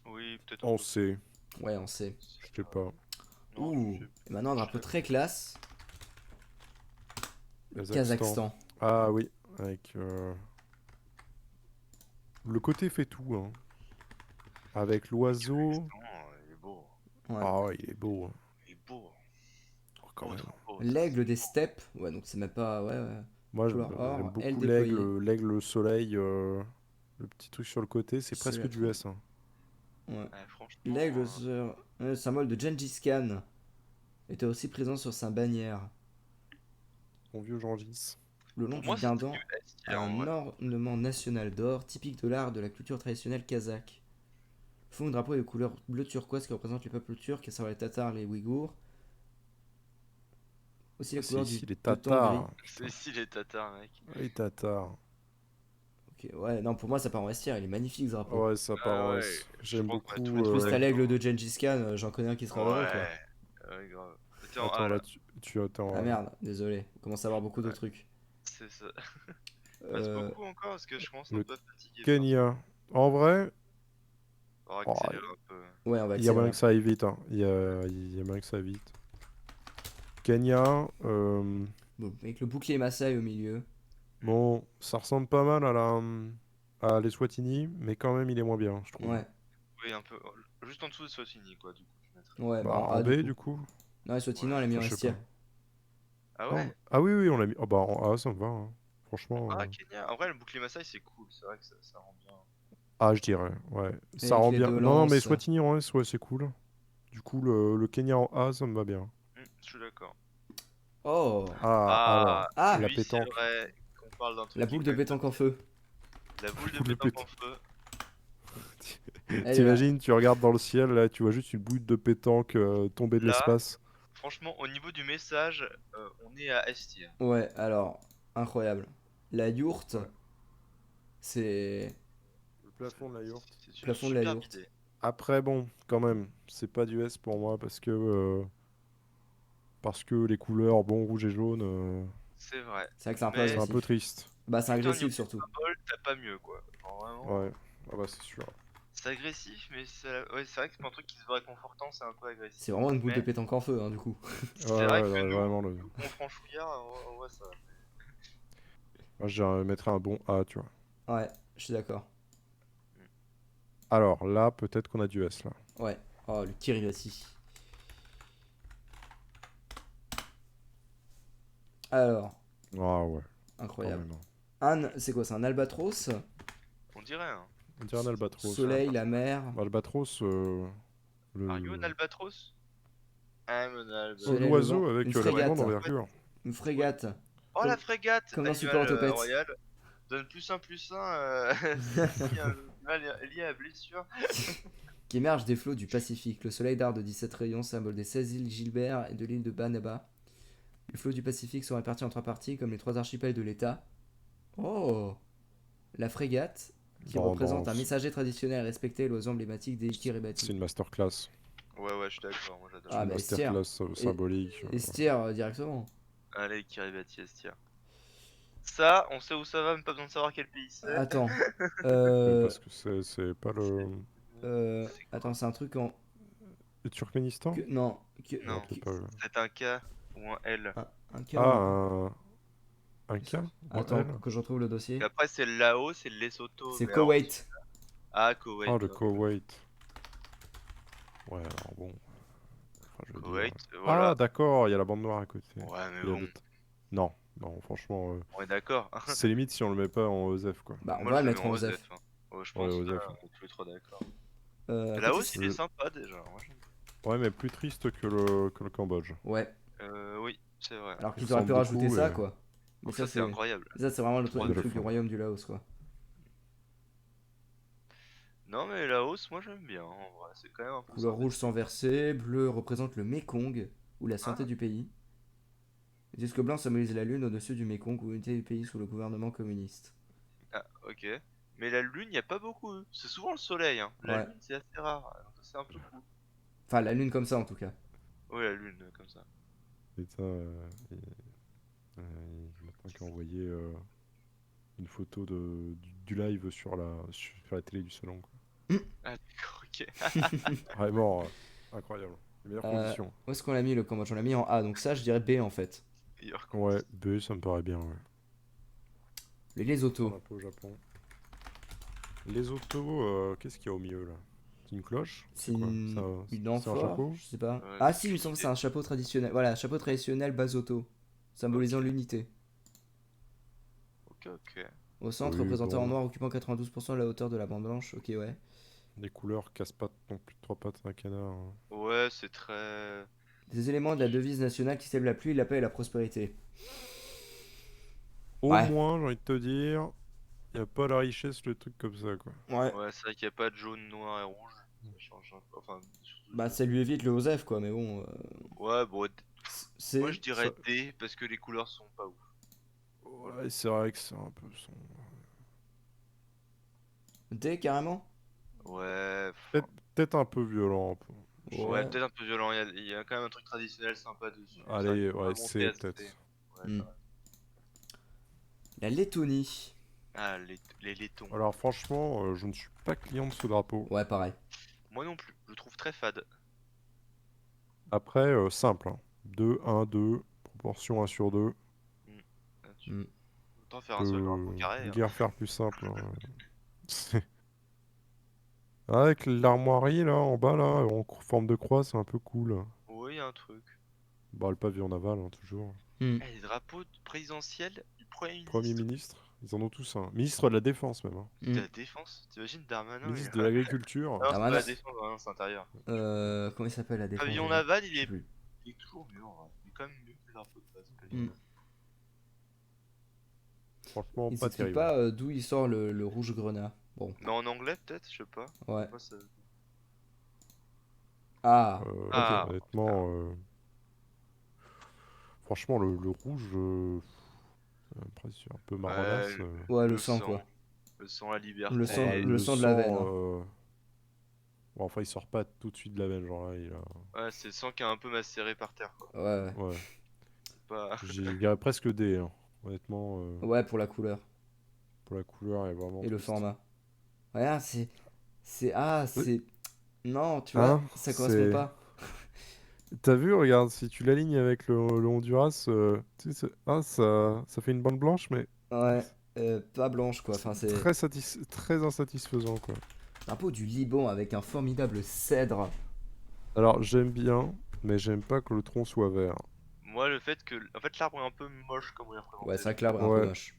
Oui, peut-être On entre les deux. sait, Ouais, on sait. je sais pas. Non, je Ouh. sais. Et maintenant, un drapeau très classe. Kazakhstan. Kazakhstan. Ah oui, avec... Le côté fait tout, hein. Avec l'oiseau... Kazakhstan, il est beau. Ouais. Ah ouais, il est beau, hein. Il est beau. Oh, quand Beau, même. trop beau. L'aigle des steppes. Ouais, donc c'est même pas. Ouais, ouais. Moi, Couleur j'aime or, aile beaucoup déployée. l'aigle soleil, le petit truc sur le côté, c'est C'est presque la du trompe. S, hein. Ouais. Ouais, franchement, L'aigle, symbole de Gengis Khan, était aussi présent sur sa bannière. Mon vieux Gengis. Le long pour du moi, c'était guindant du S a en un vrai. ornement national d'or, typique de l'art de la culture traditionnelle kazakh. Fond drapeau est de couleur bleu turquoise qui représente les peuples turcs, à savoir les Tatars, les Ouïghours. Aussi la C'est couleur ici du les coton gris. Tatars. C'est ici les tatars, mec. Les Tatars. Ok, ouais, non, pour moi ça part en vestiaire, il est magnifique ce drapeau. Ouais, ça part. Ah ouais, je J'aime pense qu'on a beaucoup. tous les En plus, deux t'as l'aigle d'accord. de Gengis Khan, j'en connais un qui sera heureux quoi. Ouais, grave. T'es en Attends, A là, là, tu attends. Ah merde, désolé, on commence à avoir beaucoup de Ouais. trucs. c'est ça. Reste Euh, beaucoup encore parce que je commence un Le peu à fatiguer. Kenya. En vrai, On va oh, accélérer un peu. ouais, on va il y a moyen accélérer. que ça aille vite. Hein. Il y a moyen que ça aille vite. Kenya. Bon, avec le bouclier Maasai au milieu. Bon, ça ressemble pas mal à l'Eswatini, mais quand même, il est moins bien, je trouve. Ouais, Oui, un peu. Juste en dessous de Swatini, quoi, du coup, je mettrais. ouais, bah Bah, en en A B, du coup. du coup. Non, les Swatini, on Ouais. l'a mis en Je sais Estia. pas. Ah Non, ouais? ah oui, oui, on l'a mis. Oh, bah, en A, ça me va. Hein. Franchement. Ah, Kenya. En vrai, le bouclier Maasai, c'est cool. C'est vrai que ça rend bien. Ah, je dirais. Ouais. Ça Avec rend les bien. deux Non, non, mais lances. Swatini en S, ouais, c'est cool. Du coup, le Kenya en A, ça me va bien. Je suis d'accord. Oh, Ah, alors, Ah, Ah la lui, c'est pétanque. vrai qu'on parle d'un truc la qui est boule quand de même pétanque en feu. la boule de Boule de pétanque en pétanque. feu. Elle est là. T'imagines, tu regardes dans le ciel, là, tu vois juste une boule de pétanque tomber de Là, l'espace. franchement, au niveau du message, on est à S tier. Ouais, alors, incroyable. La yourte, Ouais. c'est Le plafond de la yourte. C'est une plafond de la superbe yourte. idée. Après, bon, quand même, c'est pas du S pour moi parce que les couleurs, bon, rouge et jaune, C'est vrai. C'est vrai que c'est un peu c'est Mais un peu agressif. triste. Bah, c'est putain, agressif niveau surtout. symbole, t'as pas mieux, quoi. Genre, vraiment, Ouais, ah bah c'est sûr. c'est agressif, mais ouais, c'est vrai que pour un truc qui se veut réconfortant, c'est un peu agressif. C'est vraiment une boule de Mais pétanque en feu, hein, du coup. Ouais, c'est vrai ouais, que ouais, nous, vraiment. nous qu'on franchouillard, on voit ça. Moi, je mettrais un bon A, tu vois. Ouais, je suis d'accord. Alors là, peut-être qu'on a du S, là. Ouais. Oh, le Kiribati. Alors, Ah ouais, quand incroyable. même. Hein. Anne, c'est quoi? C'est un albatros? On dirait, hein. On dirait un albatros. Soleil, la mer. Albatros, Are you an le... albatros? I'm an Oh, Soleil, albatros. le vent. l'oiseau avec Une la plus grande frégate. envergure. Une frégate. Oh, la Comme, frégate, comme dans Super animal Autopet. royal. Donne plus un lié à blessure. Qui émerge des flots du Pacifique. Le soleil darde de 17 rayons, symbole des 16 îles Gilbert et de l'île de Banaba. Les flots du Pacifique sont répartis en trois parties, comme les trois archipels de l'État. Oh! La frégate, qui Non, représente non, un messager traditionnel respecté, l'oiseau emblématique des c'est Kiribati. une masterclass. Ouais, je suis d'accord, moi j'adore. Ah, Une bah Estière. masterclass symbolique. Estière directement. Allez, Kiribati, Estia. Ça, on sait où ça va, même pas besoin de savoir quel pays c'est. Attends. Oui, Euh, parce que c'est pas le... C'est attends, c'est un truc en. Le Turkménistan? Non. Non, Non, c'est pas... c'est un K ou un L. Un K ou Ah, un. un K? Ou un Attends, L? que je retrouve le dossier. Et après, c'est le Laos, c'est le Lesotho. C'est Mais alors, Koweït. ah, Ah, Koweït. le Ok. Koweït. Ouais, alors bon... Enfin, je veux dire... Koweït, Ah, voilà. d'accord, il y a la bande noire à côté. Ouais, mais Il y a bon, Non, non, franchement, on est d'accord. c'est limite si on le met pas en OSEF, quoi. Bah, on Moi, va je le le mets mettre en en OSEF. OSEF. Hein. Ouais, je Ouais, pense OSEF. on est tous les trois d'accord. À côté, Laos, il est sympa déjà. Moi, j'aime Ouais, mais plus triste que le Cambodge. Ouais. bien. Oui, c'est vrai. Alors Il qu'ils auraient pu ressemble rajouter beaucoup ça, et... quoi. Mais Donc ça, c'est incroyable. ça, c'est vraiment le Trois de le truc du fond. royaume du Laos, quoi. Non, mais Laos, moi, j'aime bien. En vrai, c'est quand même un peu Couleur sympa. rouge sans verser, bleu représente le Mékong, ou la santé Ah. du pays. Le disque blanc symbolise la lune au-dessus du Mékong, ou unité du pays sous le gouvernement communiste. Ah, ok. Mais la lune, il n'y a pas beaucoup. C'est souvent le soleil. Hein. La Ouais. lune, c'est assez rare. Donc c'est un peu cool. Enfin, la lune comme ça, en tout cas. Ouais, la lune, comme ça. Et ça, maintenant qu'il a envoyé une photo du live sur la télé du salon, quoi. Ah, d'accord, ok. Vraiment incroyable. Les meilleures conditions. Où est-ce qu'on l'a mis le Cambodge? On l'a mis en A, donc ça, je dirais B, en fait. Meilleur con. Ouais, B, ça me paraît bien, ouais. Les Prendre Lesotho. un peu au Japon. Les autos, qu'est-ce qu'il y a au milieu, là? C'est une cloche? C'est quoi? une C'est un amphore, chapeau? je sais pas. Ouais, Ah c'est si, il me semble que c'est l'unité. un chapeau traditionnel. Voilà, chapeau traditionnel Basoto, symbolisant Ok. l'unité. Ok. Au centre, Oui, représentant en bon. noir, occupant 92% de la hauteur de la bande blanche. Ok, ouais. Les couleurs casse-pattes non plus de trois pattes à un canard. Hein. Ouais, c'est très... Des éléments de la devise nationale qui cèlent la pluie, la paix et la prospérité. Au Ouais. moins, j'ai envie de te dire, il n'y a pas la richesse, le truc comme ça, quoi. Ouais. Ouais, c'est vrai qu'il n'y a pas de jaune, noir et rouge. Ça change un peu. Enfin, surtout Bah, je- ça lui évite le Osef, quoi, mais bon. Ouais, bon, moi je C'est. dirais Ça- D parce que les couleurs sont pas ouf. Ouais, c'est vrai que c'est un peu son. D, carrément? Ouais, Peut-être un peu violent. Un peu. Je sais ouais, Ouais. pas. peut-être un peu violent. Il y a quand même un truc traditionnel sympa dessus. Ça Allez, va ouais, monter c'est à peut-être. C. Ouais, Hmm. quand même. La Lettonie. Ah, les laitons. Alors franchement, je ne suis pas client de ce drapeau. Ouais, pareil. Moi non plus, je le trouve très fade. Après, simple. Hein. 2, 1, 2, proportion 1/2. Hmm. Ah, Hmm. Autant faire un seul drapeau Peut carré. Hein. guère faire plus simple. Hein. Avec l'armoirie là, en bas là, en forme de croix, c'est un peu cool. Oui, il y a un truc. Bah, le pavillon naval, hein, toujours. Hmm. Eh, les drapeaux présidentiels du Premier Premier ministre. ministre, ils en ont tous un. Ministre de la Défense même. Hein. De Hmm. la défense. T'imagines Darmanin Ministre de Ah l'Agriculture. non, c'est pas la Darmanin. défense, non, c'est intérieur. Comment il s'appelle la défense Pavillon déjà? naval, Je sais plus. il est toujours mieux en vrai. Il est quand même mieux que les drapeaux de base. Hmm. Franchement, Il pas s'explique terrible. pas d'où il sort le rouge grenat. Bon, Mais en anglais, peut-être, je sais pas. ouais. Moi, ça- Ah, ok. Ah, Honnêtement, franchement, le rouge, après, c'est un peu marronasse. ouais, Ouais, le le sang, sang. quoi. Le sang, la Le Oh, sang, bah, liberté. le le sang de la veine. sang, Hein. bon, enfin, il sort pas tout de suite de la veine, genre là, il a. Ouais, c'est le sang qui est un peu macéré par terre, quoi. Ouais, ouais. Ouais, C'est pas... je dirais presque D, hein. Honnêtement, Ouais, pour la couleur pour la couleur, elle est vraiment et le triste. format. Ouais, ah, Ah, Oui. c'est. Non, tu vois, Hein, ça correspond c'est. pas. T'as vu, regarde, si tu l'alignes avec le Honduras, tu sais, ça fait une bande blanche, mais Ouais, pas blanche, quoi. Enfin, c'est c'est. très insatisfaisant, quoi. Drapeau du Liban avec un formidable cèdre. Alors, j'aime bien, mais j'aime pas que le tronc soit vert. Moi, le fait que... En fait, l'arbre est un peu moche comme il est Ouais, représenté. c'est vrai Donc, que l'arbre est un peu Ouais, moche.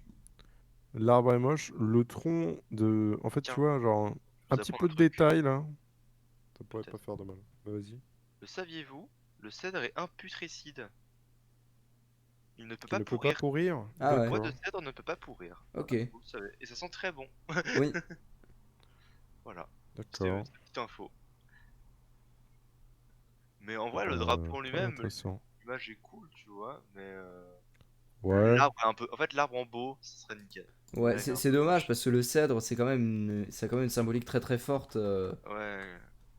l'arbre est moche, le tronc de... En fait, tu tiens, vois, genre, je un vous petit apprends peu un de truc, détail, là, ça pourrait pas peut-être. faire de mal. Bah, vas-y. Le saviez-vous? Le cèdre est imputrécide. Il ne peut Qui pas ne peut pas pourrir. pourrir? Ah Le ouais, bois de D'accord, cèdre ne peut pas pourrir. ok. Voilà, vous le savez. Et ça sent très bon. Oui. Voilà, c'était d'accord. une petite info. Mais en vrai, le drapeau en Très lui-même, intéressant. l'image est cool, tu vois. Mais Ouais, l'arbre est un peu. En fait, l'arbre en beau, ça serait nickel. Ouais, Là, il est un c'est peu dommage moche. parce que le cèdre, c'est quand même c'est quand même une symbolique très très forte Ouais.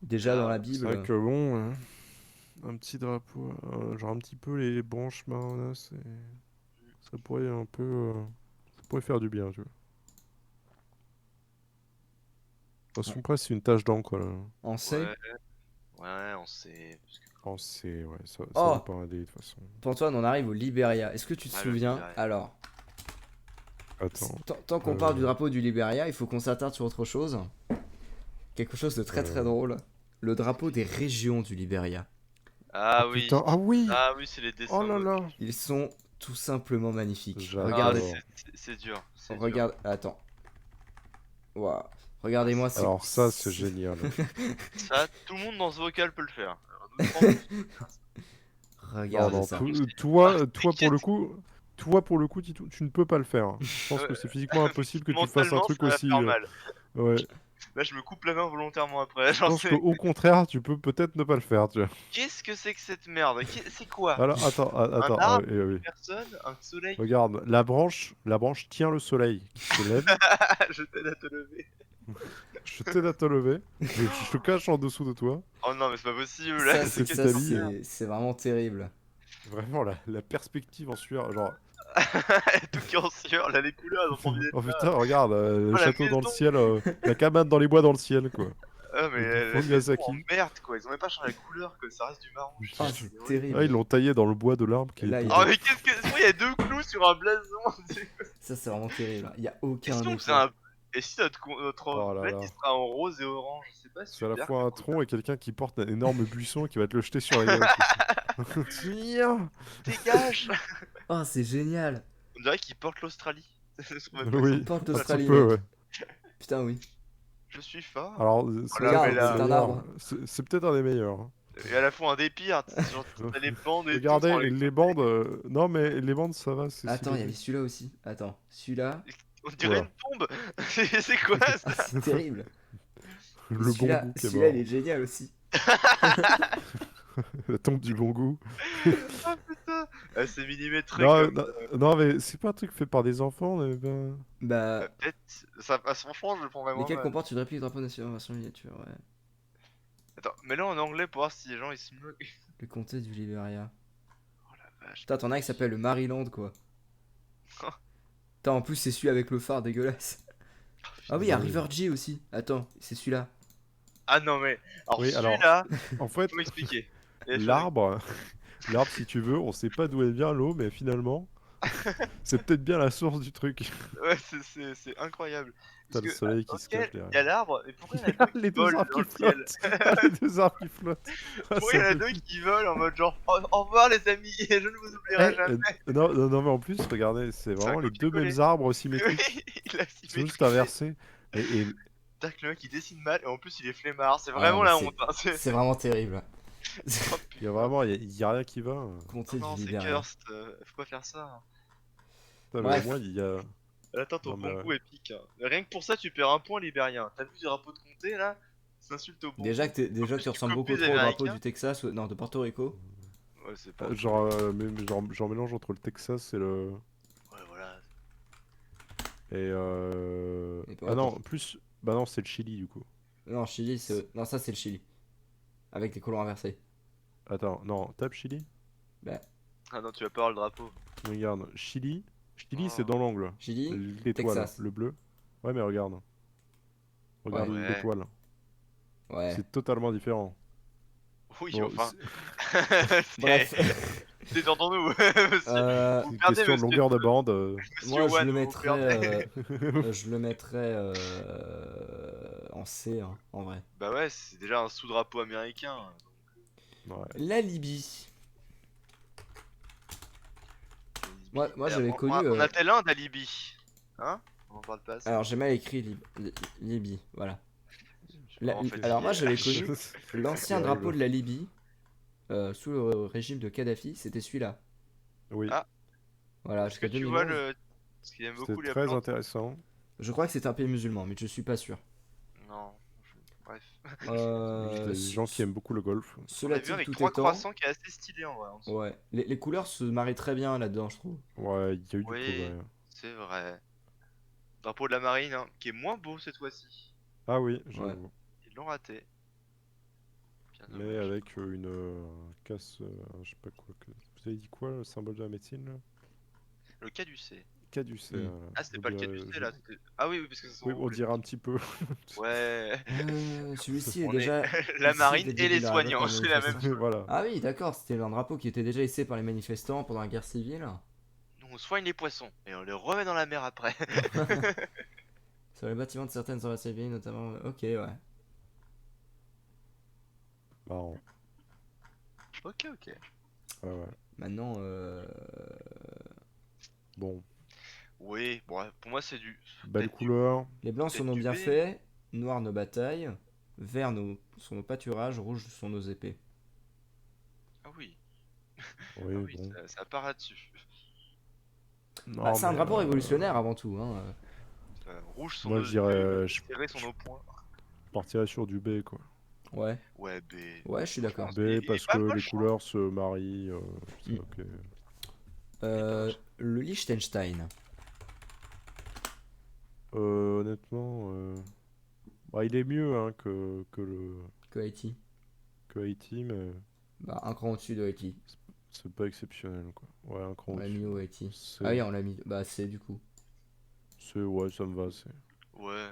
déjà dans Là, la c'est vrai Bible. que bon, un petit drapeau, genre un petit peu les branches marronaces, ça pourrait un peu... ça pourrait faire du bien, tu vois. Bah, En son presse, c'est une tache d'encre, là. en C. ouais, ouais, on sait. Parce que... Oh, c'est... Ouais, ça vaut Oh, pas un dé, de toute façon. pour toi, on en arrive au Liberia. Est-ce que tu te Ah, le souviens? Libéria. Alors, Attends. tant qu'on parle du drapeau du Liberia, il faut qu'on s'attarde sur autre chose. Quelque chose de très très Euh, drôle. Le drapeau des régions du Liberia. Oh Ah oui. putain, ah oui! Ah oui, c'est les Oh dessins là là! moches. Ils sont tout simplement magnifiques. Ah, Regardez, J'adore. c'est dur. C'est dur. regarde, attends. Waouh. Ah, Regardez-moi, c'est. Alors ça, c'est génial. ça, tout le monde dans ce vocal peut le faire. Alors, nous trois, on peut faire ça. Non, Regardez non, ça. toi pour le coup, Titou, tu ne peux pas le faire. Hein. Je pense que c'est physiquement impossible que tu fasses un Mentalement, truc ça va aussi... faire mal. ouais. Là, je me coupe la main volontairement après. Je J'en pense sais. qu'au contraire, tu peux peut-être ne pas le faire, tu vois. Qu'est-ce que c'est que cette merde? C'est quoi? Alors, attends, Un attends, arbre? Une oui. personne? Un soleil? Regarde, la branche tient le soleil qui se lève. Je t'aide à te lever. Je t'aide à te lever. Je te cache en dessous de toi. Oh non, mais c'est pas possible Ça, là. c'est qui ça, t'habille. c'est vraiment terrible. Vraiment, la perspective en sueur. Genre, Tout qui est en sueur, là, les couleurs, elles ont pas envie d'être oh là. putain, regarde, le Oh, la château dans le maison. ciel, la cabane dans les bois dans le ciel, quoi. Ah, mais Le la bouffon de maison en Miyazaki. merde, quoi. Ils ont même pas changé la couleur, que ça reste du marron. Ah, Putain, Ah, c'est c'est horrible. terrible. Ah, ils l'ont taillé dans le bois de l'arbre qui Là, est il y Oh, a- mais qu'est-ce que. Il y a deux clous sur un blason. Ça, c'est vraiment terrible. Il n'y a Et aucun si on faisait effort. un. Et si notre Oh là fête là. il sera en rose et orange, c'est pas C'est à la super. fois un tronc et quelqu'un qui porte un énorme buisson et qui va te le jeter sur la gueule. Tiens. Dégage. Oh, c'est génial. On dirait qu'il porte l'Australie. Sur ma Oui, On porte un l'Australie, petit peu, mec. ouais. Putain, oui. Je suis fort. Alors, Regarde, là, c'est un arbre. c'est peut-être un des meilleurs. Hein. Et à la fois un des pires, genre t'as les bandes et tout. Regardez, sans les bandes... non, mais les bandes, ça va, c'est Attends, il y stylé. avait celui-là aussi. Attends, celui-là. On dirait Oula. une tombe. C'est quoi Ah, ça? c'est terrible. Le bon Celui-là, goût qui est celui-là, mort. il est génial aussi. La tombe du bon goût. Ah putain, c'est millimétré Non, comme. non, non, mais c'est pas un truc fait par des enfants, mais ben... Bah, Peut-être. Ça passe franchement, je le prends vraiment lesquels mal. comportent une réplique du drapeau national en version miniature, ouais. Attends, mets-le en anglais pour voir si les gens ils se moquent. Le comté du Liberia. Oh la vache. Putain, t'en as un qui s'appelle le Maryland, quoi. Putain, en plus, c'est celui avec le phare dégueulasse. Ah oui, il y a Oui. River G aussi. Attends, c'est celui-là. Ah non, mais. Alors Oui, alors, celui-là, en fait, faut m'expliquer. Il faut l'arbre, l'arbre, si tu veux, on sait pas d'où elle vient l'eau, mais finalement, c'est peut-être bien la source du truc. Ouais, c'est incroyable. T'as Parce le que, soleil qui se ok, cache il y a derrière. l'arbre, et pourquoi il y en a deux qui Les deux volent arbres dans qui le ciel? flottent. Ah, les deux arbres qui flottent. Ah, Pourquoi il y ça en a me deux fait- qui volent en mode genre au revoir les amis, je ne vous oublierai Eh, jamais. non, non, non, mais en plus, regardez, c'est C'est un vraiment les deux mêmes copier-coller. arbres Oui, symétriques. il a Ils sont juste symétrisé. inversés. Et Tac, le mec il dessine mal, et en plus il est flemmard, c'est Ah non, vraiment mais la c'est honte. Hein. c'est vraiment terrible. Oh il y a putain. vraiment, il y a rien qui va. Comté Non, du c'est Liberia. cursed, faut pas faire ça. Hein. Putain, mais au Bref. moins, il y a... Attends, ton Non, mais, bon goût épique. Hein. Rien que pour ça, tu perds un point libérien. T'as vu le drapeau de comté là? Ça insulte au bon Déjà goût. que, En déjà que plus, tu tu ressembles beaucoup copies les trop au drapeau Américains. du Texas, non, de Porto Rico. Ouais, c'est pas. genre, genre mélange entre le Texas et le... Ouais, voilà. Et Ah attends. non, plus... Bah non, c'est le Chili, du coup. Non, Chili, c'est. Non, ça, c'est le Chili. Avec les colons inversés. Attends, non, tape Chili. Bah, Ah non, tu vas pas avoir le drapeau. Regarde, Chili. Chili, c'est Oh. dans l'angle. Chili, L'étoile, Texas. le bleu. Ouais, mais regarde. Regarde Ouais. Ouais. l'étoile. Ouais. C'est totalement différent. Oui, Bon, enfin. Bref. Détendons-nous, monsieur. Euh, Vous c'est une perdez, question de monsieur, longueur de bande. monsieur Moi, je One, le vous mettrais. perdez. Je le mettrais en C, hein, en vrai. Bah ouais, c'est déjà un sous-drapeau américain. Ouais. La Libye. Moi, j'avais On connu. a tel un d'Alibi. Hein? On en parle pas assez. Alors, j'ai mal écrit Libye. Voilà. Je suis vraiment fatigué. Alors, moi, j'avais Je- connu l'ancien C'est drapeau horrible. de la Libye sous le régime de Kadhafi. C'était celui-là. Oui, Ah. Voilà, Est-ce que jusqu'à tu vois 2011. le. Parce qu'il aime c'était beaucoup les très plantes. intéressant. Je crois que c'est un pays musulman, mais je suis pas sûr. Non. Bref. Juste des gens qui aiment beaucoup le golf. On Cela a vu dit, avec tout 3 étant. croissants qui est assez stylé en vrai. En dessous. Ouais, les couleurs se marient très bien là-dedans, je trouve. Ouais, il y a eu du Oui, progrès. c'est vrai. Drapeau de la marine, hein, qui est moins beau cette fois-ci. Ah oui, Ouais. j'avoue. Ils l'ont raté. Bien Mais dommage. avec une casse, je sais pas quoi. Vous avez dit quoi, le symbole de la médecine là? Le caducé. Caducée. Ah, c'était pas le caducé je- là. Ah oui, oui, parce que ça Oui, on dirait un petit peu. Ouais. Celui-ci est On déjà. la ici marine dès le et début les de la révolte soignants, par les c'est la même manifestants. chose. Voilà. Ah oui, d'accord, c'était un drapeau qui était déjà hissé par les manifestants pendant la guerre civile. Nous on soigne les poissons et on les remet dans la mer après. Sur les bâtiments de certaines ambassades civiles, notamment. Ok, ouais. Marrant. Ok, ok. Ouais, ouais. Maintenant, Bon, Oui, bon, ouais, pour moi c'est du. belle peut-être du- couleur. les blancs sont peut-être nos du B. bienfaits, noirs nos batailles, verts sont nos pâturages, rouges sont nos épées. Ah oui, Oui, ah oui, bon. ça part là-dessus. Non, Bah, c'est un mais, drapeau révolutionnaire avant tout. Hein. Rouge sont Moi, nos je dirais, yeux, je serrés sont nos poings. partirais sur du B, quoi. Ouais, Ouais, B. ouais, je suis d'accord. Il est B, parce pas que les moche, hein. couleurs se marient. C'est Mm. ok. Le Liechtenstein. Honnêtement, bah, il est mieux hein, Que Haïti. que Haïti, mais Bah, un cran au-dessus de Haïti. c'est pas exceptionnel, quoi. Ouais, un cran On l'a au-dessus. mis au Haïti. C'est, Ah oui, on l'a mis. Bah, c'est du coup. ouais, ça me va. C'est... Ouais,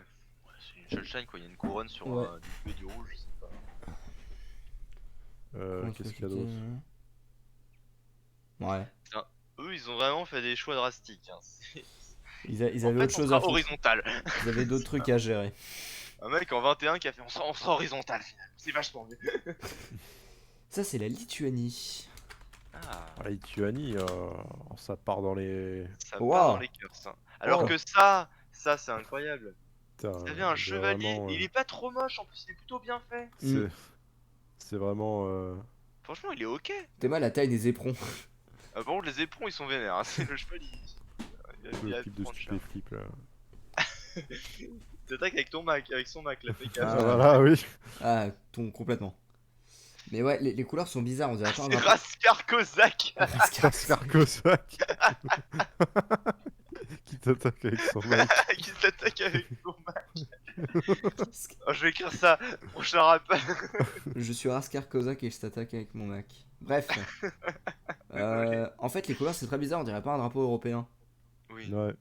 c'est une Sunshine quoi, il y a une couronne sur Ouais. du bleu et du rouge, c'est pas. Qu'est-ce qu'il y a d'autre? Ouais. Eux ils ont vraiment fait des choix drastiques. Hein. Ils En avaient fait, autre on chose sera à foutre. horizontal. Ils avaient d'autres trucs à gérer. Un mec en 21 qui a fait on sera horizontal finalement, c'est vachement mieux. Ça, c'est la Lituanie. Ah, Ah, Lituanie, ça part dans les. ça Wow. part dans les cœurs ça. Alors Oh. que ça c'est incroyable. Putain, Vous avez un on dirait chevalier, vraiment, il est pas trop moche en plus, il est plutôt bien fait. c'est... c'est vraiment. Franchement, il est ok. T'es mal la taille des éperons. Par contre, les éperons ils sont vénères, hein. C'est le cheval, il a le pu clip de prendre cher. Stupéflip là. T'attaques avec ton Mac, avec son Mac, là, fais Ah, gaffe. Ah, voilà, oui. Ah, complètement. Mais ouais, les couleurs sont bizarres, on dirait pas un C'est drapeau. Raskar Kozak. Raskar Cossack. Qui t'attaque avec son mic. Qui s'attaque avec son Mac. Oh, je vais écrire ça, prochain rap. Je suis Raskar Kozak et je t'attaque avec mon Mac. Bref. Désolé. En fait, les couleurs, c'est très bizarre, on dirait pas un drapeau européen. Oui, Ouais.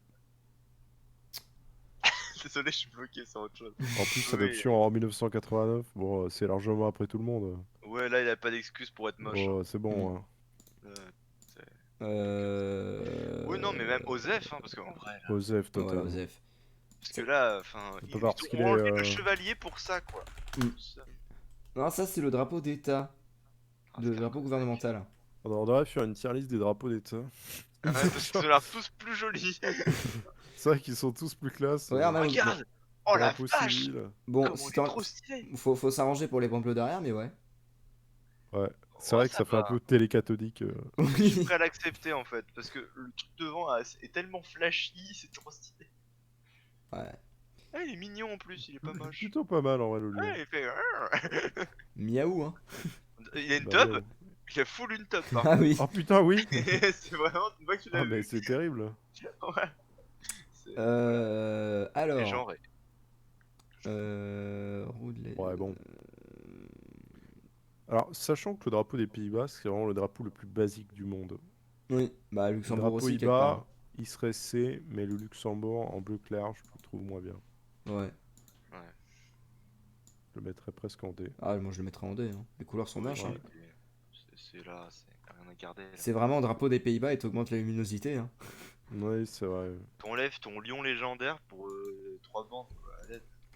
désolé, je suis bloqué sur autre chose. En plus, Oui, adoption en 1989, bon, c'est largement après tout le monde. ouais, là, il a pas d'excuse pour être moche. Oh, c'est bon. Hein. Euh, c'est- Oui, non, mais même Osef, hein, parce qu'en vrai, là. Osef, Ouais, total. Osef. Parce que là, enfin, On ils peut ils pas parce qu'il ont est. enlevé le chevalier pour ça, quoi. Mm. Ça- Non, ça, c'est le drapeau d'État. Le Raskar drapeau Kozak. gouvernemental. On devrait faire une tier list des drapeaux d'État. Ouais, parce qu'ils ont l'air tous plus jolis. C'est vrai qu'ils sont tous plus classe. Regarde, même. Regarde. Oh la Drapeau vache. civil. Bon, Comment il est trop stylé. faut s'arranger pour les pamples derrière, mais ouais. Ouais. C'est Oh, vrai que ça fait un va. peu télécathodique. Je suis Oui. prêt à l'accepter en fait, parce que le truc devant est tellement flashy, c'est trop stylé. Ouais. Ah, il est mignon en plus, il est pas moche. Plutôt pas mal en vrai le lion. Ouais, il fait. Miaou, hein. Il a une Bah, tub, ouais. il a full une tub par Ah contre. oui. Oh putain, oui. C'est vraiment une fois que tu l'as Ah, mais vu. c'est terrible. Ouais. C'est Alors. genré. Roue de la- Ouais, bon. Alors, sachant que le drapeau des Pays-Bas, c'est vraiment le drapeau le plus basique du monde. Oui, bah Le Luxembourg drapeau aussi, quelque part. IBA, il serait C, mais le Luxembourg en bleu clair, je le trouve moins bien. Ouais. Ouais. Je le mettrais presque en D. Ah, moi je le mettrais en D. Hein. Les couleurs sont Oui, moches. Hein. c'est là, c'est rien à garder. Là. C'est vraiment un drapeau des Pays-Bas et t'augmentes la luminosité. Hein. Oui, c'est vrai. T'enlèves ton lion légendaire pour 3 bandes. Quoi.